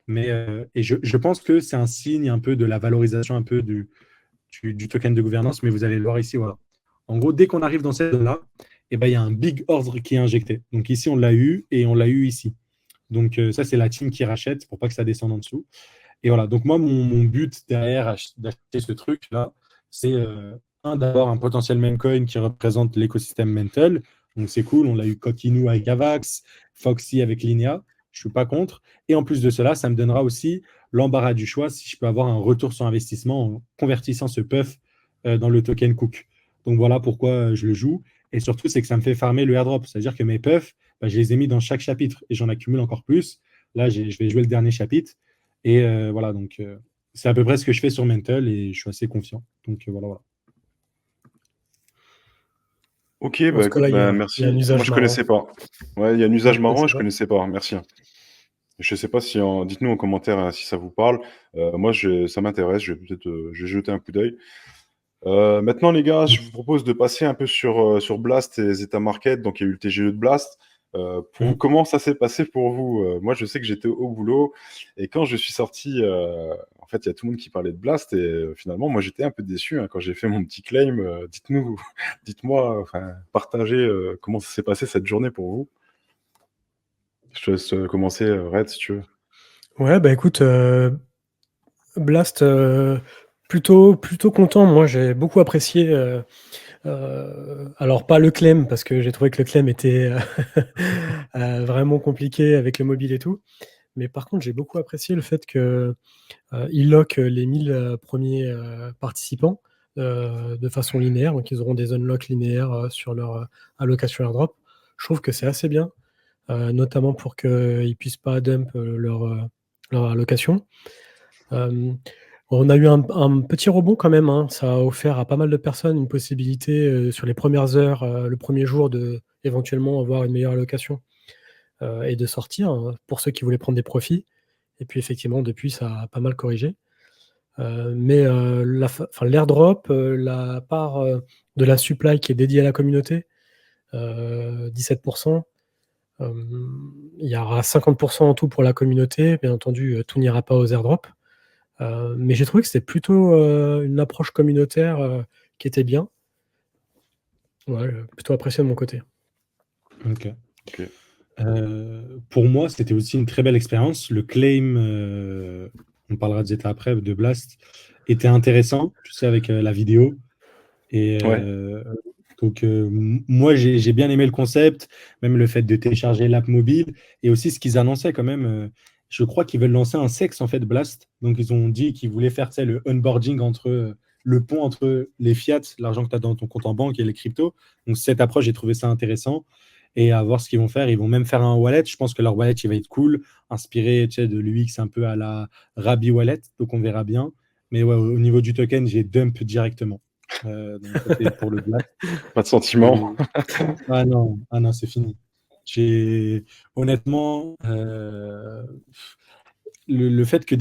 [SPEAKER 3] Mais et je pense que c'est un signe un peu de la valorisation un peu du token de gouvernance, mais vous allez le voir ici, voilà. En gros, dès qu'on arrive dans cette zone-là, eh ben, il y a un big ordre qui est injecté. Donc ici, on l'a eu et on l'a eu ici. Donc ça, c'est la team qui rachète pour pas que ça descende en dessous. Et voilà, donc moi, mon but derrière d'acheter ce truc-là, c'est d'avoir un potentiel meme coin qui représente l'écosystème Mental. Donc c'est cool, on l'a eu Kokinu avec Avax, Foxy avec Linea, je ne suis pas contre. Et en plus de cela, ça me donnera aussi l'embarras du choix si je peux avoir un retour sur investissement en convertissant ce puff dans le token Cook. Donc voilà pourquoi je le joue. Et surtout, c'est que ça me fait farmer le airdrop. C'est-à-dire que mes puffs, bah, je les ai mis dans chaque chapitre et j'en accumule encore plus. Là, je vais jouer le dernier chapitre. Et voilà, donc c'est à peu près ce que je fais sur Mental et je suis assez confiant. Donc voilà, voilà.
[SPEAKER 1] Ok,
[SPEAKER 2] En
[SPEAKER 1] bah
[SPEAKER 2] tout cas,
[SPEAKER 1] écoute,
[SPEAKER 2] là, il y
[SPEAKER 1] bah
[SPEAKER 2] a il y a un
[SPEAKER 1] merci. Moi,
[SPEAKER 2] usage
[SPEAKER 1] je
[SPEAKER 2] marrant.
[SPEAKER 1] connaissais pas. Ouais, il y a un
[SPEAKER 2] Ah,
[SPEAKER 1] usage
[SPEAKER 2] tu connaissais
[SPEAKER 1] marrant, je
[SPEAKER 2] pas?
[SPEAKER 1] connaissais pas. Merci. Je sais pas si dites-nous en commentaire si ça vous parle. Moi, ça m'intéresse. Je vais jeter un coup d'œil. Maintenant, les gars, je vous propose de passer un peu sur Blast et Zeta Market. Donc, il y a eu le TGE de Blast. Pour vous,
[SPEAKER 3] Mhm.
[SPEAKER 1] comment ça s'est passé pour vous? Moi, je sais que j'étais au boulot et quand je suis sorti, en fait, il y a tout le monde qui parlait de Blast et finalement, moi, j'étais un peu déçu hein, quand j'ai fait mon petit claim. Dites-nous, dites-moi, enfin, partagez comment ça s'est passé cette journée pour vous. Je te laisse commencer, Red, si tu veux.
[SPEAKER 2] Ouais, bah écoute, Blast, plutôt content. Moi, j'ai beaucoup apprécié. Alors, pas le claim, parce que j'ai trouvé que le claim était vraiment compliqué avec le mobile et tout. Mais par contre, j'ai beaucoup apprécié le fait qu'ils lock les 1000 premiers participants de façon linéaire. Donc, ils auront des unlocks linéaires sur leur allocation airdrop. Je trouve que c'est assez bien, notamment pour qu'ils ne puissent pas dump leur allocation. On a eu un petit rebond quand même, hein. Ça a offert à pas mal de personnes une possibilité sur les premières heures, le premier jour, de éventuellement avoir une meilleure allocation et de sortir hein, pour ceux qui voulaient prendre des profits. Et puis effectivement, depuis, ça a pas mal corrigé. Mais l'airdrop, la part de la supply qui est dédiée à la communauté, 17%. Il y aura 50% en tout pour la communauté. Bien entendu, tout n'ira pas aux airdrops. Mais j'ai trouvé que c'était plutôt une approche communautaire qui était bien. Ouais, plutôt apprécié de mon côté.
[SPEAKER 3] Ok.
[SPEAKER 1] Ok.
[SPEAKER 3] Pour moi, c'était aussi une très belle expérience. Le claim, on parlera de Zeta après, de Blast, était intéressant, tu sais, avec la vidéo. Et
[SPEAKER 1] Ouais.
[SPEAKER 3] donc, moi, j'ai bien aimé le concept, même le fait de télécharger l'app mobile. Et aussi ce qu'ils annonçaient quand même, je crois qu'ils veulent lancer un sexe, en fait, Blast. Donc, ils ont dit qu'ils voulaient faire, tu sais, le onboarding entre le pont entre les fiat, l'argent que tu as dans ton compte en banque et les cryptos. Donc, cette approche, j'ai trouvé ça intéressant. Et à voir ce qu'ils vont faire. Ils vont même faire un wallet. Je pense que leur wallet, il va être cool, inspiré, tu sais, de l'UX un peu à la Rabi Wallet. Donc, on verra bien. Mais ouais, au niveau du token, j'ai dump directement. Donc ça, c'est pour le Blast.
[SPEAKER 1] Pas de sentiment.
[SPEAKER 3] Ah non, c'est fini. J'ai honnêtement le fait que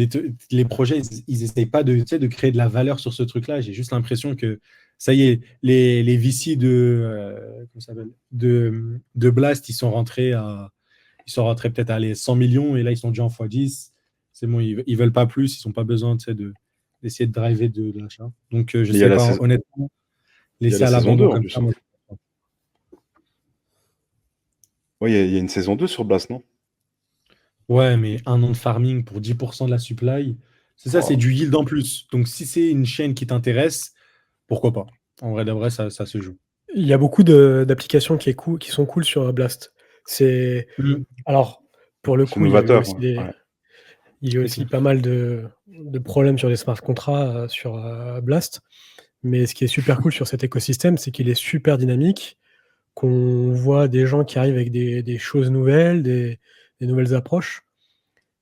[SPEAKER 3] les projets, ils essayent pas de, tu sais, de créer de la valeur sur ce truc-là. J'ai juste l'impression que ça y est, les VC comment ça s'appelle, de Blast, ils sont rentrés peut-être à les 100 millions et là ils sont déjà en x10. C'est bon, ils veulent pas plus, ils n'ont pas besoin, tu sais, d'essayer de driver de l'achat. Donc je
[SPEAKER 1] Mais il y a
[SPEAKER 3] sais
[SPEAKER 1] la
[SPEAKER 3] pas,
[SPEAKER 1] saison,
[SPEAKER 3] honnêtement,
[SPEAKER 1] il y a
[SPEAKER 3] laisser
[SPEAKER 1] la
[SPEAKER 3] à
[SPEAKER 1] saison 2
[SPEAKER 3] l'abandon
[SPEAKER 1] en
[SPEAKER 3] comme
[SPEAKER 1] plus,
[SPEAKER 3] ça,
[SPEAKER 1] hein.
[SPEAKER 3] moi.
[SPEAKER 1] Ouais, il y a une saison 2 sur Blast, non?
[SPEAKER 3] Ouais, mais 1 an de farming pour 10% de la supply, c'est ça, c'est
[SPEAKER 1] Oh.
[SPEAKER 3] du yield en plus. Donc si c'est une chaîne qui t'intéresse, pourquoi pas? En vrai de vrai, ça se joue.
[SPEAKER 2] Il y a beaucoup d'applications qui sont cool sur Blast. C'est
[SPEAKER 3] Mm.
[SPEAKER 2] alors pour le
[SPEAKER 1] C'est
[SPEAKER 2] coup, il y a eu
[SPEAKER 1] novateur,
[SPEAKER 2] aussi
[SPEAKER 1] ouais. Ouais.
[SPEAKER 2] il y a
[SPEAKER 3] C'est
[SPEAKER 2] aussi
[SPEAKER 3] clair.
[SPEAKER 2] pas mal de problèmes sur les smart contracts sur Blast. Mais ce qui est super cool sur cet écosystème, c'est qu'il est super dynamique, qu'on voit des gens qui arrivent avec des choses nouvelles, des nouvelles approches.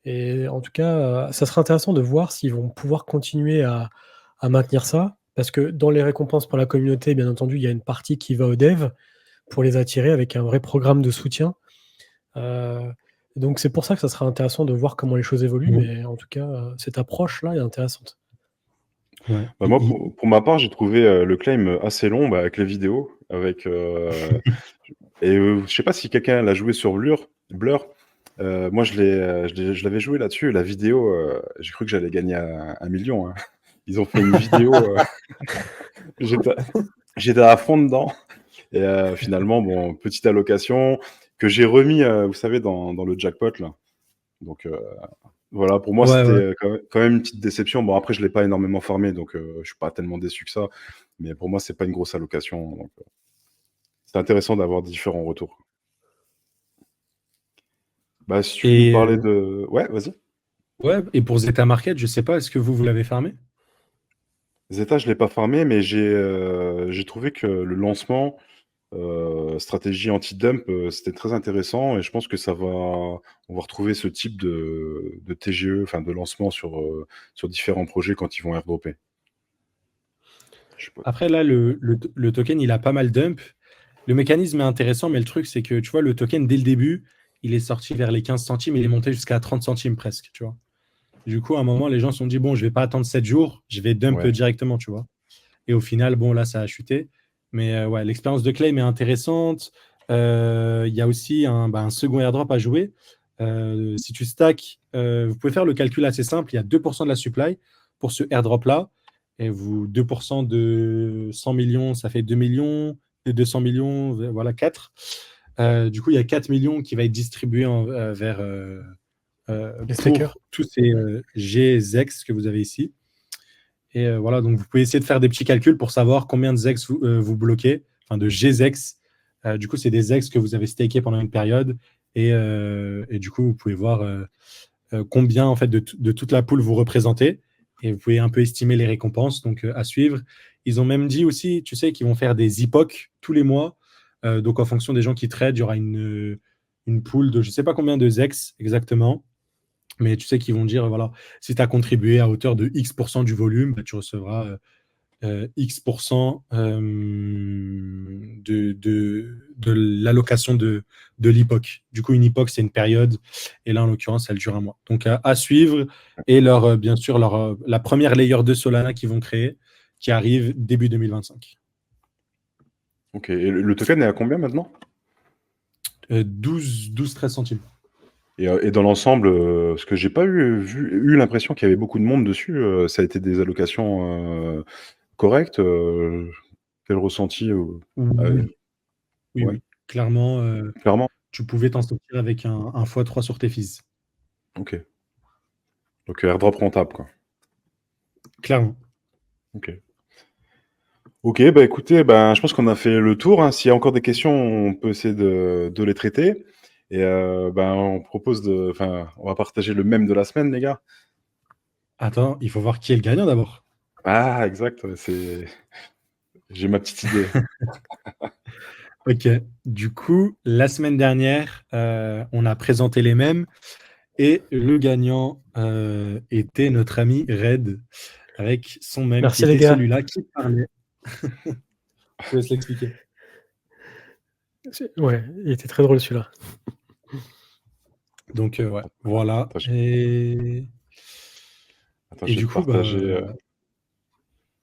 [SPEAKER 2] Et en tout cas, ça sera intéressant de voir s'ils vont pouvoir continuer à maintenir ça. Parce que dans les récompenses pour la communauté, bien entendu, il y a une partie qui va aux devs pour les attirer avec un vrai programme de soutien. Donc c'est pour ça que ça sera intéressant de voir comment les choses évoluent.
[SPEAKER 3] Mm.
[SPEAKER 2] Mais en tout cas, cette approche-là est intéressante.
[SPEAKER 3] Ouais.
[SPEAKER 1] Bah, moi, pour ma part, j'ai trouvé le claim assez long, avec les vidéos, je sais pas si quelqu'un l'a joué sur Blur. Moi, je l'avais joué là-dessus. La vidéo, j'ai cru que j'allais gagner 1 million, hein. Ils ont fait une vidéo, j'étais, j'étais à fond dedans. Et finalement, bon, petite allocation que j'ai remis, vous savez, dans le jackpot là. Donc voilà, pour moi,
[SPEAKER 3] Ouais,
[SPEAKER 1] c'était
[SPEAKER 3] ouais.
[SPEAKER 1] quand même une petite déception. Bon, après, je l'ai pas énormément farmé, donc je suis pas tellement déçu que ça. Mais pour moi, c'est pas une grosse allocation. Donc, c'est intéressant d'avoir différents retours. Bah, si tu veux nous
[SPEAKER 3] Et
[SPEAKER 1] parler de... Ouais, vas-y.
[SPEAKER 3] ouais, et pour Zeta Market, je sais pas, est-ce que vous l'avez farmé?
[SPEAKER 1] Zeta, je l'ai pas farmé, mais j'ai trouvé que le lancement, stratégie anti-dump, c'était très intéressant et je pense que on va retrouver ce type de TGE, enfin de lancement sur différents projets quand ils vont airdropper. Je sais pas.
[SPEAKER 3] Après, là, le token, il a pas mal dump. Le mécanisme est intéressant, mais le truc, c'est que, tu vois, le token, dès le début, il est sorti vers les 15 centimes, il est monté jusqu'à 30 centimes presque, tu vois. Du coup, à un moment, les gens se sont dit, bon, je vais pas attendre 7 jours, je vais dump
[SPEAKER 1] Ouais.
[SPEAKER 3] directement, tu vois. Et au final, bon, là, ça a chuté. Mais ouais, l'expérience de claim est intéressante. Il y a aussi un second airdrop à jouer. Si tu stacks, vous pouvez faire le calcul assez simple. Il y a 2% de la supply pour ce airdrop-là. Et 2% de 100 millions, ça fait 2 millions. Et 200 millions, voilà, 4. Du coup, il y a 4 millions qui va être distribué vers,
[SPEAKER 2] Les stakers.
[SPEAKER 3] pour tous ces GZEX que vous avez ici. Et voilà, donc vous pouvez essayer de faire des petits calculs pour savoir combien de ZEX vous bloquez, enfin de GZEX. Du coup, c'est des ZEX que vous avez stakés pendant une période. Et du coup, vous pouvez voir combien en fait de toute la pool vous représentez. Et vous pouvez un peu estimer les récompenses, donc à suivre. Ils ont même dit aussi, tu sais, qu'ils vont faire des epochs tous les mois. Donc en fonction des gens qui trade, il y aura une pool de je ne sais pas combien de ZEX exactement. Mais tu sais qu'ils vont dire, voilà, si tu as contribué à hauteur de X% du volume, bah, tu recevras X% de l'allocation de l'hypoc. Du coup, une hypoc, c'est une période, et là, en l'occurrence, elle dure un mois. Donc, à suivre, et bien sûr, la première layer de Solana qu'ils vont créer, qui arrive début 2025.
[SPEAKER 1] Ok. Et le token est à combien maintenant?
[SPEAKER 3] 12-13 centimes.
[SPEAKER 1] Et dans l'ensemble, parce que j'ai pas eu l'impression qu'il y avait beaucoup de monde dessus, ça a été des allocations correctes. Quel ressenti
[SPEAKER 3] Oui, oui,
[SPEAKER 1] ouais,
[SPEAKER 3] oui. Clairement,
[SPEAKER 1] clairement.
[SPEAKER 3] tu pouvais t'en sortir avec un x3 sur tes fees.
[SPEAKER 1] Ok. Donc airdrop rentable, quoi.
[SPEAKER 3] Clairement.
[SPEAKER 1] Ok. Ok, bah écoutez, ben, je pense qu'on a fait le tour, hein. S'il y a encore des questions, on peut essayer de les traiter. Et ben, on va partager le mème de la semaine, les gars.
[SPEAKER 3] Attends, il faut voir qui est le gagnant d'abord.
[SPEAKER 1] Ah, exact, ouais, j'ai ma petite idée.
[SPEAKER 3] Ok. Du coup, la semaine dernière, on a présenté les mêmes et le gagnant était notre ami Red avec son mème qui
[SPEAKER 2] Merci les
[SPEAKER 3] était
[SPEAKER 2] gars.
[SPEAKER 3] celui-là qui parlait. Je te laisse l'expliquer.
[SPEAKER 2] Ouais, il était très drôle celui-là.
[SPEAKER 3] Donc, ouais, voilà.
[SPEAKER 1] Attends,
[SPEAKER 3] Et
[SPEAKER 1] je vais
[SPEAKER 3] du
[SPEAKER 1] te
[SPEAKER 3] coup,
[SPEAKER 1] partager.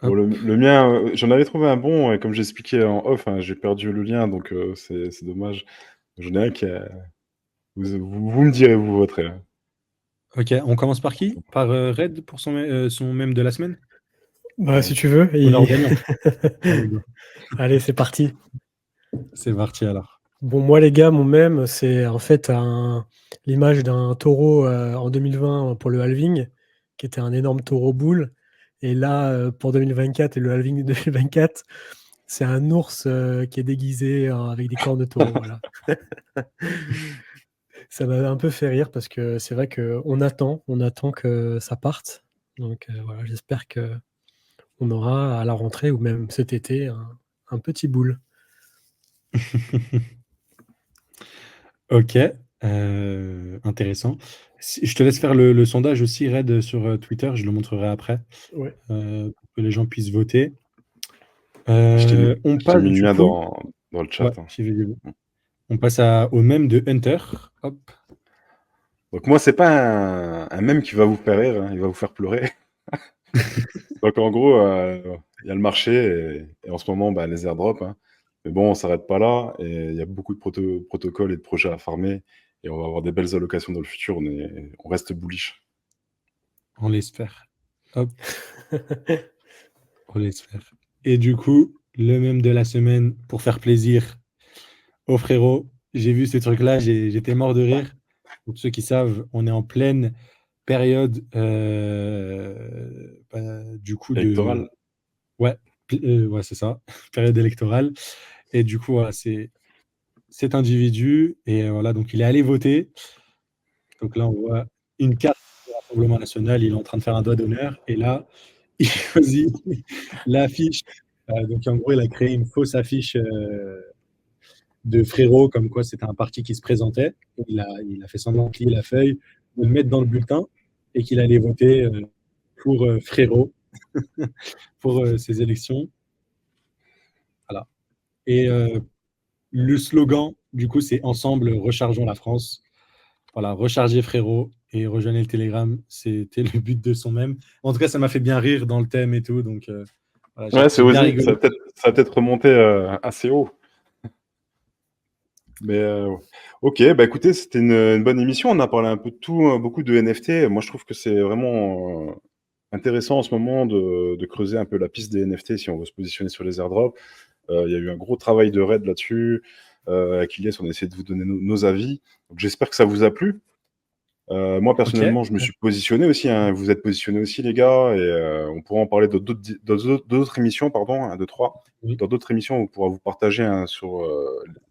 [SPEAKER 1] Bon,
[SPEAKER 3] hop.
[SPEAKER 1] le mien, j'en avais trouvé un bon, et comme j'expliquais en off, hein, j'ai perdu le lien, donc c'est dommage. J'en ai un qui a... vous me direz, vous voterez, hein.
[SPEAKER 3] Ok, on commence par qui? Par Red pour son mème de la semaine?
[SPEAKER 2] Bah, si
[SPEAKER 1] Ouais.
[SPEAKER 2] tu veux.
[SPEAKER 3] Honneur au gagnant. Allez, go.
[SPEAKER 2] Allez, c'est parti.
[SPEAKER 3] C'est parti alors.
[SPEAKER 2] Bon, moi, les gars, mon mème, c'est en fait l'image d'un taureau en 2020 pour le halving, qui était un énorme taureau boule. Et là, pour 2024 et le halving de 2024, c'est un ours qui est déguisé avec des cornes de taureau. Voilà. Ça m'a un peu fait rire parce que c'est vrai qu'on on attend que ça parte. Donc voilà, j'espère qu'on aura à la rentrée ou même cet été un petit boule.
[SPEAKER 3] Ok, intéressant. Je te laisse faire le sondage aussi, Red, sur Twitter. Je le montrerai après
[SPEAKER 2] Ouais.
[SPEAKER 3] pour que les gens puissent voter.
[SPEAKER 1] Je t'ai mis,
[SPEAKER 3] On
[SPEAKER 1] je t'ai
[SPEAKER 3] passe
[SPEAKER 1] mis le
[SPEAKER 3] du
[SPEAKER 1] lien
[SPEAKER 3] coup.
[SPEAKER 1] dans le
[SPEAKER 3] Ouais,
[SPEAKER 1] chat, hein.
[SPEAKER 3] j'ai vu. On passe au mème de Hunter. Hop.
[SPEAKER 1] Donc moi, c'est pas un mème qui va vous faire rire, hein, il va vous faire pleurer. Donc en gros, il y a le marché et en ce moment, bah, les airdrops, hein. Mais bon, on s'arrête pas là et il y a beaucoup de protocoles et de projets à farmer et on va avoir des belles allocations dans le futur. On reste bullish.
[SPEAKER 3] On l'espère. Hop, on l'espère. Et du coup, le même de la semaine, pour faire plaisir aux frérots, j'ai vu ce truc-là, j'étais mort de rire. Pour ceux qui savent, on est en pleine période, du coup de...
[SPEAKER 1] Électoral,
[SPEAKER 3] Ouais, ouais, c'est ça, période électorale. Et du coup, voilà, c'est cet individu, et voilà, donc il est allé voter. Donc là, on voit une carte du Rassemblement national, il est en train de faire un doigt d'honneur, et là, il choisit l'affiche. Donc en gros, il a créé une fausse affiche de frérot, comme quoi c'était un parti qui se présentait. Il a fait semblant de plier la feuille, de le mettre dans le bulletin, et qu'il allait voter pour frérot, pour ces élections. Voilà. Et le slogan, du coup, c'est Ensemble, rechargeons la France. Voilà, rechargez frérot et rejoignez le Telegram. C'était le but de son même. En tout cas, ça m'a fait bien rire dans le thème et tout. Donc, voilà,
[SPEAKER 1] ouais, c'est
[SPEAKER 3] j'ai bien
[SPEAKER 1] osé. Ça
[SPEAKER 3] rigolé.
[SPEAKER 1] va peut-être remonter assez haut. Mais ok, bah écoutez, c'était une bonne émission. On a parlé un peu de tout, beaucoup de NFT. Moi, je trouve que c'est vraiment intéressant en ce moment de creuser un peu la piste des NFT si on veut se positionner sur les airdrops. Il y a eu un gros travail de raid là-dessus. Avec Ilyes, on a essayé de vous donner nos avis. Donc, j'espère que ça vous a plu. Moi,
[SPEAKER 3] Ok.
[SPEAKER 1] personnellement, je me suis positionné aussi, hein. Vous êtes positionnés aussi, les gars, et on pourra en parler dans d'autres émissions, pardon, 1, 2, 3.
[SPEAKER 3] Oui.
[SPEAKER 1] Dans d'autres émissions, on pourra vous partager hein, sur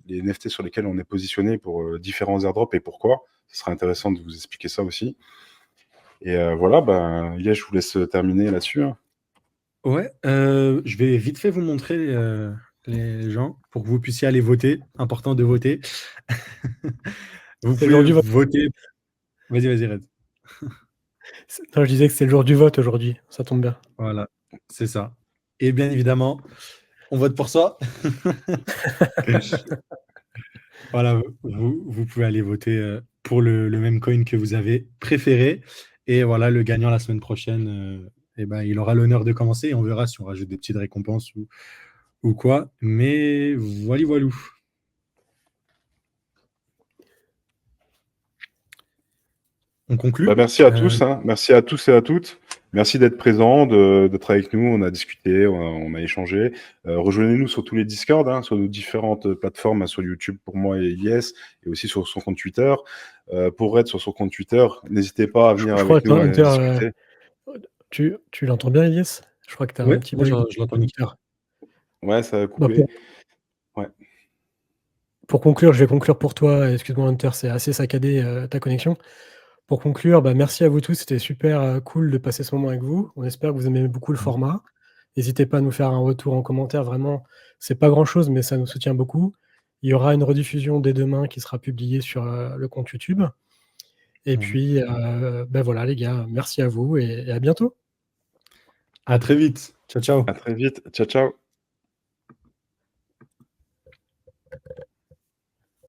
[SPEAKER 1] les NFT sur lesquels on est positionné pour différents airdrops et pourquoi. Ce sera intéressant de vous expliquer ça aussi. Et voilà, ben, Yesh, je vous laisse terminer là-dessus, hein.
[SPEAKER 3] Ouais. Je vais vite fait vous montrer les gens pour que vous puissiez aller voter. Important de voter. Vous
[SPEAKER 2] C'est le
[SPEAKER 3] pouvez
[SPEAKER 2] jour du vote.
[SPEAKER 3] voter. Vas-y, Red.
[SPEAKER 2] Non, je disais que c'est le jour du vote aujourd'hui, ça tombe bien.
[SPEAKER 3] Voilà, c'est ça. Et bien évidemment, on vote pour ça. Voilà, vous pouvez aller voter pour le même coin que vous avez préféré. Et voilà, le gagnant la semaine prochaine, eh ben, il aura l'honneur de commencer. Et on verra si on rajoute des petites récompenses ou quoi. Mais voilà. On
[SPEAKER 1] Bah,
[SPEAKER 3] conclut.
[SPEAKER 1] merci à tous, hein. Merci à tous et à toutes. Merci d'être présents, d'être avec nous. On a discuté, on a échangé. Rejoignez-nous sur tous les Discord, hein, sur nos différentes plateformes, hein, sur YouTube pour moi et Ilyes, et aussi sur son compte Twitter. Pour Red sur son compte Twitter, n'hésitez pas à venir
[SPEAKER 2] Je crois
[SPEAKER 1] avec
[SPEAKER 2] que
[SPEAKER 1] nous
[SPEAKER 2] Hunter,
[SPEAKER 1] discuter.
[SPEAKER 2] tu l'entends bien, Elias? Je crois que tu as un
[SPEAKER 3] Ouais,
[SPEAKER 2] petit
[SPEAKER 3] moi
[SPEAKER 2] bug
[SPEAKER 3] je l'entends nickel.
[SPEAKER 2] Hunter.
[SPEAKER 1] Ouais, ça a
[SPEAKER 2] Bah,
[SPEAKER 1] coupé. Ouais.
[SPEAKER 2] pour conclure, je vais conclure pour toi. Excuse-moi, Hunter, c'est assez saccadé ta connexion. Pour conclure, bah, merci à vous tous. C'était super cool de passer ce moment avec vous. On espère que vous aimez beaucoup le format. N'hésitez pas à nous faire un retour en commentaire. Vraiment, c'est pas grand-chose, mais ça nous soutient beaucoup. Il y aura une rediffusion dès demain qui sera publiée sur le compte YouTube. Et puis, ben voilà, les gars, merci à vous et à bientôt.
[SPEAKER 3] À très vite. Ciao, ciao.
[SPEAKER 1] À très vite. Ciao, ciao.